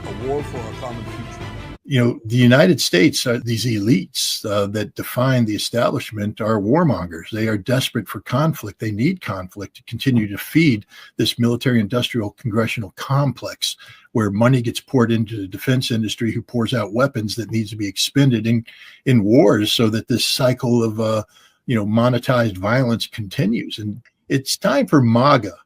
a war for our common future. You know, the United States, these elites that define the establishment are warmongers. They are desperate for conflict. They need conflict to continue to feed this military-industrial congressional complex where money gets poured into the defense industry, who pours out weapons that needs to be expended in wars so that this cycle of, monetized violence continues. And it's time for MAGA,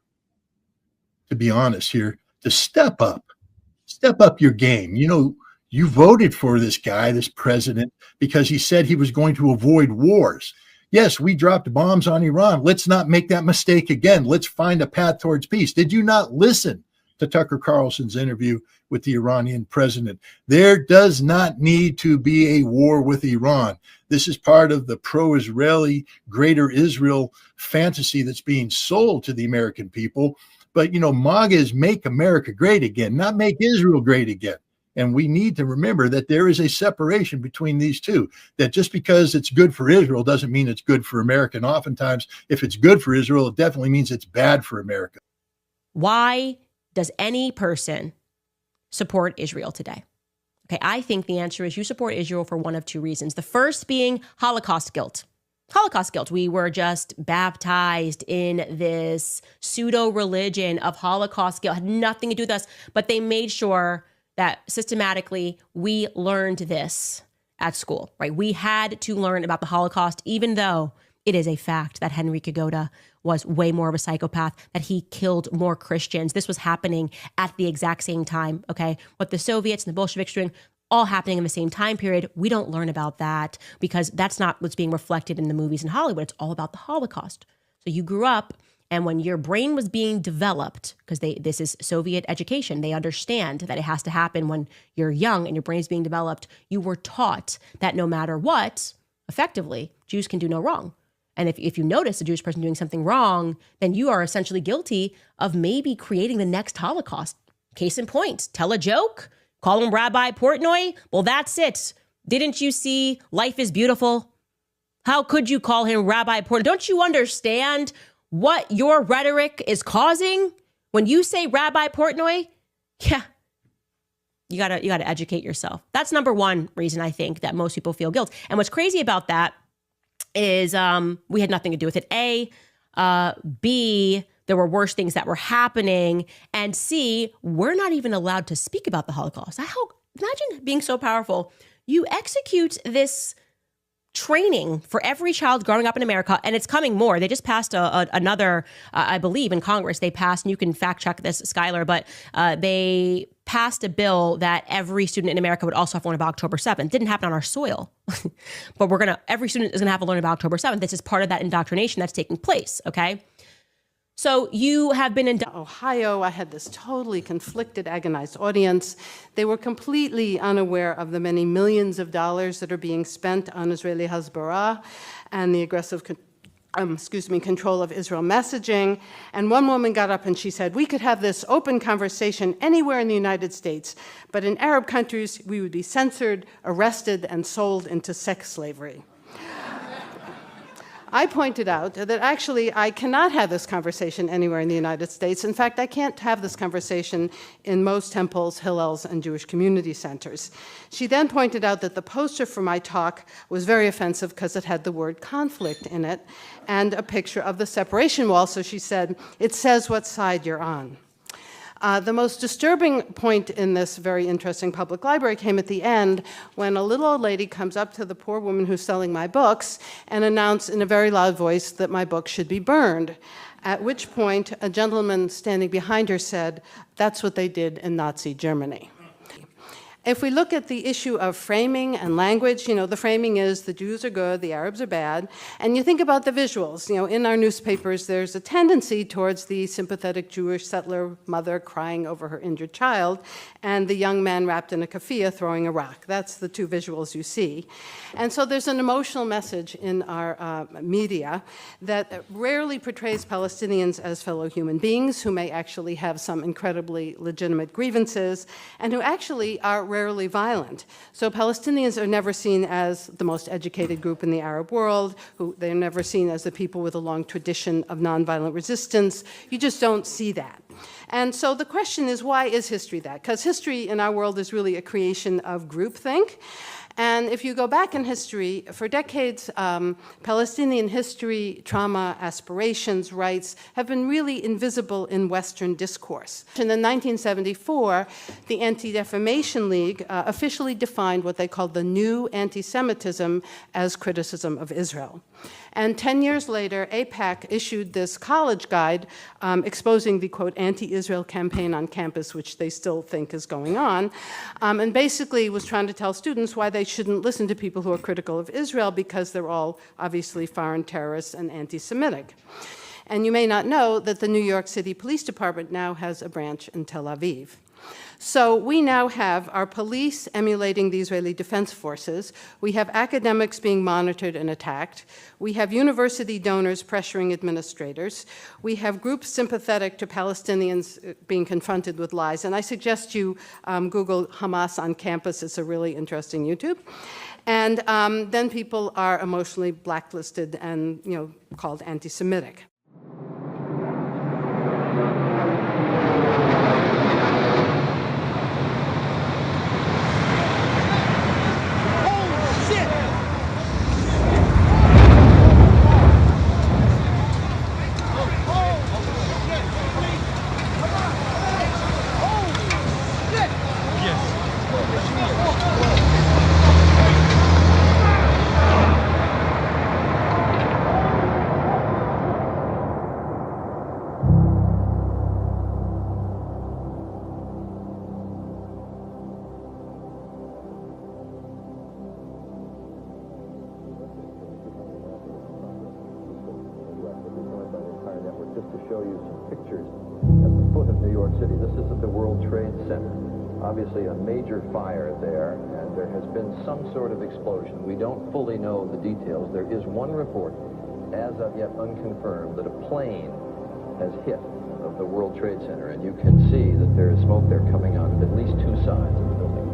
to be honest here, to step up your game. You know, You voted for this guy, this president, because he said he was going to avoid wars. Yes, we dropped bombs on Iran. Let's not make that mistake again. Let's find a path towards peace. Did you not listen to Tucker Carlson's interview with the Iranian president? There does not need to be a war with Iran. This is part of the pro-Israeli greater Israel fantasy that's being sold to the American people. But, you know, MAGA is make America great again, not make Israel great again. And we need to remember that there is a separation between these two, that just because it's good for Israel doesn't mean it's good for America. And oftentimes, if it's good for Israel, it definitely means it's bad for America. Why does any person support Israel today? Okay, I think the answer is you support Israel for one of two reasons. The first being Holocaust guilt. Holocaust guilt. We were just baptized in this pseudo-religion of Holocaust guilt. It had nothing to do with us, but they made sure that systematically we learned this at school, right? We had to learn about the Holocaust, even though it is a fact that Henry Kagoda was way more of a psychopath, that he killed more Christians. This was happening at the exact same time, okay? What the Soviets and the Bolsheviks were doing, all happening in the same time period. We don't learn about that because that's not what's being reflected in the movies in Hollywood. It's all about the Holocaust. So you grew up, and when your brain was being developed, because this is Soviet education, they understand that it has to happen when you're young and your brain's being developed. You were taught that no matter what, effectively, Jews can do no wrong. And if you notice a Jewish person doing something wrong, then you are essentially guilty of maybe creating the next Holocaust. Case in point, tell a joke, call him Rabbi Portnoy. Well, that's it. Didn't you see Life is Beautiful? How could you call him Rabbi Portnoy? Don't you understand what your rhetoric is causing when you say Rabbi Portnoy? Yeah, you gotta educate yourself. That's number one reason I think that most people feel guilt. And what's crazy about that is we had nothing to do with it. A, B, there were worse things that were happening, and C, we're not even allowed to speak about the Holocaust. Imagine being so powerful. You execute this training for every child growing up in America, and it's coming more. They just passed another, I believe, in Congress. They passed, and you can fact check this, Skylar, but they passed a bill that every student in America would also have to learn about October 7th. Didn't happen on our soil, but every student is gonna have to learn about October 7th. This is part of that indoctrination that's taking place, okay? So you have been in Ohio. I had this totally conflicted, agonized audience. They were completely unaware of the many millions of dollars that are being spent on Israeli Hasbara and the aggressive control of Israel messaging. And one woman got up and she said, we could have this open conversation anywhere in the United States, but in Arab countries, we would be censored, arrested, and sold into sex slavery. I pointed out that actually I cannot have this conversation anywhere in the United States. In fact, I can't have this conversation in most temples, hillels, and Jewish community centers. She then pointed out that the poster for my talk was very offensive because it had the word conflict in it and a picture of the separation wall. So she said, it says what side you're on. The most disturbing point in this very interesting public library came at the end when a little old lady comes up to the poor woman who's selling my books and announced in a very loud voice that my book should be burned, at which point a gentleman standing behind her said, that's what they did in Nazi Germany. If we look at the issue of framing and language, the framing is the Jews are good, the Arabs are bad. And you think about the visuals. In our newspapers, there's a tendency towards the sympathetic Jewish settler mother crying over her injured child and the young man wrapped in a keffiyeh throwing a rock. That's the two visuals you see. And so there's an emotional message in our media that rarely portrays Palestinians as fellow human beings who may actually have some incredibly legitimate grievances and who actually are rarely violent. So Palestinians are never seen as the most educated group in the Arab world, they're never seen as the people with a long tradition of nonviolent resistance. You just don't see that. And so the question is, why is history that? Because history in our world is really a creation of groupthink. And if you go back in history, for decades, Palestinian history, trauma, aspirations, rights have been really invisible in Western discourse. And in 1974, the Anti-Defamation League officially defined what they called the new anti-Semitism as criticism of Israel. And 10 years later, AIPAC issued this college guide exposing the, quote, anti-Israel campaign on campus, which they still think is going on, and basically was trying to tell students why they shouldn't listen to people who are critical of Israel because they're all obviously foreign terrorists and anti-Semitic. And you may not know that the New York City Police Department now has a branch in Tel Aviv. So we now have our police emulating the Israeli Defense Forces. We have academics being monitored and attacked. We have university donors pressuring administrators. We have groups sympathetic to Palestinians being confronted with lies. And I suggest you Google Hamas on campus. It's a really interesting YouTube. And then people are emotionally blacklisted and, called anti-Semitic. Just to show you some pictures at the foot of New York City. This is at the World Trade Center. Obviously a major fire there, and there has been some sort of explosion. We don't fully know the details. There is one report, as of yet unconfirmed, that a plane has hit of the World Trade Center, and you can see that there is smoke there coming out of at least two sides of the building.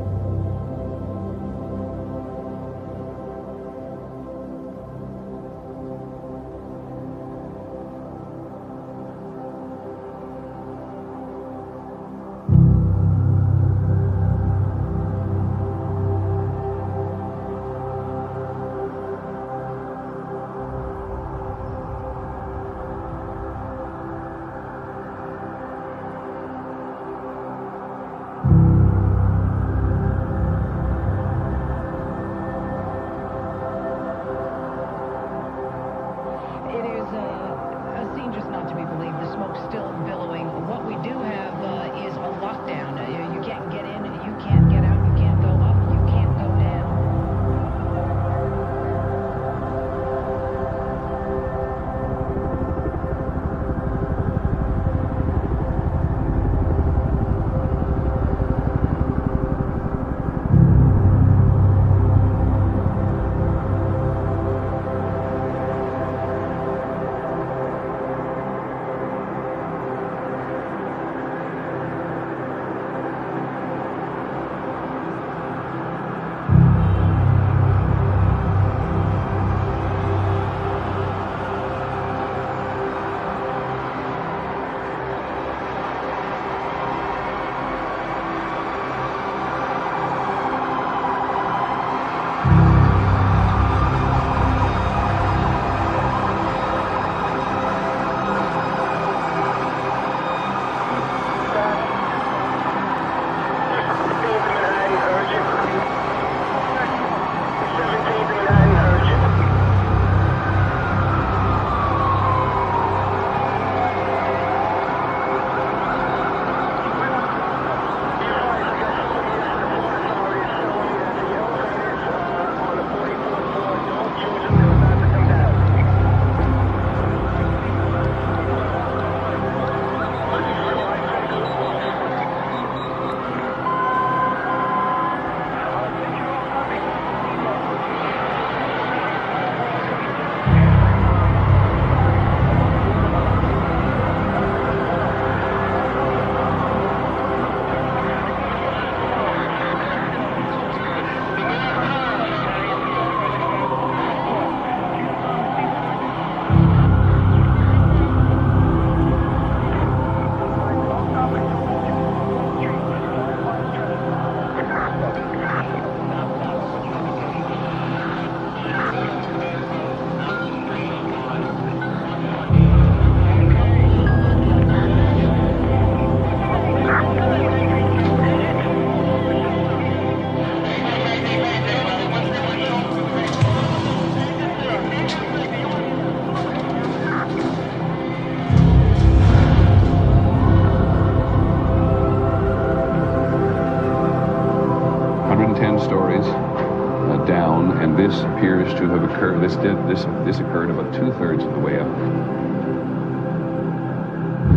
This appears to have occurred, this occurred about 2/3 of the way up.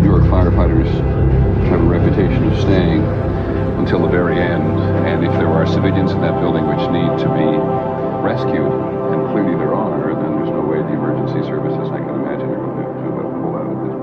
New York firefighters have a reputation of staying until the very end, and if there are civilians in that building which need to be rescued, and clearly there are, then there's no way the emergency services, I can imagine, are going to pull out of this.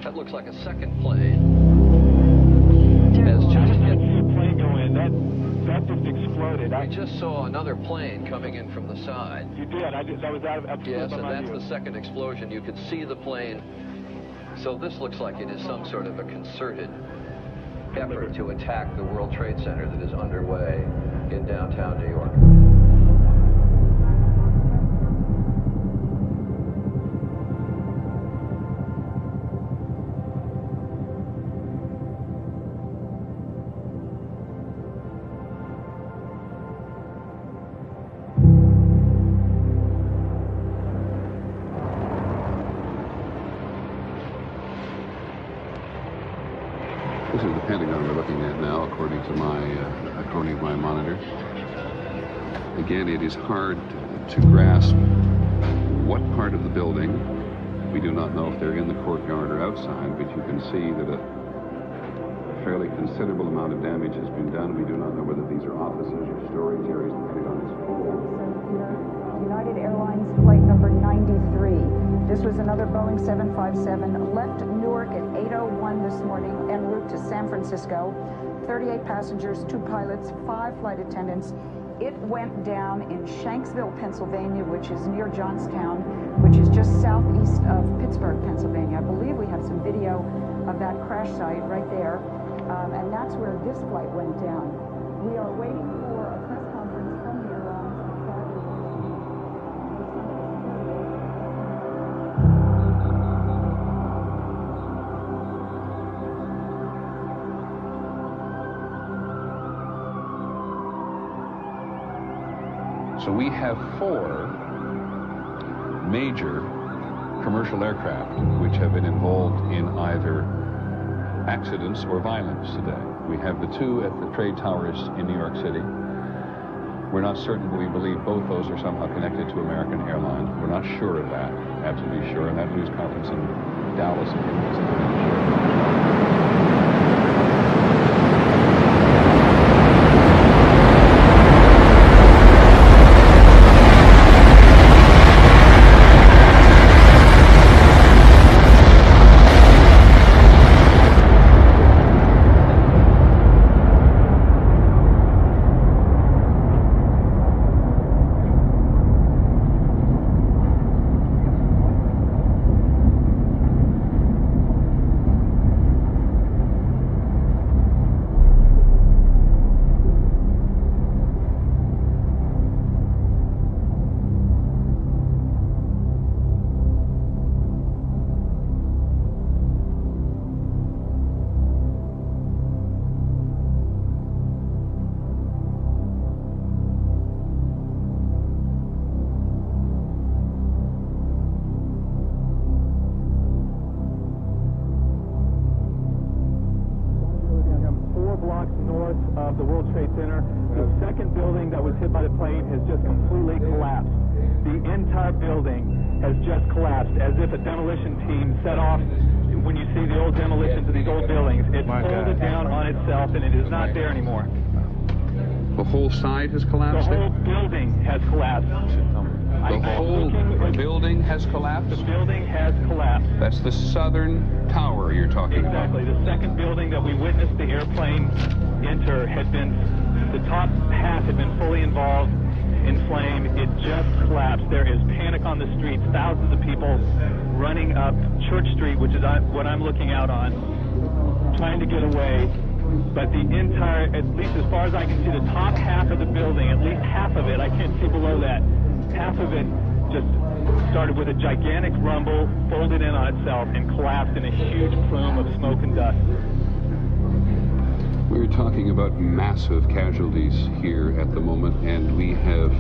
That looks like a second plane. Has just hit. Plane go in. That just exploded. I just saw another plane coming in from the side. You did. That was out of Yes, and that's the second explosion. You could see the plane. So this looks like it is some sort of a concerted effort to attack the World Trade Center that is underway in downtown New York. This is the Pentagon we're looking at now, according to my monitor. Again, it is hard to grasp what part of the building. We do not know if they're in the courtyard or outside, but you can see that a fairly considerable amount of damage has been done. We do not know whether these are offices or storage areas. The Pentagon is full. United Airlines flight number 93. This was another Boeing 757, left Newark at 8:01 this morning en route to San Francisco. 38 passengers, 2 pilots, 5 flight attendants. It went down in Shanksville, Pennsylvania, which is near Johnstown, which is just southeast of Pittsburgh, Pennsylvania. I believe we have some video of that crash site right there, and that's where this flight went down. We are waiting for a press conference from the airline So we have 4 major commercial aircraft which have been involved in either accidents or violence today. We have the 2 at the trade towers in New York City. We're not certain, but we believe both those are somehow connected to American Airlines. We're not sure of that, absolutely sure, and that news conference in Dallas isn't really sure. Of the World Trade Center. The second building that was hit by the plane has just completely collapsed. The entire building has just collapsed, as if a demolition team set off. When you see the old demolitions of these old buildings, it folded down on itself, and it is not there anymore. The whole side has collapsed? The whole building has collapsed. The whole building has collapsed? The building has collapsed. That's the southern tower you're talking about. Exactly. The second building that we witnessed the airplane enter had been, the top half had been fully involved in flame. It just collapsed. There is panic on the streets. Thousands of people running up Church Street, which is what I'm looking out on, trying to get away. But the entire, at least as far as I can see, the top half of the building, at least half of it, I can't see below that, half of it just started with a gigantic rumble, folded in on itself, and collapsed in a huge plume of smoke and dust. We're talking about massive casualties here at the moment, and we have,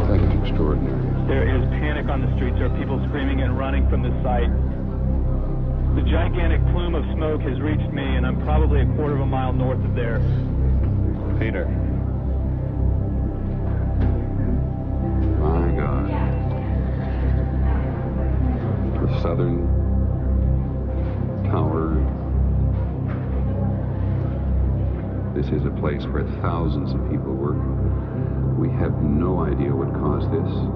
that is extraordinary. There is panic on the streets. There are people screaming and running from the site. The gigantic plume of smoke has reached me, and I'm probably a quarter of a mile north of there. Peter. My God. The southern tower. This is a place where thousands of people work. We have no idea what caused this.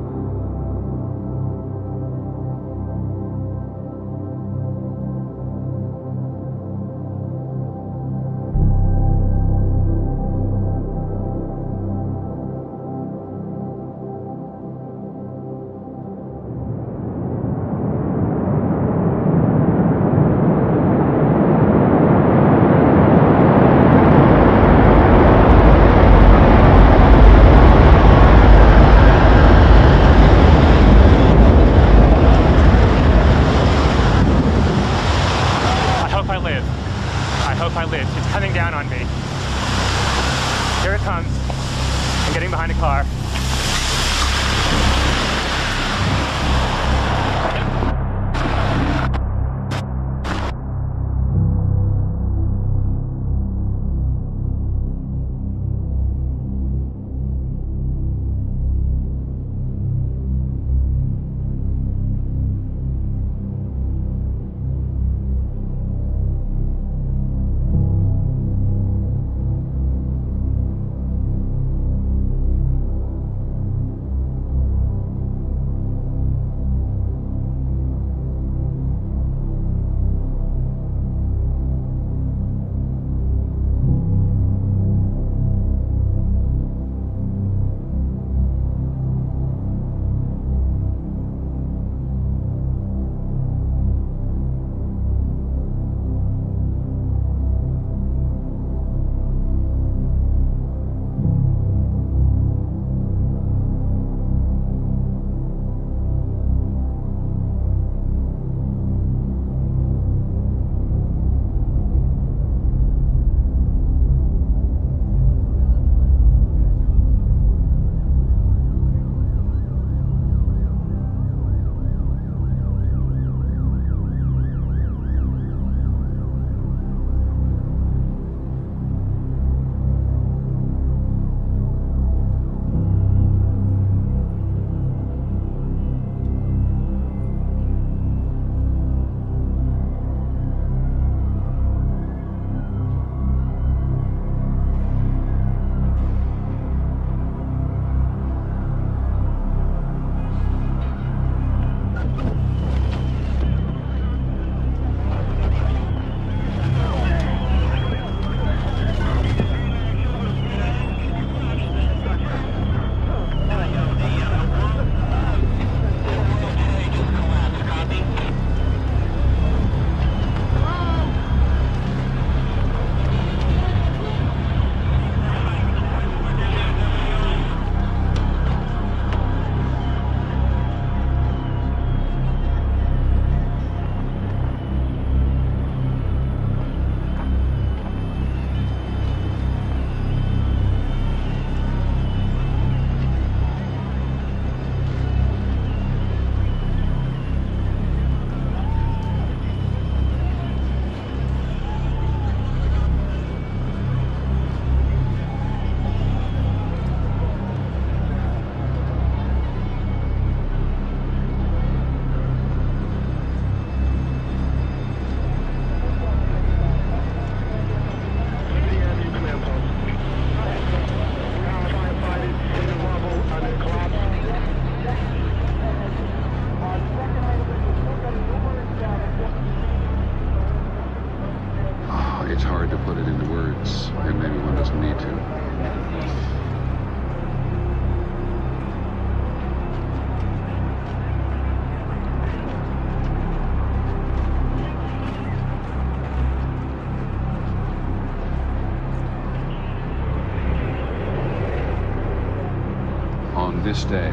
this day,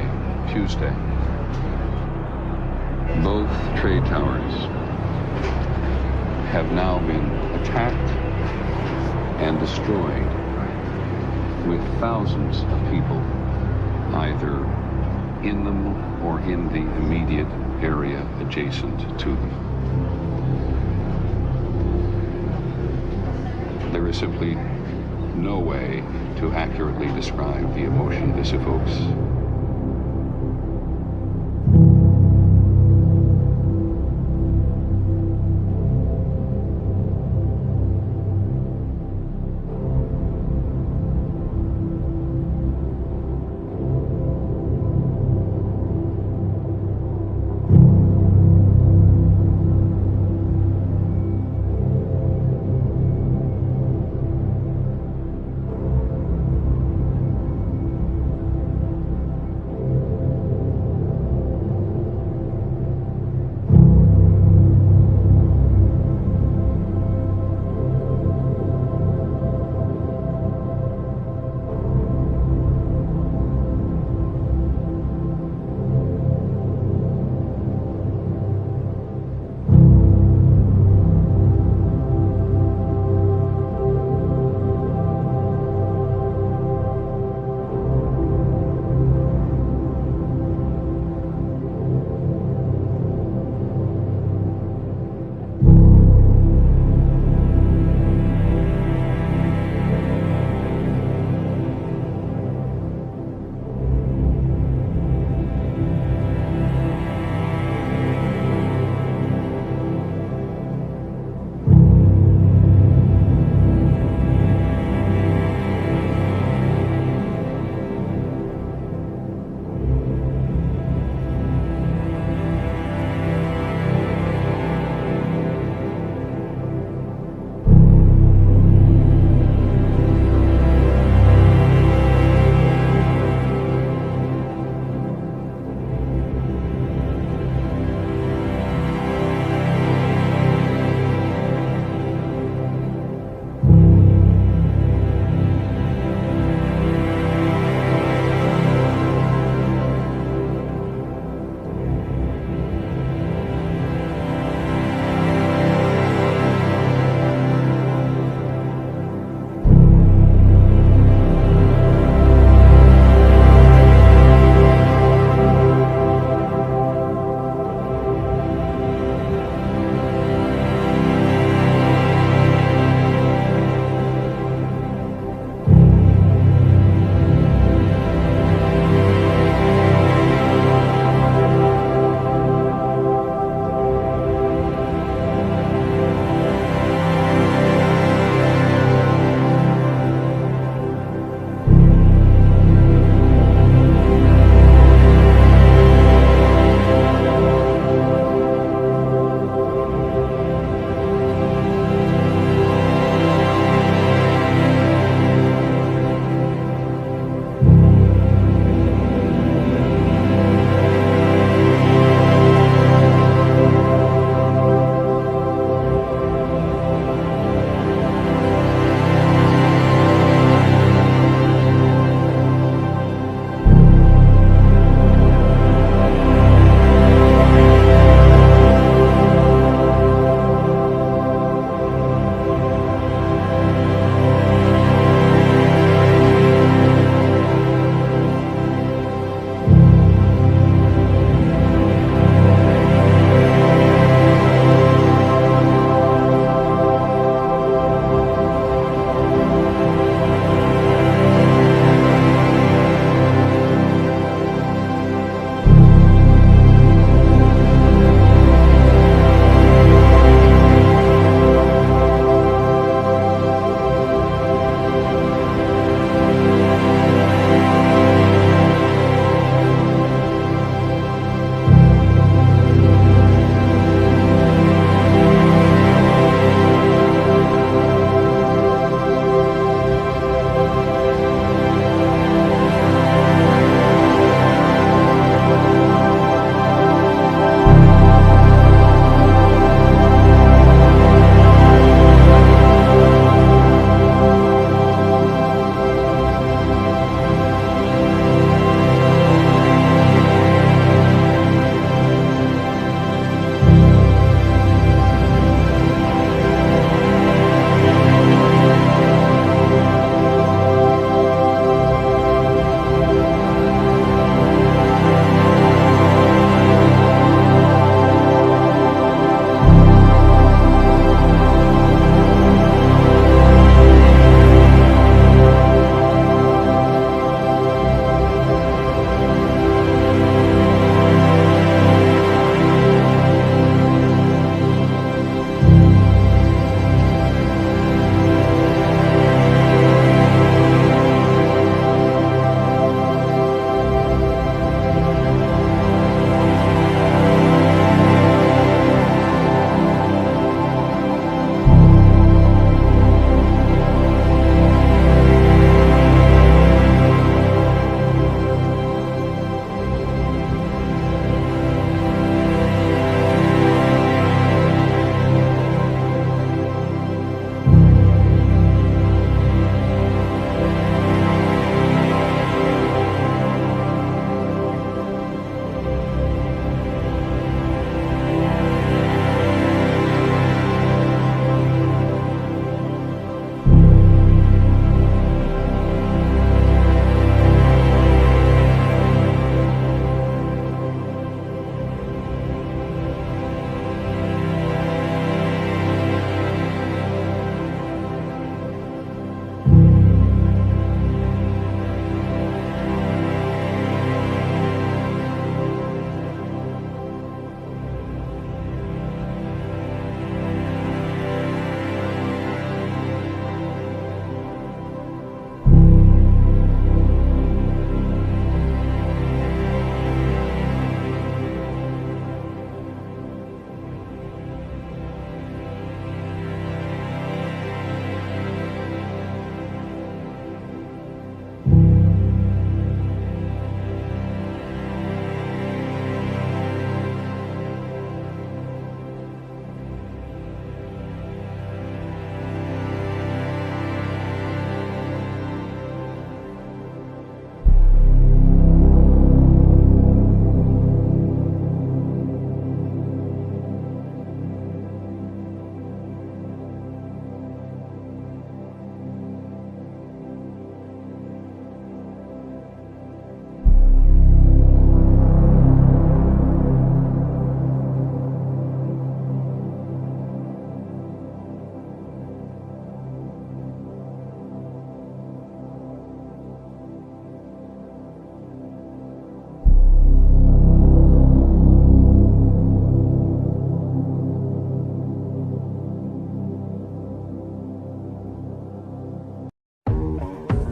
Tuesday, both trade towers have now been attacked and destroyed, with thousands of people either in them or in the immediate area adjacent to them. There is simply no way to accurately describe the emotion this evokes.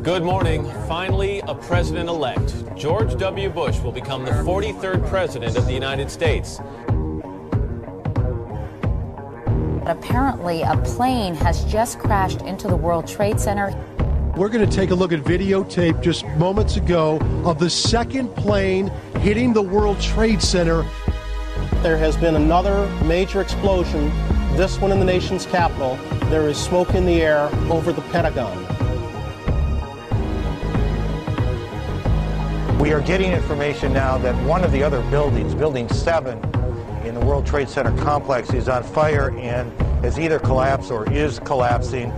Good morning. Finally, a president-elect. George W. Bush will become the 43rd president of the United States. Apparently, a plane has just crashed into the World Trade Center. We're going to take a look at videotape just moments ago of the second plane hitting the World Trade Center. There has been another major explosion, this one in the nation's capital. There is smoke in the air over the Pentagon. We are getting information now that one of the other buildings, Building 7 in the World Trade Center complex, is on fire and has either collapsed or is collapsing.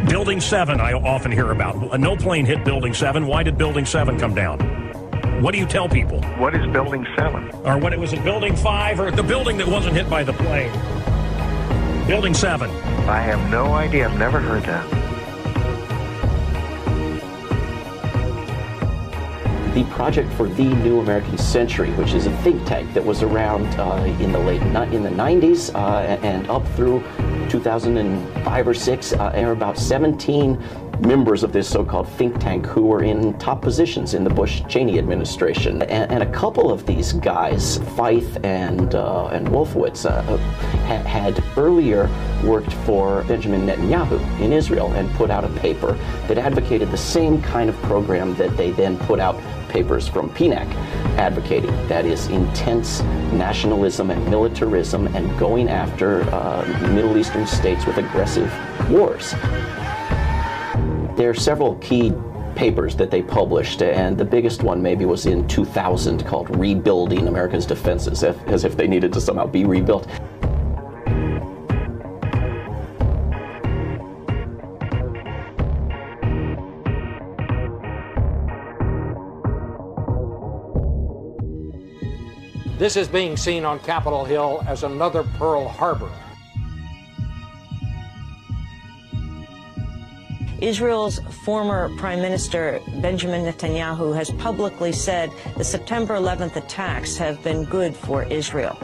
Building 7, I often hear about. No plane hit Building 7. Why did Building 7 come down? What do you tell people? What is Building 7? Or what, it was it Building 5 or the building that wasn't hit by the plane? Building 7. I have no idea. I've never heard that. The Project for the New American Century, which is a think tank that was around in the 90s and up through 2005 or 6, there are about 17 members of this so-called think tank who were in top positions in the Bush-Cheney administration. And a couple of these guys, Feith and Wolfowitz, had earlier worked for Benjamin Netanyahu in Israel and put out a paper that advocated the same kind of program that they then put out papers from PNAC advocating. That is intense nationalism and militarism and going after Middle Eastern states with aggressive wars. There are several key papers that they published, and the biggest one maybe was in 2000 called Rebuilding America's Defenses, as if they needed to somehow be rebuilt. This is being seen on Capitol Hill as another Pearl Harbor. Israel's former Prime Minister Benjamin Netanyahu has publicly said the September 11th attacks have been good for Israel.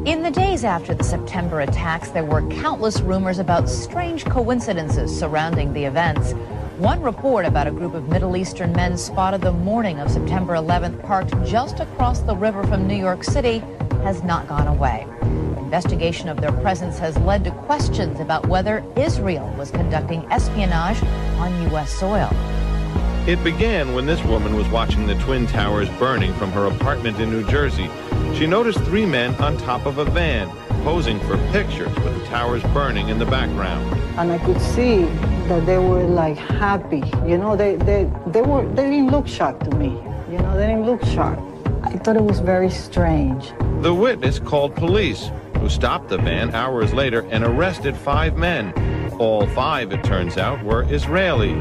In the days after the September attacks, there were countless rumors about strange coincidences surrounding the events. One report about a group of Middle Eastern men spotted the morning of September 11th parked just across the river from New York City has not gone away. Investigation of their presence has led to questions about whether Israel was conducting espionage on U.S. soil. It began when this woman was watching the Twin Towers burning from her apartment in New Jersey. She noticed 3 men on top of a van, posing for pictures with the towers burning in the background. And I could see that they were like happy. You know, they didn't look shocked to me. You know, they didn't look shocked. I thought it was very strange. The witness called police, who stopped the van hours later and arrested 5 men. All 5, it turns out, were Israeli.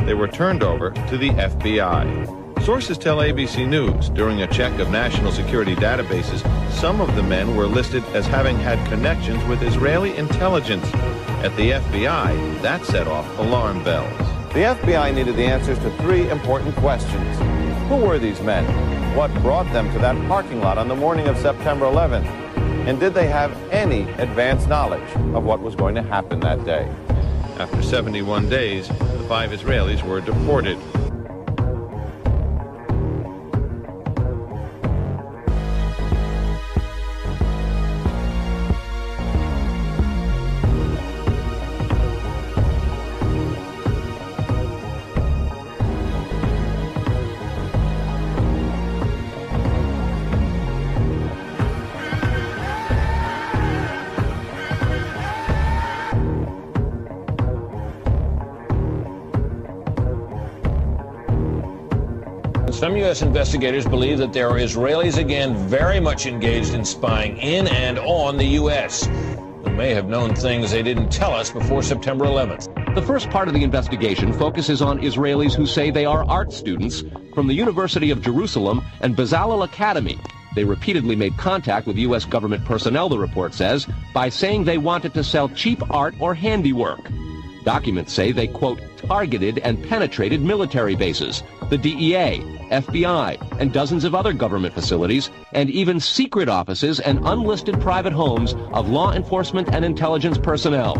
They were turned over to the FBI. Sources tell ABC News during a check of national security databases, some of the men were listed as having had connections with Israeli intelligence. At the FBI, that set off alarm bells. The FBI needed the answers to 3 important questions. Who were these men? What brought them to that parking lot on the morning of September 11th? And did they have any advance knowledge of what was going to happen that day? After 71 days, the 5 Israelis were deported. Some U.S. investigators believe that there are Israelis again very much engaged in spying in and on the U.S. who may have known things they didn't tell us before September 11th. The first part of the investigation focuses on Israelis who say they are art students from the University of Jerusalem and Bezalel Academy. They repeatedly made contact with U.S. government personnel, the report says, by saying they wanted to sell cheap art or handiwork. Documents say they, quote, targeted and penetrated military bases, the DEA, FBI, and dozens of other government facilities, and even secret offices and unlisted private homes of law enforcement and intelligence personnel.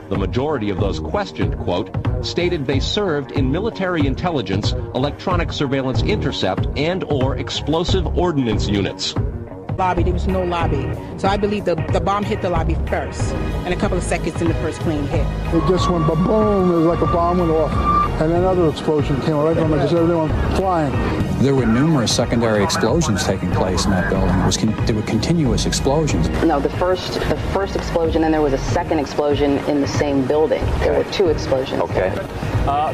The majority of those questioned, quote, stated they served in military intelligence, electronic surveillance intercept, and/or explosive ordnance units. Lobby, there was no lobby. So I believe the bomb hit the lobby first, and a couple of seconds in the first plane hit. It just went boom, it was like a bomb went off, and another explosion came right from it, just everyone flying. There were numerous secondary explosions taking place in that building. There were continuous explosions. No, the first explosion, and there was a second explosion in the same building. There were two explosions. Okay.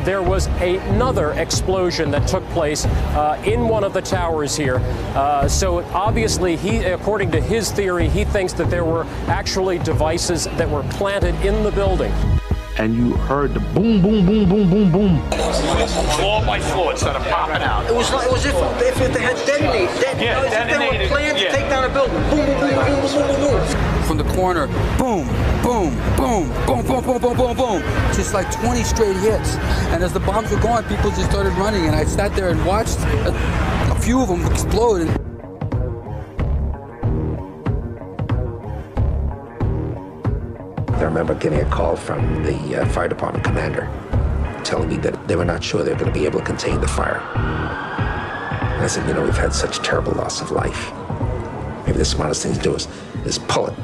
There was another explosion that took place in one of the towers here. So obviously, according to his theory, he thinks that there were actually devices that were planted in the building. And you heard the boom, boom, boom, boom, boom, boom. Floor by floor, it started popping out. It was like, it was if they had detonated. If they were planned to take down a building. Boom, boom, boom, boom, boom, boom, boom. From the corner, boom, boom, boom, boom, boom, boom, boom, boom, boom. Just like 20 straight hits. And as the bombs were going, people just started running. And I sat there and watched a few of them explode. I remember getting a call from the fire department commander telling me that they were not sure they were going to be able to contain the fire. And I said, you know, we've had such terrible loss of life. Maybe the smartest thing to do is pull it.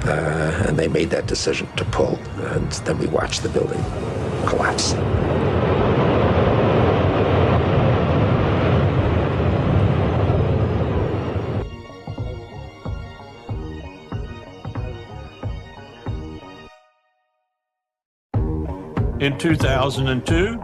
And they made that decision to pull, and then we watched the building collapse. In 2002,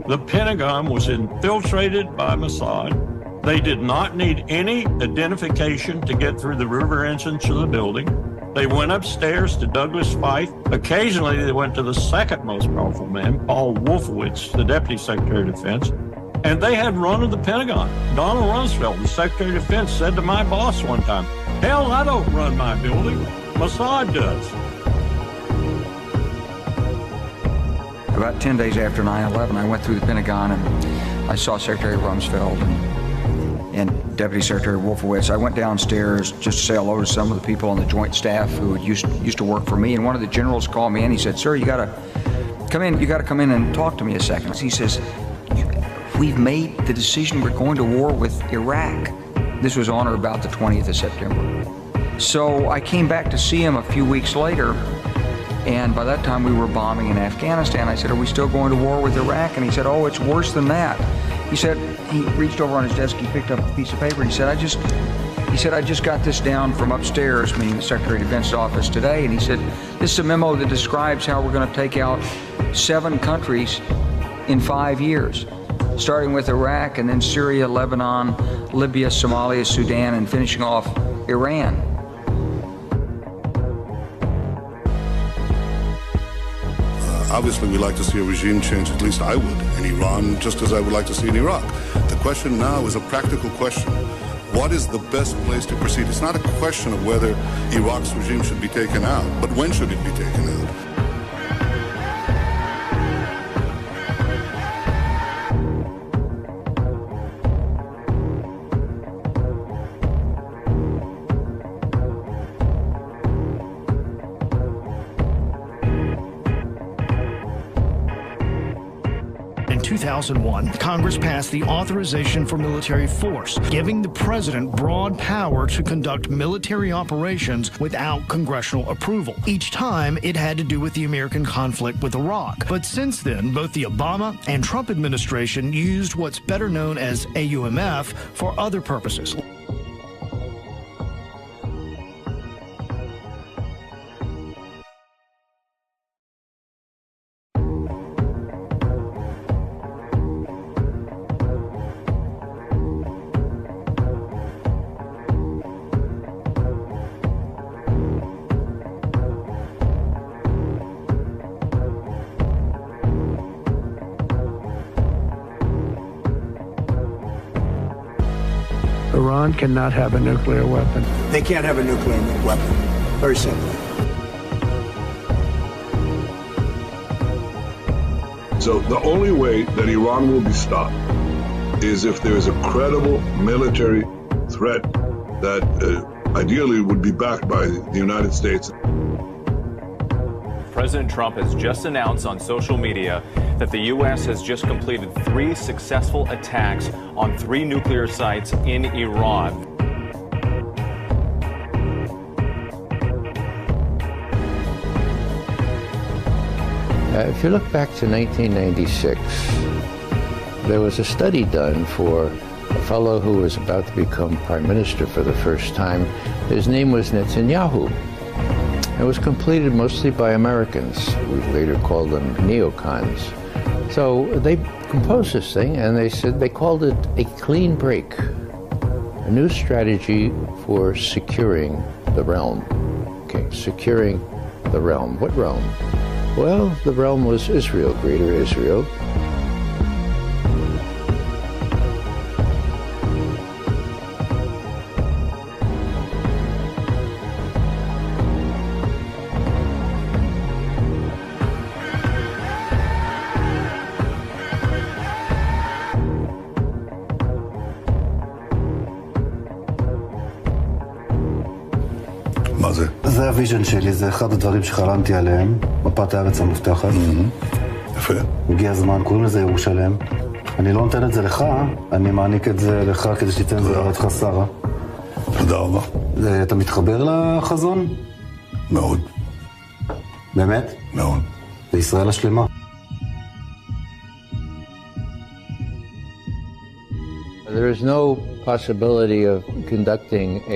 the Pentagon was infiltrated by Mossad. They did not need any identification to get through the river entrance of the building. They went upstairs to Douglas Feith. Occasionally, they went to the second most powerful man, Paul Wolfowitz, the Deputy Secretary of Defense, and they had run of the Pentagon. Donald Rumsfeld, the Secretary of Defense, said to my boss one time, "Hell, I don't run my building. Mossad does." About 10 days after 9/11, I went through the Pentagon and I saw Secretary Rumsfeld and Deputy Secretary Wolfowitz. I went downstairs just to say hello to some of the people on the joint staff who had used to work for me. And one of the generals called me in. He said, "Sir, you got to come in. You got to come in and talk to me a second." He says, "We've made the decision. We're going to war with Iraq." This was on or about the 20th of September. So I came back to see him a few weeks later. And by that time, we were bombing in Afghanistan. I said, "Are we still going to war with Iraq?" And he said, "Oh, it's worse than that." He said, he reached over on his desk, he picked up a piece of paper, and he said, I just got this down from upstairs, meaning the Secretary of Defense's office today, and he said, "This is a memo that describes how we're going to take out 7 countries in 5 years, starting with Iraq, and then Syria, Lebanon, Libya, Somalia, Sudan, and finishing off Iran." Obviously, we'd like to see a regime change, at least I would, in Iran, just as I would like to see in Iraq. The question now is a practical question. What is the best place to proceed? It's not a question of whether Iraq's regime should be taken out, but when should it be taken out? In 2001, Congress passed the Authorization for Military Force, giving the president broad power to conduct military operations without congressional approval. Each time, it had to do with the American conflict with Iraq. But since then, both the Obama and Trump administration used what's better known as AUMF for other purposes. Iran cannot have a nuclear weapon. They can't have a nuclear weapon. Very simple. So the only way that Iran will be stopped is if there is a credible military threat that ideally would be backed by the United States. President Trump has just announced on social media that the U.S. has just completed 3 successful attacks on 3 nuclear sites in Iran. If you look back to 1996, there was a study done for a fellow who was about to become prime minister for the first time. His name was Netanyahu. It was completed mostly by Americans. We later called them neocons. So they composed this thing, and they called it a clean break, a new strategy for securing the realm. Okay, securing the realm. What realm? Well, the realm was Israel, Greater Israel. מה זה? זה הוויז'ן שלי, זה אחד הדברים שחלמתי עליהם, מפת הארץ המובטחת. יפה. הגיע הזמן, קוראים לזה ירושלם. אני לא נותן את זה לך, אני מעניק את זה לך כדי שתיתן את זה לארצך שרה. תודה רבה. אתה מתחבר לחזון? מאוד. באמת? מאוד. לישראל השלמה. There is no possibility of conducting a